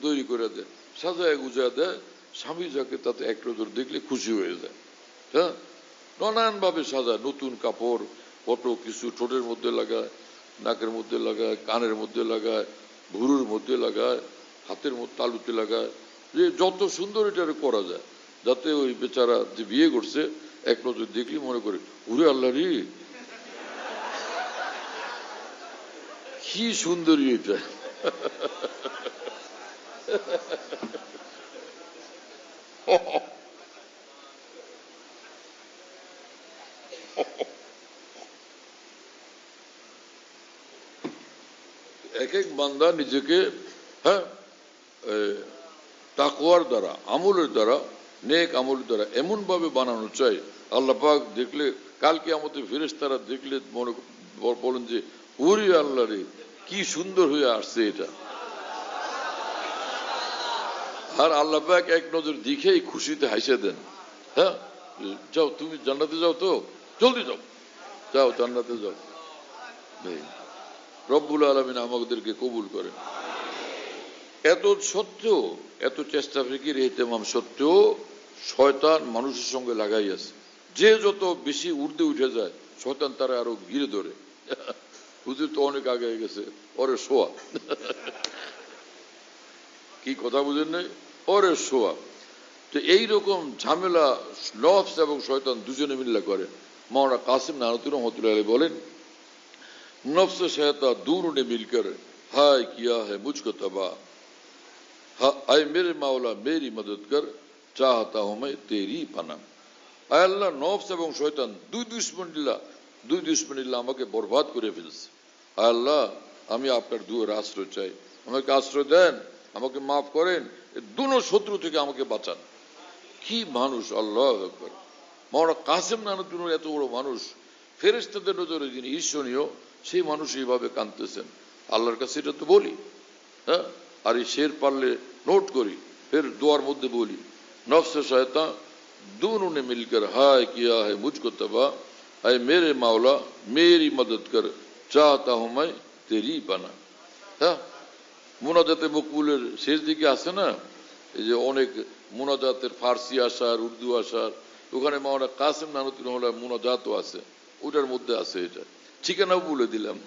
Speaker 2: তৈরি করে দেয়, সাজায় গুজা দেয়, স্বামী যাকে তাতে এক নজর দেখলে খুশি হয়ে যায়। হ্যাঁ, নানান ভাবে সাজায়, নতুন কাপড়, কত কিছু ঠোঁটের মধ্যে লাগায়, নাকের মধ্যে লাগায়, কানের মধ্যে লাগায়, ভুরুর মধ্যে লাগায়, হাতের মধ্যে তালুতে লাগায়, যে যত সুন্দর এটা করা যায়, যাতে ওই বেচারা যে বিয়ে করছে এক নজর দেখলে মনে করে ওরে আল্লাহ রে, কি সুন্দরী এটা। এক এক বান্দা নিজেকে, হ্যাঁ, তাকওয়ার দ্বারা, আমলের দ্বারা, নেক আমলের দ্বারা এমন ভাবে বানানো চাই, আল্লাহ পাক দেখলে, কালকে আমাদের ফেরেশতারা দেখলে মনে বলেন যে ওরে আল্লাহ রে, কি সুন্দর হয়ে আসছে এটা। আর আল্লাহ পাক এক নজর দেখেই খুশিতে হাসে দেন। হ্যাঁ, যাও তুমি জান্নাতে যাও, তো জলদি যাও, যাও জান্নাতে যাও। রব্বুল আলামিন আমাদেরকে কবুল করেন। এত সত্ত্বেও, এত চেষ্টা ফিকির ইহতিমাম সত্ত্বেও শয়তান মানুষের সঙ্গে লাগাই আছে। যে যত বেশি ঊর্ধ্বে উঠে যায়, শয়তান তারা আরো ঘিরে ধরে। হুজুর তো অনেক আগে গেছে, ওরে শোয়া। কি কথা বুঝেন নাই? ওরে শোয়া। তো এইরকম ঝামেলা নফস এবং শয়তান দুজনে মিল্লা করে। মাওলানা কাসিম নানুতুর রহমতুল্লাহ আলাইহি বলেন, नफ्स शैतान दोनों ने मिलकर हाय किया है मुझको तबाह, आए मेरे माওলা मेरी मदद कर, चाहता हूं मैं तेरी पनाह। আয় আল্লাহ, নফস এবং শয়তান দুই দুশমনিল্লাহ আমাকে বরবাদ করে ফেলছে। আয় আল্লাহ, আমি আপনার দুয়ারে আশ্রয় চাই, আমাকে আশ্রয় দেন, আমাকে মাফ করেন, দুনো শত্রু থেকে আমাকে বাঁচান। কি মানুষ! আল্লাহু আকবার। মাওলানা কাসেম নানুতুর এত বড় মানুষ, ফেরেশতাদের নজরে যিনি ঈর্ষণীয়, সেই মানুষ এইভাবে কাঁদতেছেন। আল্লাহর কাছে এটা তো বলি, হ্যাঁ, আর এই শের পারলে নোট করি, ফের দোয়ার মধ্যে বলি, নফস শয়তান दोनों ने मिलकर हाय किया है मुझको तबाह, आए मेरे माওলা मेरी मदद कर, चाहता हूं मैं तेरी पनाह। হ্যাঁ, মুনাজাতে মকবুলের শেষ দিকে আছে না, এই যে অনেক মুনাজাতের ফার্সি আসার, উর্দু আসার, ওখানে মাওলানা কাসেম নানুতুর রহমাতুল্লাহ মুনাজাতও আছে, ওটার মধ্যে আছে এটা। ঠিকানাও বলে দিলাম।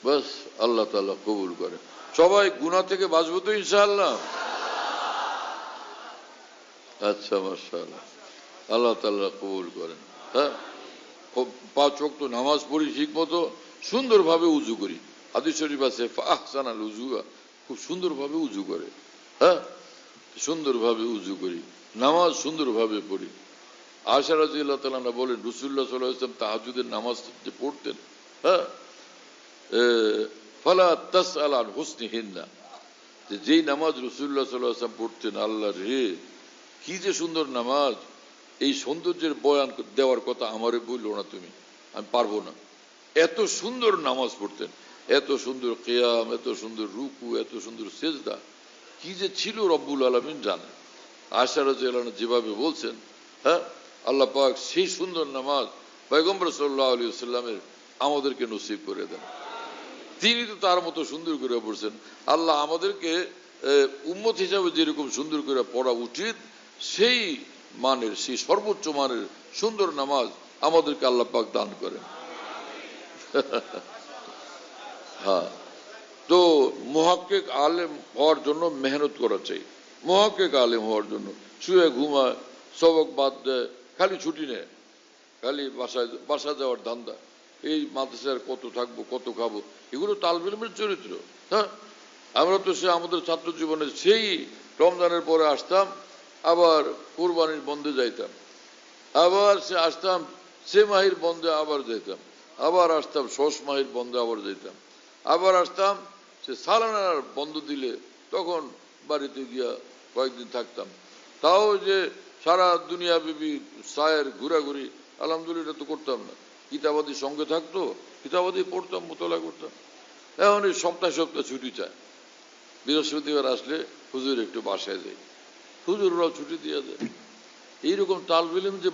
Speaker 2: বাস, আল্লাহ তাআলা কবুল করে। সবাই গুনাহ থেকে বাঁচবো তো ইনশাআল্লাহ? আচ্ছা, মাশাআল্লাহ, আল্লাহ তাআলা কবুল করেন। হ্যাঁ, 5 ওয়াক্ত নামাজ পড়ি ঠিক মতো, সুন্দরভাবে উজু করি। হাদিস শরীফ আছে ফাহসানাল উযুয়া, খুব সুন্দরভাবে উজু করে। হ্যাঁ, সুন্দরভাবে উজু করি, নামাজ সুন্দরভাবে পড়ি। আয়েশা রাদিয়াল্লাহু তাআলা আনহা বলেন, রাসূলুল্লাহ সাল্লাল্লাহু আলাইহি ওয়াসাল্লাম তাহাজ্জুদের নামাজ যে পড়তেন, হ্যাঁ, ফালা তাসআল আন হুসনিহিন্না, যেই নামাজ রাসূলুল্লাহ সাল্লাল্লাহু আলাইহি ওয়াসাল্লাম পড়তেন, আল্লাহ রে কি যে সুন্দর নামাজ, এই সৌন্দর্যের বয়ান দেওয়ার কথা আমারে বললো না তুমি, আমি পারবো না। এত সুন্দর নামাজ পড়তেন, এত সুন্দর কিয়াম, এত সুন্দর রুকু, এত সুন্দর সেজদা, কি যে ছিল রব্বুল আলামিন জানেন। আয়েশা রাদিয়াল্লাহু আনহা যেভাবে বলছেন, হ্যাঁ, আল্লাহ পাক সেই সুন্দর নামাজ পয়গম্বর সাল্লাল্লাহু আলাইহি ওয়াসাল্লামের আমাদেরকে নসিব করে দেন। তিনি তো তার মতো সুন্দর করে পড়ছেন। আল্লাহ আমাদেরকে উম্মত হিসাবে যেরকম সুন্দর করে পড়া উচিত, সেই মানের, সেই সর্বোচ্চ মানের সুন্দর নামাজ আমাদেরকে আল্লাহ পাক দান করেন। হ্যাঁ, তো মুহাক্কিক আলেম হওয়ার জন্য মেহনত করা চাই। মুহাক্কিক আলেম হওয়ার জন্য শুয়ে ঘুমায়, সবক বাদ দেয়, খালি ছুটি নেয়, খালি বাসায় যাওয়ার ধান্দা, এই মাদ্রাসায় কত থাকবো, কত খাবো, এগুলো তালিবে ইলমের চরিত্র। হ্যাঁ, আমরা তো সে আমাদের ছাত্র জীবনে সেই রমজানের পরে আসতাম, আবার কোরবানির বন্ধে যাইতাম, আবার সে আসতাম সে মাহির বন্ধে আবার যাইতাম, আবার আসতাম ষষ্ঠ মাহির বন্ধে আবার যাইতাম, আবার আসতাম সে সালানার বন্ধ দিলে তখন বাড়িতে গিয়া কয়েকদিন থাকতাম। তাও যে সারা দুনিয়া বিবি সায়ের ঘোরাঘুরি, আলহামদুলিল্লাহ তো করতাম না। কিতাবাদি সঙ্গে থাকতো, কিতাবাদি পড়তাম, মোতালা করতাম। এখন এই সপ্তাহ ছুটি চায়, বৃহস্পতিবার আসলে হুজুর একটু বাসায় যাই, হুজুররাও ছুটি দিয়ে দেয়। এইরকম তালিবে ইলম যে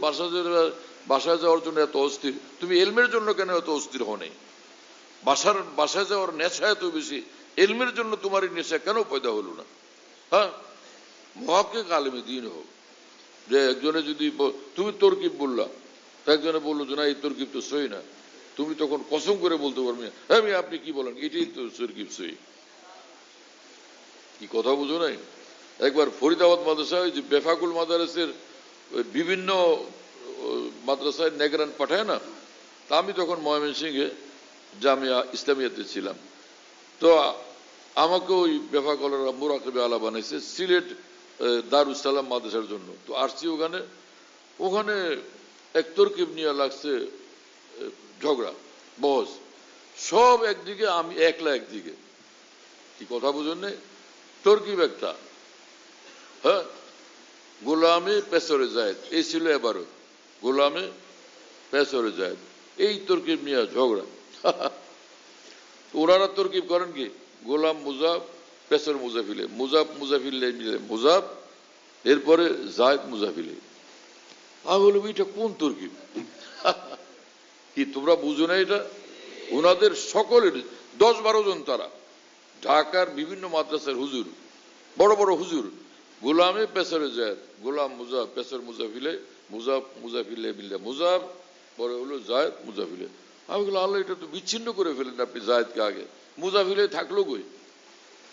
Speaker 2: বাসায় যাওয়ার জন্য এত অস্থির, তুমি এলমের জন্য কেন এত অস্থির হও নাই? বাসায় যাওয়ার নেশা এত বেশি, এলমের জন্য তোমার এই নেশা কেন পয়দা হলো না? হ্যাঁ, মুহাক্কিক আলেমে দ্বীন হোক। যে একজনে যদি তুমি তরকিব বললা, একজনে বললো যে না এই তরকিব তো সহি না, তুমি তখন কসম করে বলতে পারবে, হ্যাঁ আপনি কি বলেন, এটাই তো তরকিব সহি। কি কথা বুঝো নাই? একবার ফরিদাবাদ মাদ্রাসায় যে বেফাকুল মাদারেসের বিভিন্ন মাদ্রাসায় নেগরান পাঠায় না, তা আমি তখন ময়মনসিংহে জামিয়া ইসলামিয়াতে ছিলাম। তো আমাকে ওই বেফাকুলরা মুরাকিবে আলা বানাইছে সিলেট দারুস সালাম মাদ্রাসার জন্য। তো আসছি ওখানে এক তরকিব নিয়ে লাগছে ঝগড়া, বস, সব একদিকে, আমি একলা একদিকে। কি কথা বুঝুন নেই? তরকিব একটা, হ্যাঁ, গোলামে পেছরে জায়েদ, এই ছিল এবারও, গোলামে পেছরে জায়েদ, এই তরকিব নিয়ে ঝগড়া। ওনারা তরকিব করেন কি, গোলাম মুজাব, পেছর মুজাফিলে, মুজাফিলে মিলে মুজাব, এরপরে জায়েদ মুজাফিলে। আমি বললাম এটা কোন তরকিব? কি তোমরা বুঝো না এটা? ওনাদের সকলের 10-12 জন, তারা ঢাকার বিভিন্ন মাদ্রাসার হুজুর, বড় বড় হুজুর, গোলামে পেছরে জায়েদ, গোলাম মুজাব, পেছর মুজাফিলে, মুজাব মুজাফিলে মিলে মুজাব, পরে হলো জায়েদ মুজাফিলে। আমি বললাম আল্লাহ এটা তো বিচ্ছিন্ন করে ফেলেন আপনি জায়েদকে আগে, মুজাফিলে থাকলো কই?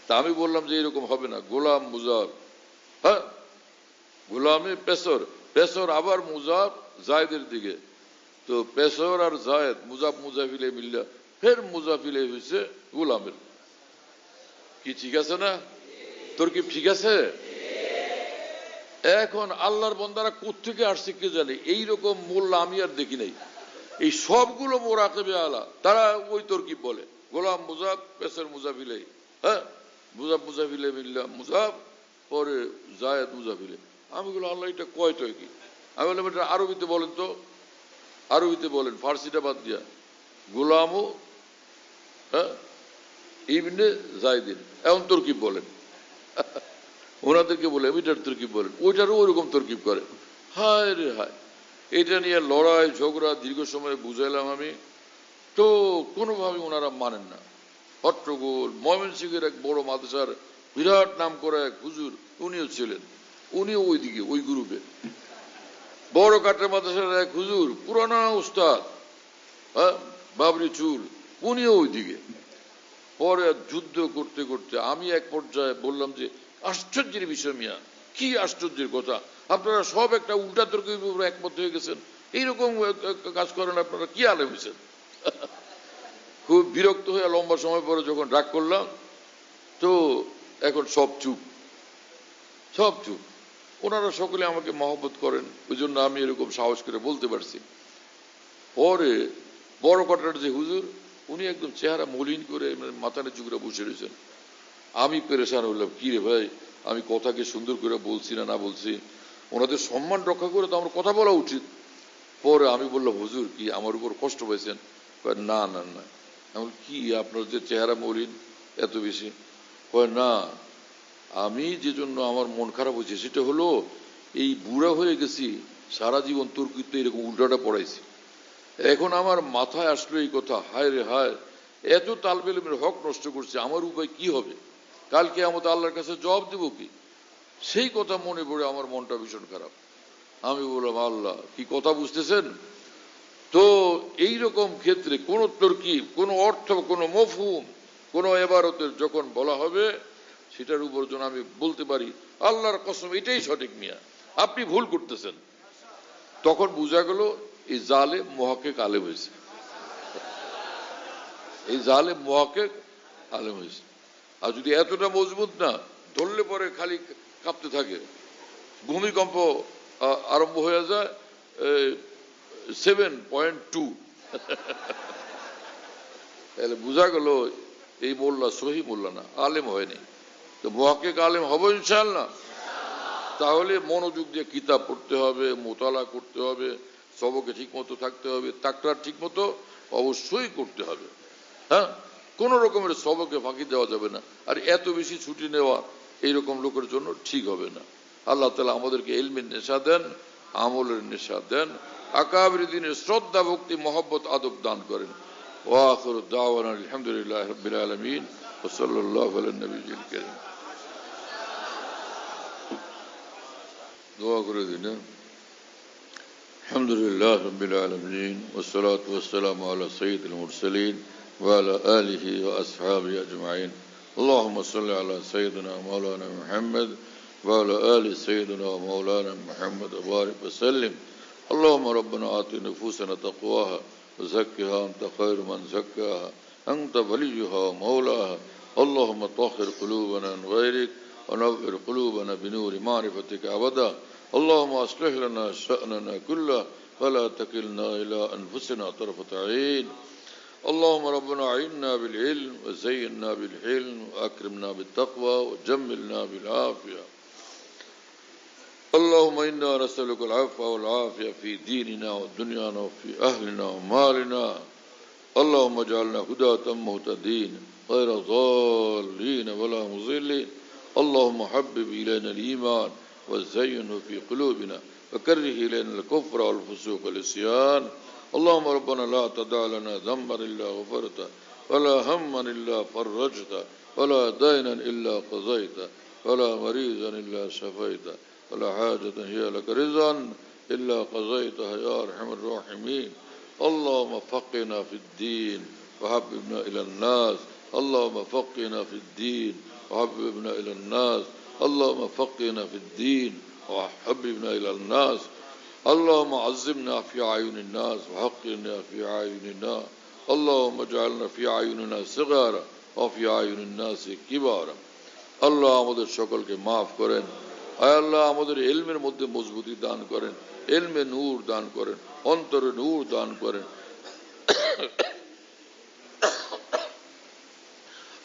Speaker 2: তা আমি বললাম যে এরকম হবে না, গোলাম মুজাফ, হ্যাঁ গোলামে পেসর, পেসর আবার মুজাফ জায়েদের দিকে, তো পেসর আর জায়েদ মুজাফ মুজাফিলে মিললা ফের মুজাফিলে হয়েছে গোলামের। কি ঠিক আছে না? তোর কি ঠিক আছে? এখন আল্লাহর বান্দারা কোত্থেকে আসছে কে জানে, এইরকম মোল্লা আমি আর দেখি নাই। এই সবগুলো মোরাকেবে আলা তারা ওই তরকিব বলে, গোলাম মুজাফ পেসর মুজাফিলে, হ্যাঁ মুজাফ মুজাফিলে মিল্লা মুজাফ পরে জায়েদ মুজাফিলে। আমি বললাম আল্লাহ এটা কয় টয় কি? আমি বললাম এটা আরবিতে বলেন তো, আরবিতে বলেন, ফার্সিটা বাদ দিয়া। গোলামও হ্যাঁ ইবনে জায়দিন, এমন তরকিব বলেন। ওনাদেরকে বলে এটার তরকিব বলেন, ওইটারও ওইরকম তরকিব করে। হায় রে হায়, এটা নিয়ে লড়াই ঝগড়া দীর্ঘ সময় বুঝাইলাম আমি, তো কোনোভাবে ওনারা মানেন না। হট্টগোল। ময়মনসিংহের এক বড় মাদ্রাসার বিরাট নাম করা এক হুজুর, উনিও ছিলেন, উনিও ওইদিকে ওই গ্রুপে। বড় কাটের মাদ্রাসার এক হুজুর পুরানা উস্তাদ, হ্যাঁ বাবরি চুল, উনিও ওইদিকে। পরে যুদ্ধ করতে করতে আমি এক পর্যায়ে বললাম যে আশ্চর্যের বিষয় মিয়া, কি আশ্চর্যের কথা, আপনারা সব একটা উল্টা তর্কের উপর একমত হয়ে গেছেন, এইরকম কাজ করেন আপনারা, কি আলেম হয়েছেন? খুব বিরক্ত হয়ে লম্বা সময় পরে যখন রাগ করলাম, তো এখন সব চুপ, সব চুপ। ওনারা সকলে আমাকে মহব্বত করেন, ওই জন্য আমি এরকম সাহস করে বলতে পারছি। পরে বড় কটার যে হুজুর, উনি একদম চেহারা মলিন করে মাথা নিচু করে বসে রয়েছেন। আমি পেরেশান হইলাম, কি রে ভাই, আমি কথাকে সুন্দর করে বলছি না বলছি, ওনাদের সম্মান রক্ষা করে তো আমার কথা বলা উচিত। পরে আমি বললাম হুজুর কি আমার উপর কষ্ট পাইছেন? না না না। আমি কি আপনার যে চেহারা মলিন এত বেশি? কয় না, আমি যে জন্য আমার মন খারাপ হয়েছে সেটা হলো এই বুড়া হয়ে গেছি, সারা জীবন তর্কিতে এরকম উল্টাটা পড়াইছি, এখন আমার মাথায় আসলো এই কথা, হায় রে হায়, এত তালবেলেমের হক নষ্ট করছে, আমার উপায় কি হবে? কালকে আমাদের আল্লাহর কাছে জবাব দেব কি? সেই কথা মনে পড়ে আমার মনটা ভীষণ খারাপ। আমি বললাম আল্লাহ কি কথা বুঝতেছেন? তো এইরকম ক্ষেত্রে কোন তরকিব, কোন অর্থ, কোন মফহুম, কোন এবারতের যখন বলা হবে, সেটার উপর যেন আমি বলতে পারি আল্লাহর কসম এটাই সঠিক মিয়া, আপনি ভুল করতেছেন, তখন বোঝা গেল এই জালেম মুহাক্কিক আলেম হয়েছে, এই জালেম মুহাক্কিক আলেম হয়েছে। আর যদি এতটা মজবুত না, ধরলে পরে খালি কাঁপতে থাকে, ভূমিকম্প আরম্ভ হয়ে যায় 7.2, তাহলে বোঝা গেল এই মোল্লা সহি মোল্লা না, আলেম হয়নি। তো মুহাক্কিক আলেম হবো ইনশাআল্লাহ। তাহলে মনোযোগ দিয়ে কিতাব পড়তে হবে, মোতালা করতে হবে, সবকে ঠিক মতো থাকতে হবে, তাকরার ঠিক মতো অবশ্যই করতে হবে, হ্যাঁ কোন রকমের সবকে ফাঁকি দেওয়া যাবে না। আর এত বেশি ছুটি নেওয়া এইরকম লোকের জন্য ঠিক হবে না। আল্লাহ তাআলা আমাদেরকে ইলমের নেশা দেন, আমলের নেশা দেন, আকাবির দ্বীনের শ্রদ্ধা ভক্তি মহব্বত আদব দান করেন। ওয়া আখিরু দাওয়ানা আলহামদুলিল্লাহি রাব্বিল আলামিন ওয়া সাল্লাল্লাহু আলা নবিয়্যিল কারীম। দোয়া করে দিন। আলহামদুলিল্লাহ রাব্বিল আলামিন ওয়াস সালাতু ওয়াস সালামু আলা সাইয়্যিদিল মুরসালিন ওয়া আলা আলিহি ওয়া আসহাবিহি আজমাইন। আল্লাহুম্মা সাল্লি আলা সাইয়্যিদিনা মাওলানা মুহাম্মদ ওয়া আলা আলি সাইয়্যিদিনা মাওলানা মুহাম্মদ ওয়া বারিক ওয়া সাল্লিম। আল্লাহুম্মা রাব্বানা আতি নুফুসানা তাকওয়াহা ওয়া যাক্কিহা আনতা খায়রু মান যাক্কাহা আনতা ওয়ালিয়্যুহা ওয়া মাওলাহা। আল্লাহুম্মা তাহহির কুলুবানা মিন গায়রিক ওয়া নাওৱির কুলুবানা বিনুরি মারিফাতিকা আবাদা। اللهم أصلح لنا شأننا كله ولا تكلنا إلى أنفسنا طرفة عين. اللهم ربنا أعنا بالعلم وزينا بالحلم وأكرمنا بالتقوى وجملنا بالعافية. اللهم إنا نسألك العفو والعافية في ديننا ودنيانا وفي أهلنا ومالنا. اللهم اجعلنا هداة مهتدين غير ضالين ولا مضلين. اللهم حبب إلينا الإيمان وزينه في قلوبنا وكره إلينا الكفر والفسوق والعصيان. اللهم ربنا لا تدع لنا ذنبا إلا غفرته ولا هما إلا فرجته ولا دينا إلا قضيته ولا مريضا إلا شفيته ولا حاجة هي لك رضا إلا قضيتها يا أرحم الراحمين. اللهم فقهنا في الدين وحببنا إلى الناس اللهم فقهنا في الدين وحببنا إلى الناس اللهم فقهنا في الدين وحببنا إلى الناس اللهم عظمنا في أعين الناس وحقرنا في أعين الناس اللهم اجعلنا في أعيننا صغارا وفي أعين الناس كبارا আল্লাহ আমাদের সকলকে মাফ করেন আয় আল্লাহ আমাদের ইলমের মধ্যে মজবুতি দান করেন ইলমে নূর দান করেন অন্তরে নূর দান করেন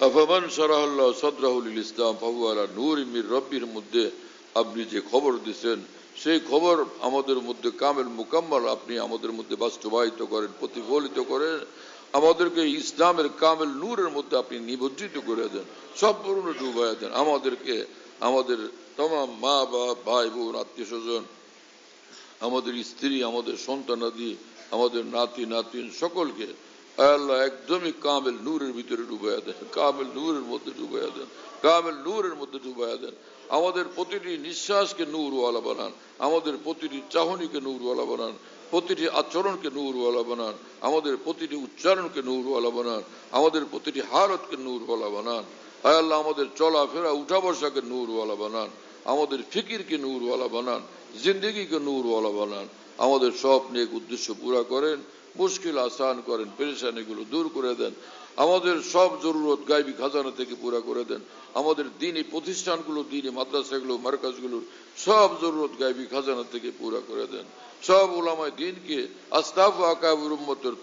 Speaker 2: আফামান শারাহাল্লাহু সাদরাহু লিল ইসলাম ফাহুয়া আলা নূরিন মির রাব্বির মধ্যে আপনি যে খবর দিয়েছেন সেই খবর আমাদের মধ্যে কামেল মুকাম্মাল আপনি আমাদের মধ্যে বাস্তবায়িত করেন প্রতিফলিত করেন আমাদেরকে ইসলামের কামেল নূরের মধ্যে আপনি নিমজ্জিত করে দেন সম্পূর্ণ ডুবাইয়া দেন আমাদেরকে আমাদের तमाम মা বাপ ভাই বোন আত্মীয় স্বজন আমাদের স্ত্রী আমাদের সন্তানাদি আমাদের নাতি নাতিন সকলকে আল্লাহ একদমই কামেল নূরের ভিতরে ডুবাইয়া দেন কামেল নূরের মধ্যে ডুবাইয়া দেন কামেল নূরের মধ্যে ডুবাইয়া দেন আমাদের প্রতিটি নিঃশ্বাসকে নূরওয়ালা বানান আমাদের প্রতিটি চাহনিকে নূরওয়ালা বানান প্রতিটি আচরণকে নূরওয়ালা বানান আমাদের প্রতিটি উচ্চারণকে নূরওয়ালা বানান আমাদের প্রতিটি হারতকে নূরওয়ালা বানান আয় আল্লাহ আমাদের চলাফেরা উঠা বসাকে নূরওয়ালা বানান আমাদের ফিকিরকে নূরওয়ালা বানান জিন্দেগিকে নূরওয়ালা বানান আমাদের সব নেক উদ্দেশ্য পুরা করেন মুশকিল আসান করেন পেরেশানিগুলো দূর করে দেন আমাদের সব জরুরত গায়বী খাজানা থেকে পুরা করে দেন আমাদের দ্বীনি প্রতিষ্ঠানগুলো দ্বীনি মাদ্রাসাগুলো মারকাজগুলোর সব জরুরত গায়বী খাজানা থেকে পুরা করে দেন সব উলামায়ে দ্বীনকে আসতাফ ও আকাবির উম্মতের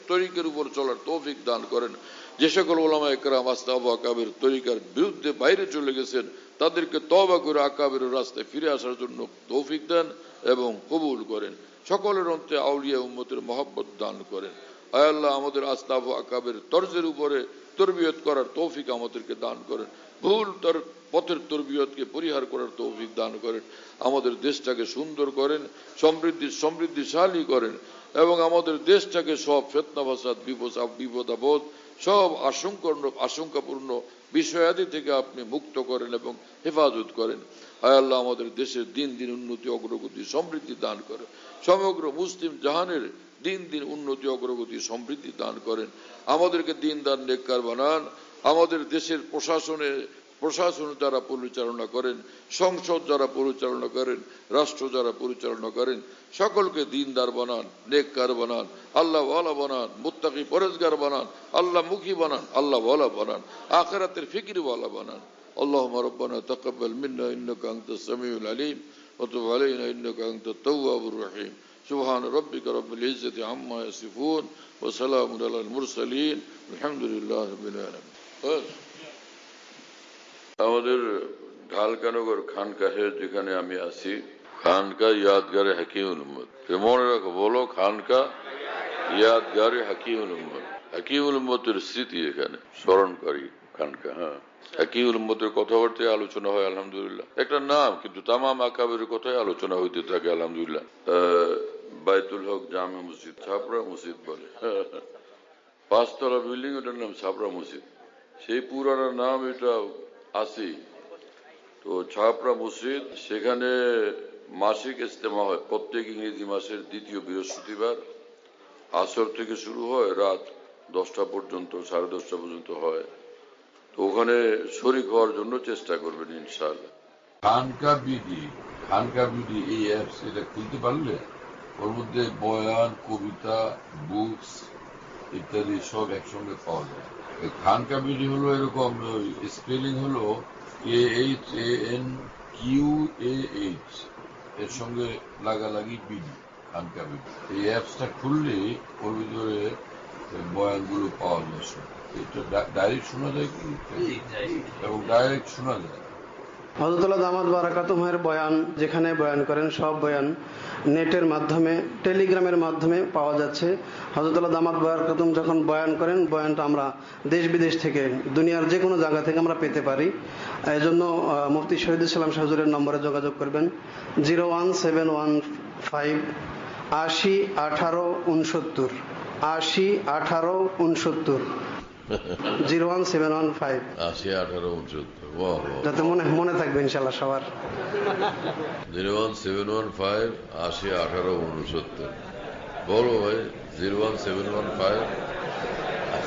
Speaker 2: তরিকের উপর চলার তৌফিক দান করেন যে সকল উলামায়ে কেরাম আসতাফ ও আকাবির তরিকার বিরুদ্ধে বাইরে চলে গেছেন তাদেরকে তওবা করে আকাবির রাস্তায় ফিরে আসার জন্য তৌফিক দেন এবং কবুল করেন সকলের অন্তে আউলিয়া উম্মতের মহব্বত দান করেন আয় আল্লাহ আমাদের আসতাফ ও আকাবের তরজের উপরে তরবিয়ত করার তৌফিক আমাদেরকে দান করেন ভুল তার পথের তরবিয়তকে পরিহার করার তৌফিক দান করেন আমাদের দেশটাকে সুন্দর করেন সমৃদ্ধিশালী করেন এবং আমাদের দেশটাকে সব ফিতনা ফাসাদ বিপদাবোধ সব আশঙ্কাপূর্ণ বিষয়াদি থেকে আপনি মুক্ত করেন এবং হেফাজত করেন আয় আল্লাহ আমাদের দেশের দিন দিন উন্নতি অগ্রগতি সমৃদ্ধি দান করেন সমগ্র মুসলিম জাহানের দিন দিন উন্নতি অগ্রগতি সমৃদ্ধি দান করেন আমাদেরকে দিনদার নেককার বানান আমাদের দেশের প্রশাসন যারা পরিচালনা করেন সংসদ যারা পরিচালনা করেন রাষ্ট্র যারা পরিচালনা করেন সকলকে দিনদার বানান নেককার বানান আল্লাহ ওয়ালা বানান মুত্তাকি পরেজগার বানান আল্লাহ মুখী বানান আল্লাহ ওয়ালা বানান আখিরাতের ফিকির ওয়ালা বানান اللهم ربنا تقبل منا إنك أنت السميع العليم وتب علينا إنك أنت التواب الرحيم سبحان ربك رب العزة عما يصفون وسلام على المرسلين الحمد لله رب العالمين আমাদের ঢালকানগর খানকাহে যেখানে আমি আছি খানকা ইয়াদগারে হাকিমুল উম্মত মনে রাখো বলো খানকা ইয়াদগারে হাকিমুল উম্মত হাকিমুল উম্মতের স্মৃতি এখানে স্মরণকারী খানকা হ্যাঁ হাকিমুল উম্মতের কথাবার্তায় আলোচনা হয় আলহামদুলিল্লাহ একটা নাম কিন্তু তামাম আকাবের কথাই আলোচনা হইতে থাকে আলহামদুলিল্লাহ বাইতুল হক জামে মসজিদ ছাপড়া মসজিদ বলে 5 তলা বিল্ডিং ওটার নাম ছাপড়া মসজিদ সেই পুরানো নাম এটা আছে তো ছাপড়া মসজিদ সেখানে মাসিক ইজতেমা হয় প্রত্যেক ইংরেজি মাসের দ্বিতীয় বৃহস্পতিবার আসর থেকে শুরু হয় রাত 10টা পর্যন্ত 10:30 পর্যন্ত হয় তো ওখানে শরীক হওয়ার জন্য চেষ্টা করবেন ইনশাআল্লাহ খানকা বিডি এই অ্যাপস এটা খুলতে পারলে ওর মধ্যে বয়ান কবিতা বুকস ইত্যাদি সব একসঙ্গে পাওয়া যায় খানকা বিডি হলো এরকম স্পেলিং হলো KHANQAH এর সঙ্গে লাগালাগি বিডি খানকা বিডি এই অ্যাপসটা খুললে ওর ভিতরে বয়ানগুলো পাওয়া যায় এটা ডাইরেক্ট শোনা যায় কি এবং ডাইরেক্ট শোনা যায়
Speaker 3: হযরতুল্লাহ দামাত বারাকাতুহুর বয়ান যেখানে বয়ান করেন সব বয়ান নেটের মাধ্যমে টেলিগ্রামের মাধ্যমে পাওয়া যাচ্ছে হযরতুল্লাহ দামাত বারাকাতুহু যখন বয়ান করেন বয়ানটা আমরা দেশ বিদেশ থেকে দুনিয়ার যে কোনো জায়গা থেকে আমরা পেতে পারি এই জন্য মুফতি শহীদুল ইসলাম হুজুরের নম্বরে যোগাযোগ করবেন 01715 80 18 69 80 18 69 01715
Speaker 2: 80 18 69
Speaker 3: যাতে মনে থাকবে ইনশাআল্লাহ সবার
Speaker 2: 01715 80 18 69 বলো ভাই 01715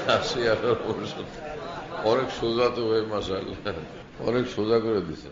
Speaker 2: 80 18 অনেক সোজা তো ভাই, মাশাআল্লাহ, অনেক সোজা করে দিছে।